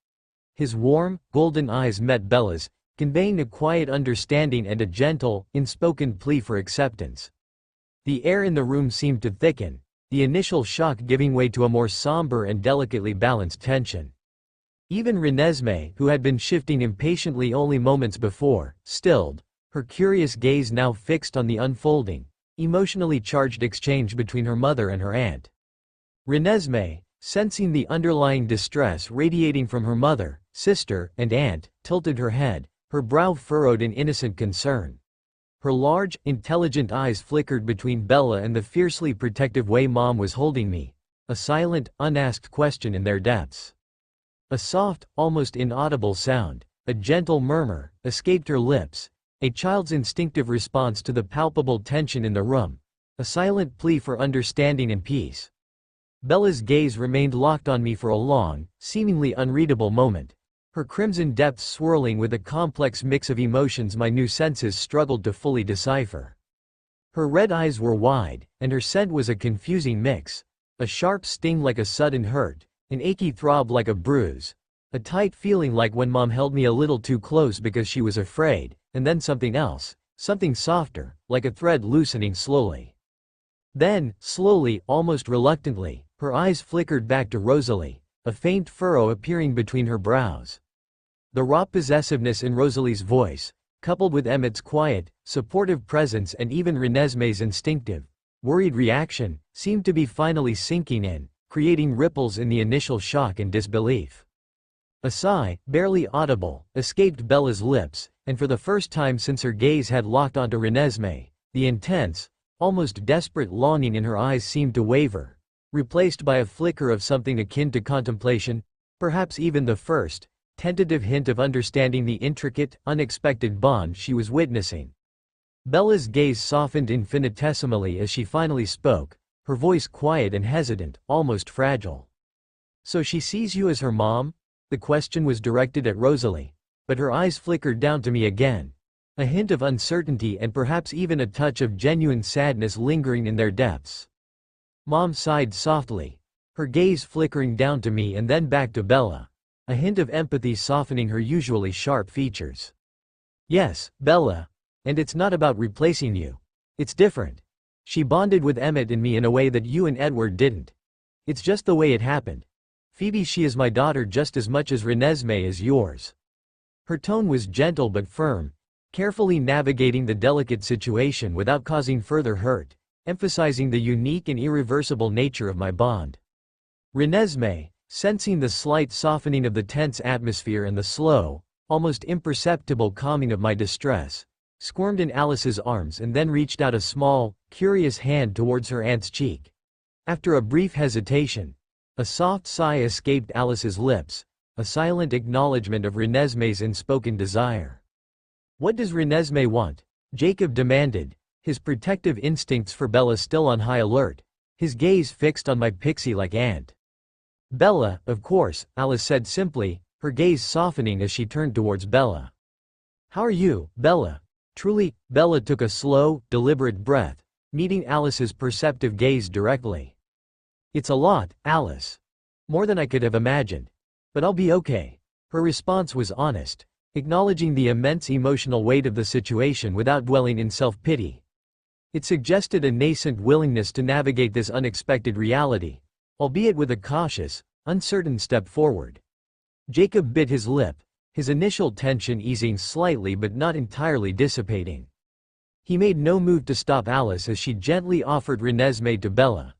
His warm, golden eyes met Bella's, conveying a quiet understanding and a gentle, unspoken plea for acceptance. The air in the room seemed to thicken, the initial shock giving way to a more somber and delicately balanced tension. Even Renesmee, who had been shifting impatiently only moments before, stilled, her curious gaze now fixed on the unfolding, emotionally charged exchange between her mother and her aunt. Renesmee, sensing the underlying distress radiating from her mother, sister, and aunt, tilted her head, her brow furrowed in innocent concern. Her large, intelligent eyes flickered between Bella and the fiercely protective way Mom was holding me, a silent, unasked question in their depths. A soft, almost inaudible sound, a gentle murmur, escaped her lips, a child's instinctive response to the palpable tension in the room, a silent plea for understanding and peace. Bella's gaze remained locked on me for a long, seemingly unreadable moment, her crimson depths swirling with a complex mix of emotions my new senses struggled to fully decipher. Her red eyes were wide, and her scent was a confusing mix, a sharp sting like a sudden hurt, an achy throb like a bruise, a tight feeling like when Mom held me a little too close because she was afraid, and then something else, something softer, like a thread loosening slowly. Then, slowly, almost reluctantly, her eyes flickered back to Rosalie, a faint furrow appearing between her brows. The raw possessiveness in Rosalie's voice, coupled with Emmett's quiet, supportive presence and even Renesmee's instinctive, worried reaction, seemed to be finally sinking in, creating ripples in the initial shock and disbelief. A sigh, barely audible, escaped Bella's lips, and for the first time since her gaze had locked onto Renesmee, the intense, almost desperate longing in her eyes seemed to waver, replaced by a flicker of something akin to contemplation, perhaps even the first, tentative hint of understanding the intricate, unexpected bond she was witnessing. Bella's gaze softened infinitesimally as she finally spoke, her voice quiet and hesitant, almost fragile. So she sees you as her mom? The question was directed at Rosalie, but her eyes flickered down to me again, a hint of uncertainty and perhaps even a touch of genuine sadness lingering in their depths. Mom sighed softly, her gaze flickering down to me and then back to Bella, a hint of empathy softening her usually sharp features. Yes, Bella. And it's not about replacing you. It's different. She bonded with Emmett and me in a way that you and Edward didn't. It's just the way it happened. Phoebe, she is my daughter just as much as Renesmee is yours. Her tone was gentle but firm, carefully navigating the delicate situation without causing further hurt, emphasizing the unique and irreversible nature of my bond. Renesmee, sensing the slight softening of the tense atmosphere and the slow, almost imperceptible calming of my distress, squirmed in Alice's arms and then reached out a small, curious hand towards her aunt's cheek. After a brief hesitation, a soft sigh escaped Alice's lips, a silent acknowledgement of Renesmee's unspoken desire. "What does Renesmee want?" Jacob demanded, his protective instincts for Bella still on high alert, his gaze fixed on my pixie-like aunt. "Bella, of course," Alice said simply, her gaze softening as she turned towards Bella. "How are you, Bella?" Truly, Bella took a slow, deliberate breath, meeting Alice's perceptive gaze directly. "It's a lot, Alice. More than I could have imagined. But I'll be okay." Her response was honest, acknowledging the immense emotional weight of the situation without dwelling in self-pity. It suggested a nascent willingness to navigate this unexpected reality, albeit with a cautious, uncertain step forward. Jacob bit his lip, his initial tension easing slightly but not entirely dissipating. He made no move to stop Alice as she gently offered Renesmee to Bella.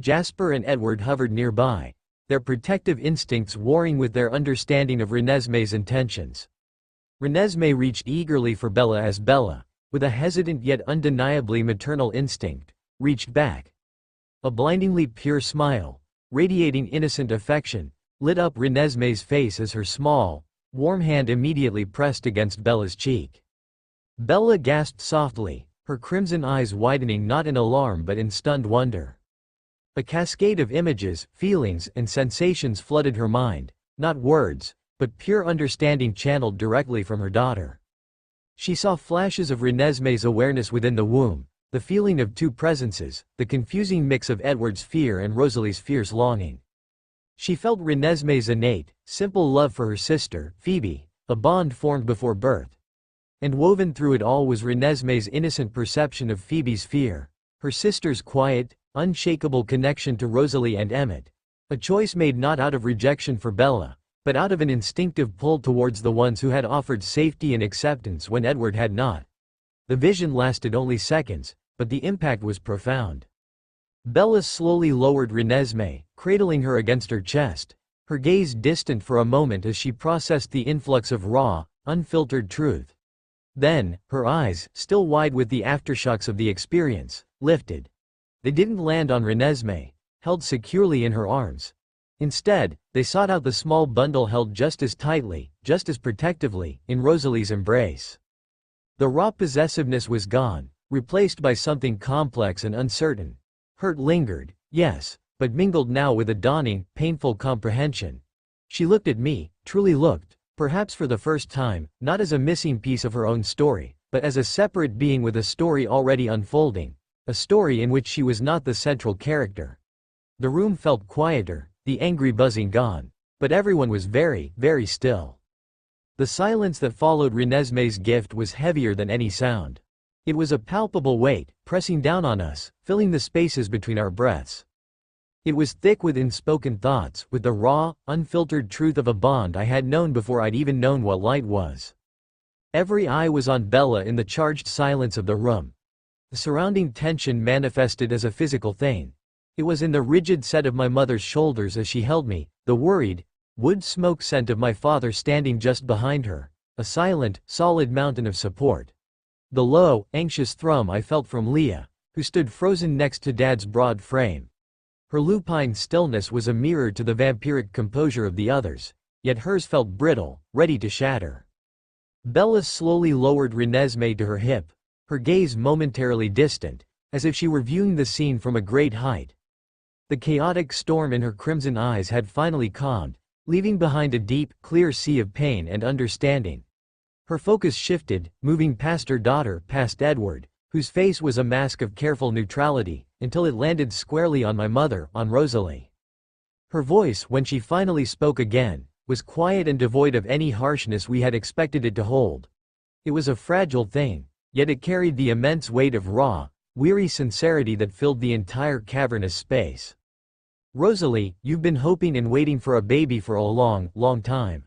Jasper and Edward hovered nearby, their protective instincts warring with their understanding of Renesmee's intentions. Renesmee reached eagerly for Bella as Bella, with a hesitant yet undeniably maternal instinct, reached back. A blindingly pure smile, radiating innocent affection, lit up Renesmee's face as her small, warm hand immediately pressed against Bella's cheek. Bella gasped softly, her crimson eyes widening not in alarm but in stunned wonder. A cascade of images, feelings, and sensations flooded her mind, not words, but pure understanding channeled directly from her daughter. She saw flashes of Renesmee's awareness within the womb, the feeling of two presences, the confusing mix of Edward's fear and Rosalie's fierce longing. She felt Renesmee's innate, simple love for her sister, Phoebe, a bond formed before birth. And woven through it all was Renesmee's innocent perception of Phoebe's fear, her sister's quiet, unshakable connection to Rosalie and Emmett, a choice made not out of rejection for Bella, but out of an instinctive pull towards the ones who had offered safety and acceptance when Edward had not. The vision lasted only seconds, but the impact was profound. Bella slowly lowered Renesmee, cradling her against her chest, her gaze distant for a moment as she processed the influx of raw, unfiltered truth. Then, her eyes, still wide with the aftershocks of the experience, lifted. They didn't land on Renesmee, held securely in her arms. Instead, they sought out the small bundle held just as tightly, just as protectively, in Rosalie's embrace. The raw possessiveness was gone, replaced by something complex and uncertain. Hurt lingered, yes, but mingled now with a dawning, painful comprehension. She looked at me, truly looked, perhaps for the first time, not as a missing piece of her own story, but as a separate being with a story already unfolding, a story in which she was not the central character. The room felt quieter, the angry buzzing gone, but everyone was very, very still. The silence that followed Renesmee's gift was heavier than any sound. It was a palpable weight, pressing down on us, filling the spaces between our breaths. It was thick with unspoken thoughts, with the raw, unfiltered truth of a bond I had known before I'd even known what light was. Every eye was on Bella in the charged silence of the room. The surrounding tension manifested as a physical thing. It was in the rigid set of my mother's shoulders as she held me, the worried, wood smoke scent of my father standing just behind her, a silent, solid mountain of support. The low, anxious thrum I felt from Leah, who stood frozen next to Dad's broad frame. Her lupine stillness was a mirror to the vampiric composure of the others, yet hers felt brittle, ready to shatter. Bella slowly lowered Renesmee to her hip, her gaze momentarily distant, as if she were viewing the scene from a great height. The chaotic storm in her crimson eyes had finally calmed, leaving behind a deep, clear sea of pain and understanding. Her focus shifted, moving past her daughter, past Edward, whose face was a mask of careful neutrality, until it landed squarely on my mother, on Rosalie. Her voice, when she finally spoke again, was quiet and devoid of any harshness we had expected it to hold. It was a fragile thing, yet it carried the immense weight of raw, weary sincerity that filled the entire cavernous space. "Rosalie, you've been hoping and waiting for a baby for a long, long time."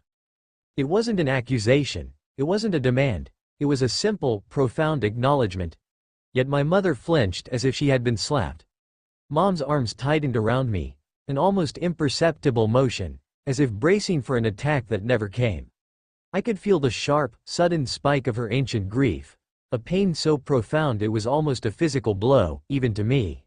It wasn't an accusation, it wasn't a demand, it was a simple, profound acknowledgement. Yet my mother flinched as if she had been slapped. Mom's arms tightened around me, an almost imperceptible motion, as if bracing for an attack that never came. I could feel the sharp, sudden spike of her ancient grief, a pain so profound it was almost a physical blow, even to me.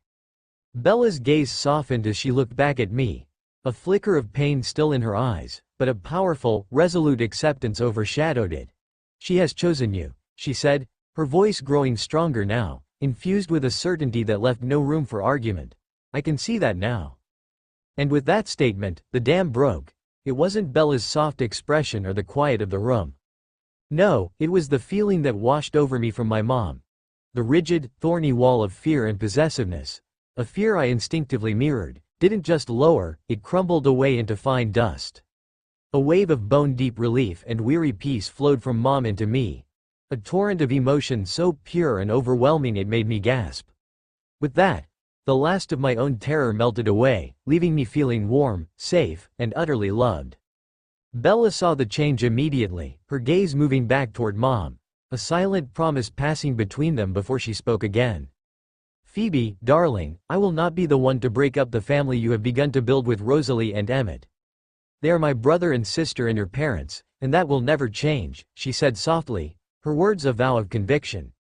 Bella's gaze softened as she looked back at me, a flicker of pain still in her eyes, but a powerful, resolute acceptance overshadowed it. "She has chosen you," she said, her voice growing stronger now, infused with a certainty that left no room for argument. "I can see that now." And with that statement, the dam broke. It wasn't Bella's soft expression or the quiet of the room. No, it was the feeling that washed over me from my mom. The rigid, thorny wall of fear and possessiveness, a fear I instinctively mirrored, didn't just lower, it crumbled away into fine dust. A wave of bone-deep relief and weary peace flowed from Mom into me, a torrent of emotion so pure and overwhelming it made me gasp. With that, the last of my own terror melted away, leaving me feeling warm, safe, and utterly loved. Bella saw the change immediately, her gaze moving back toward Mom, a silent promise passing between them before she spoke again. "Phoebe, darling, I will not be the one to break up the family you have begun to build with Rosalie and Emmett. They are my brother and sister and your parents, and that will never change," she said softly, her words a vow of conviction.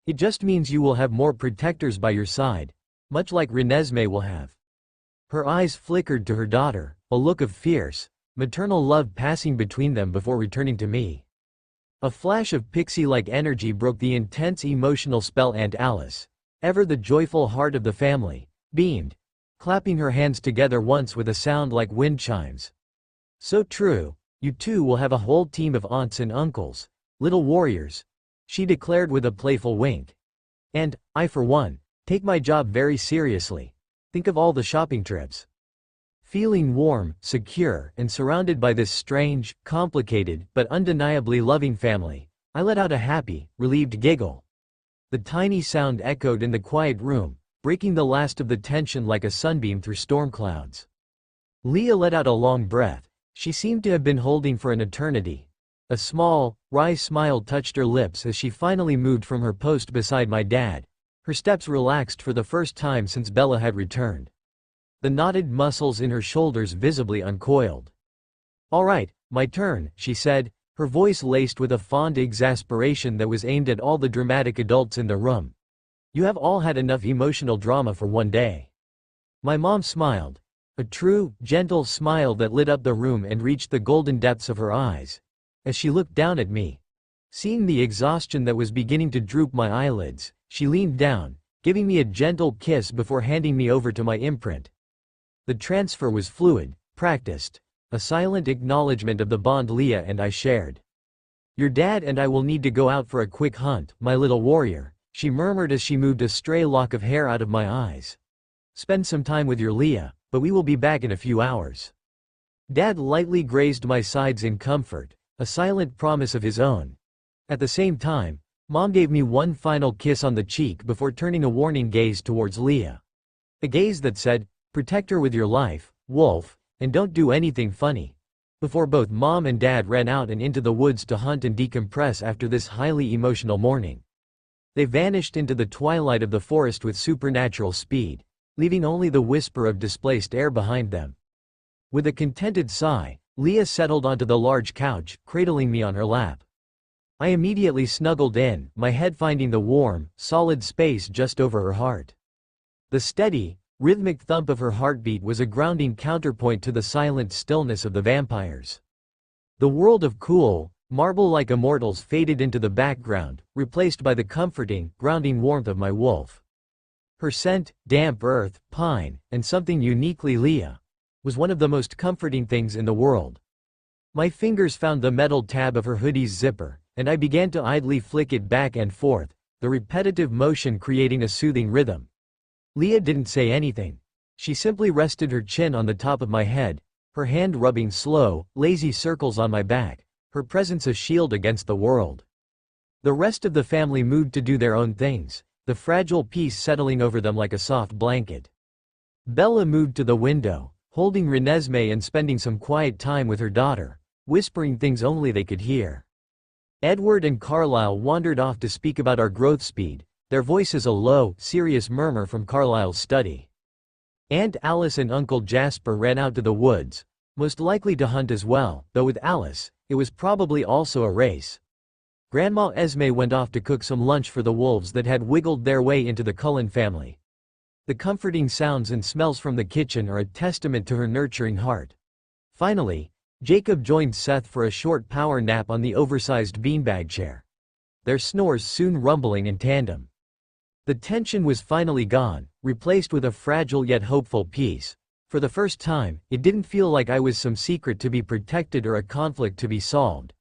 "It just means you will have more protectors by your side, much like Renesmee will have." Her eyes flickered to her daughter, a look of fierce, maternal love passing between them before returning to me. A flash of pixie-like energy broke the intense emotional spell. Aunt Alice, ever the joyful heart of the family, beamed, clapping her hands together once with a sound like wind chimes. "So true, you two will have a whole team of aunts and uncles, little warriors," she declared with a playful wink. "And, I for one, take my job very seriously. Think of all the shopping trips." Feeling warm, secure, and surrounded by this strange, complicated, but undeniably loving family, I let out a happy, relieved giggle. The tiny sound echoed in the quiet room, breaking the last of the tension like a sunbeam through storm clouds. Leah let out a long breath. She seemed to have been holding for an eternity. A small, wry smile touched her lips as she finally moved from her post beside my dad. Her steps relaxed for the first time since Bella had returned. The knotted muscles in her shoulders visibly uncoiled. "All right, my turn," she said, her voice laced with a fond exasperation that was aimed at all the dramatic adults in the room. "You have all had enough emotional drama for one day." My mom smiled. A true, gentle smile that lit up the room and reached the golden depths of her eyes. As she looked down at me, seeing the exhaustion that was beginning to droop my eyelids, she leaned down, giving me a gentle kiss before handing me over to my imprint. The transfer was fluid, practiced, a silent acknowledgement of the bond Leah and I shared. "Your dad and I will need to go out for a quick hunt, my little warrior," she murmured as she moved a stray lock of hair out of my eyes. "Spend some time with your Leah, but we will be back in a few hours." Dad lightly grazed my sides in comfort, a silent promise of his own. At the same time, Mom gave me one final kiss on the cheek before turning a warning gaze towards Leah. A gaze that said, "Protect her with your life, Wolf, and don't do anything funny," before both Mom and Dad ran out and into the woods to hunt and decompress after this highly emotional morning. They vanished into the twilight of the forest with supernatural speed, leaving only the whisper of displaced air behind them. With a contented sigh, Leah settled onto the large couch, cradling me on her lap. I immediately snuggled in, my head finding the warm, solid space just over her heart. The steady, rhythmic thump of her heartbeat was a grounding counterpoint to the silent stillness of the vampires. The world of cool, marble-like immortals faded into the background, replaced by the comforting, grounding warmth of my wolf. Her scent, damp earth, pine, and something uniquely Leah, was one of the most comforting things in the world. My fingers found the metal tab of her hoodie's zipper, and I began to idly flick it back and forth, the repetitive motion creating a soothing rhythm. Leah didn't say anything. She simply rested her chin on the top of my head, her hand rubbing slow, lazy circles on my back, her presence a shield against the world. The rest of the family moved to do their own things, the fragile peace settling over them like a soft blanket. Bella moved to the window, holding Renesmee and spending some quiet time with her daughter, whispering things only they could hear. Edward and Carlisle wandered off to speak about our growth speed, their voices a low, serious murmur from Carlisle's study. Aunt Alice and Uncle Jasper ran out to the woods, most likely to hunt as well, though with Alice, it was probably also a race. Grandma Esme went off to cook some lunch for the wolves that had wiggled their way into the Cullen family. The comforting sounds and smells from the kitchen are a testament to her nurturing heart. Finally, Jacob joined Seth for a short power nap on the oversized beanbag chair, their snores soon rumbling in tandem. The tension was finally gone, replaced with a fragile yet hopeful peace. For the first time, it didn't feel like I was some secret to be protected or a conflict to be solved.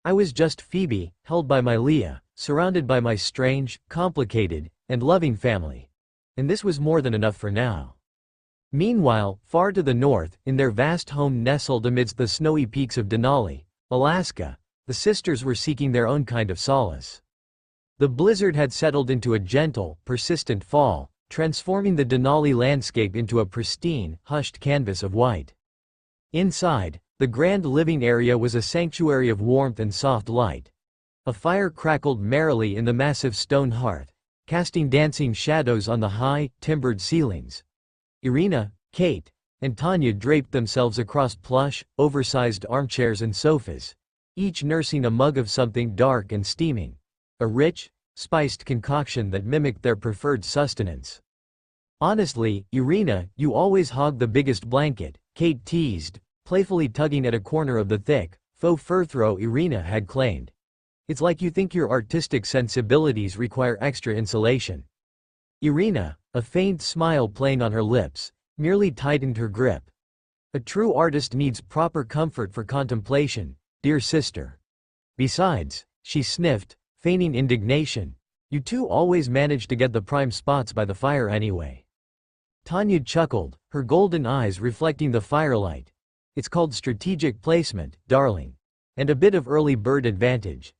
I was just Phoebe, held by my Leah, surrounded by my strange, complicated, and loving family. And this was more than enough for now. Meanwhile, far to the north, in their vast home nestled amidst the snowy peaks of Denali, Alaska, the sisters were seeking their own kind of solace. The blizzard had settled into a gentle, persistent fall, transforming the Denali landscape into a pristine, hushed canvas of white. Inside, the grand living area was a sanctuary of warmth and soft light. A fire crackled merrily in the massive stone hearth, casting dancing shadows on the high, timbered ceilings. Irina, Kate, and Tanya draped themselves across plush, oversized armchairs and sofas, each nursing a mug of something dark and steaming, a rich, spiced concoction that mimicked their preferred sustenance. "Honestly, Irina, you always hog the biggest blanket," Kate teased, playfully tugging at a corner of the thick, faux fur throw Irina had claimed. "It's like you think your artistic sensibilities require extra insulation." Irina, a faint smile playing on her lips, merely tightened her grip. "A true artist needs proper comfort for contemplation, dear sister. Besides," she sniffed, feigning indignation, "you two always manage to get the prime spots by the fire anyway." Tanya chuckled, her golden eyes reflecting the firelight. "It's called strategic placement, darling. And a bit of early bird advantage."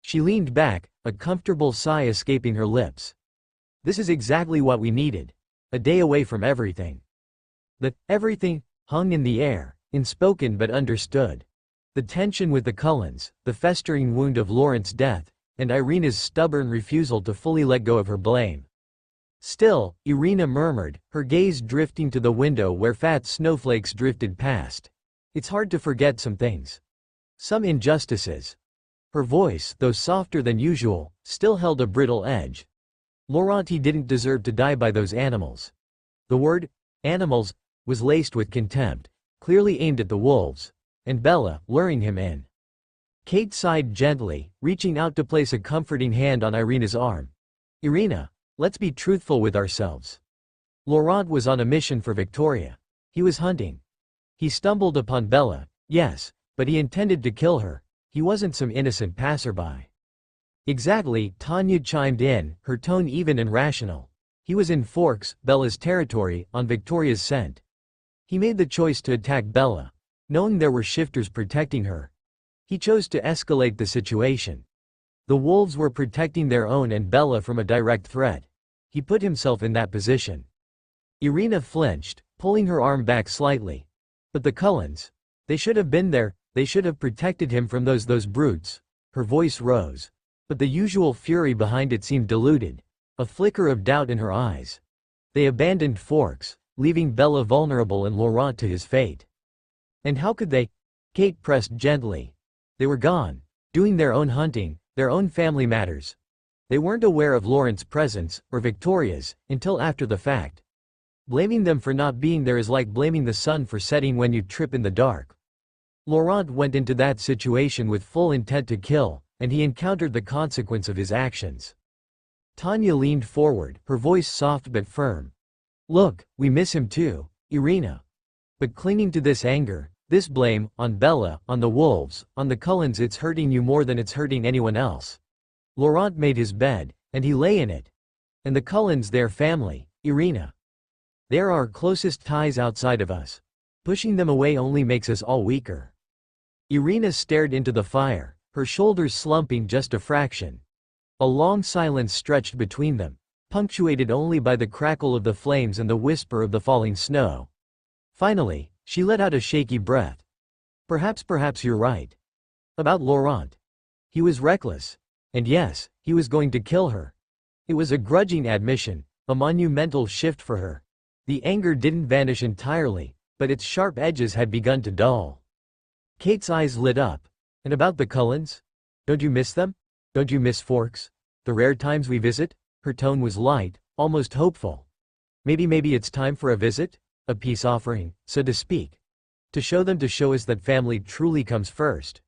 She leaned back, a comfortable sigh escaping her lips. "This is exactly what we needed. A day away from everything." The everything hung in the air, unspoken but understood. The tension with the Cullens, the festering wound of Lawrence's death, and Irina's stubborn refusal to fully let go of her blame. Still, Irina murmured, her gaze drifting to the window where fat snowflakes drifted past. "It's hard to forget some things. Some injustices." Her voice, though softer than usual, still held a brittle edge. Laurent didn't deserve to die by those animals. The word, animals, was laced with contempt, clearly aimed at the wolves, and Bella, luring him in. Kate sighed gently, reaching out to place a comforting hand on Irina's arm. "Irina, let's be truthful with ourselves. Laurent was on a mission for Victoria. He was hunting. He stumbled upon Bella, yes, but he intended to kill her. He wasn't some innocent passerby." "Exactly," Tanya chimed in, her tone even and rational. "He was in Forks, Bella's territory, on Victoria's scent. He made the choice to attack Bella, knowing there were shifters protecting her. He chose to escalate the situation. The wolves were protecting their own and Bella from a direct threat. He put himself in that position." Irina flinched, pulling her arm back slightly. "But the Cullens, they should have been there, they should have protected him from those brutes." Her voice rose. But the usual fury behind it seemed diluted, a flicker of doubt in her eyes. "They abandoned Forks, leaving Bella vulnerable and Laurent to his fate." "And how could they?" Kate pressed gently. "They were gone, doing their own hunting, their own family matters. They weren't aware of Lawrence's presence, or Victoria's, until after the fact. Blaming them for not being there is like blaming the sun for setting when you trip in the dark. Laurent went into that situation with full intent to kill, and he encountered the consequence of his actions." Tanya leaned forward, her voice soft but firm. "Look, we miss him too, Irina. But clinging to this anger, this blame, on Bella, on the wolves, on the Cullens, it's hurting you more than it's hurting anyone else. Laurent made his bed, and he lay in it. And the Cullens, their family, Irina. They are our closest ties outside of us. Pushing them away only makes us all weaker. Irina stared into the fire, her shoulders slumping just a fraction. A long silence stretched between them, punctuated only by the crackle of the flames and the whisper of the falling snow. Finally, she let out a shaky breath. Perhaps you're right. About Laurent. He was reckless. And yes, he was going to kill her. It was a grudging admission, a monumental shift for her. The anger didn't vanish entirely, but its sharp edges had begun to dull. Kate's eyes lit up. And about the Cullens? Don't you miss them? Don't you miss Forks? The rare times we visit? Her tone was light, almost hopeful. Maybe it's time for a visit? A peace offering, so to speak. To show us that family truly comes first.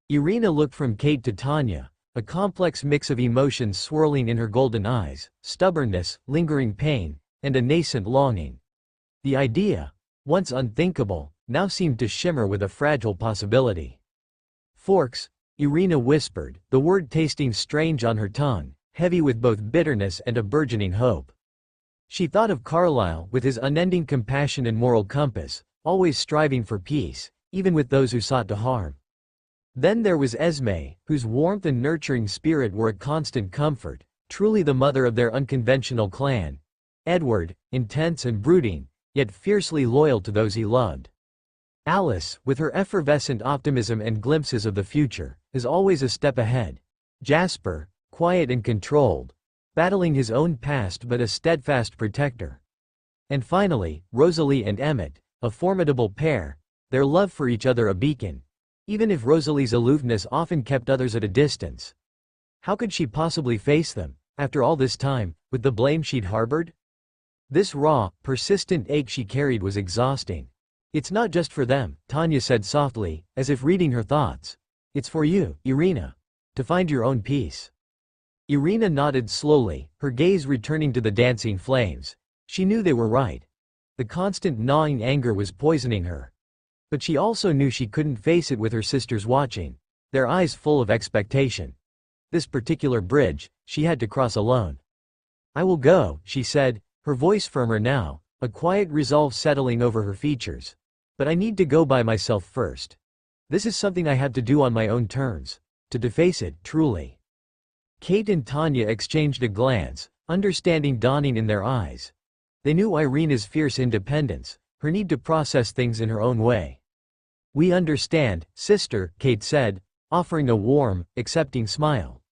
Irina looked from Kate to Tanya, a complex mix of emotions swirling in her golden eyes, stubbornness, lingering pain, and a nascent longing. The idea, once unthinkable, now seemed to shimmer with a fragile possibility. Forks, Irina whispered, the word tasting strange on her tongue, heavy with both bitterness and a burgeoning hope. She thought of Carlyle with his unending compassion and moral compass, always striving for peace, even with those who sought to harm. Then there was Esme, whose warmth and nurturing spirit were a constant comfort, truly the mother of their unconventional clan. Edward, intense and brooding, yet fiercely loyal to those he loved. Alice, with her effervescent optimism and glimpses of the future, is always a step ahead. Jasper, quiet and controlled, battling his own past but a steadfast protector. And finally, Rosalie and Emmett, a formidable pair, their love for each other a beacon, even if Rosalie's aloofness often kept others at a distance. How could she possibly face them, after all this time, with the blame she'd harbored? This raw, persistent ache she carried was exhausting. It's not just for them, Tanya said softly, as if reading her thoughts. It's for you, Irina. To find your own peace. Irina nodded slowly, her gaze returning to the dancing flames. She knew they were right. The constant gnawing anger was poisoning her. But she also knew she couldn't face it with her sisters watching, their eyes full of expectation. This particular bridge, she had to cross alone. I will go, she said, her voice firmer now, a quiet resolve settling over her features. But I need to go by myself first. This is something I have to do on my own terms. To face it, truly. Kate and Tanya exchanged a glance, understanding dawning in their eyes. They knew Irina's fierce independence, her need to process things in her own way. We understand, sister, Kate said, offering a warm, accepting smile.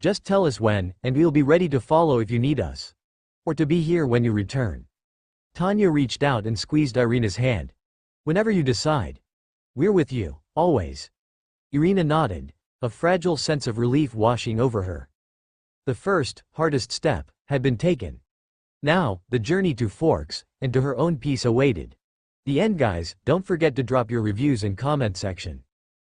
Just tell us when, and we'll be ready to follow if you need us. Or to be here when you return. Tanya reached out and squeezed Irina's hand. Whenever you decide. We're with you, always. Irina nodded, a fragile sense of relief washing over her. The first, hardest step, had been taken. Now, the journey to Forks, and to her own peace awaited. The end guys, don't forget to drop your reviews in comment section.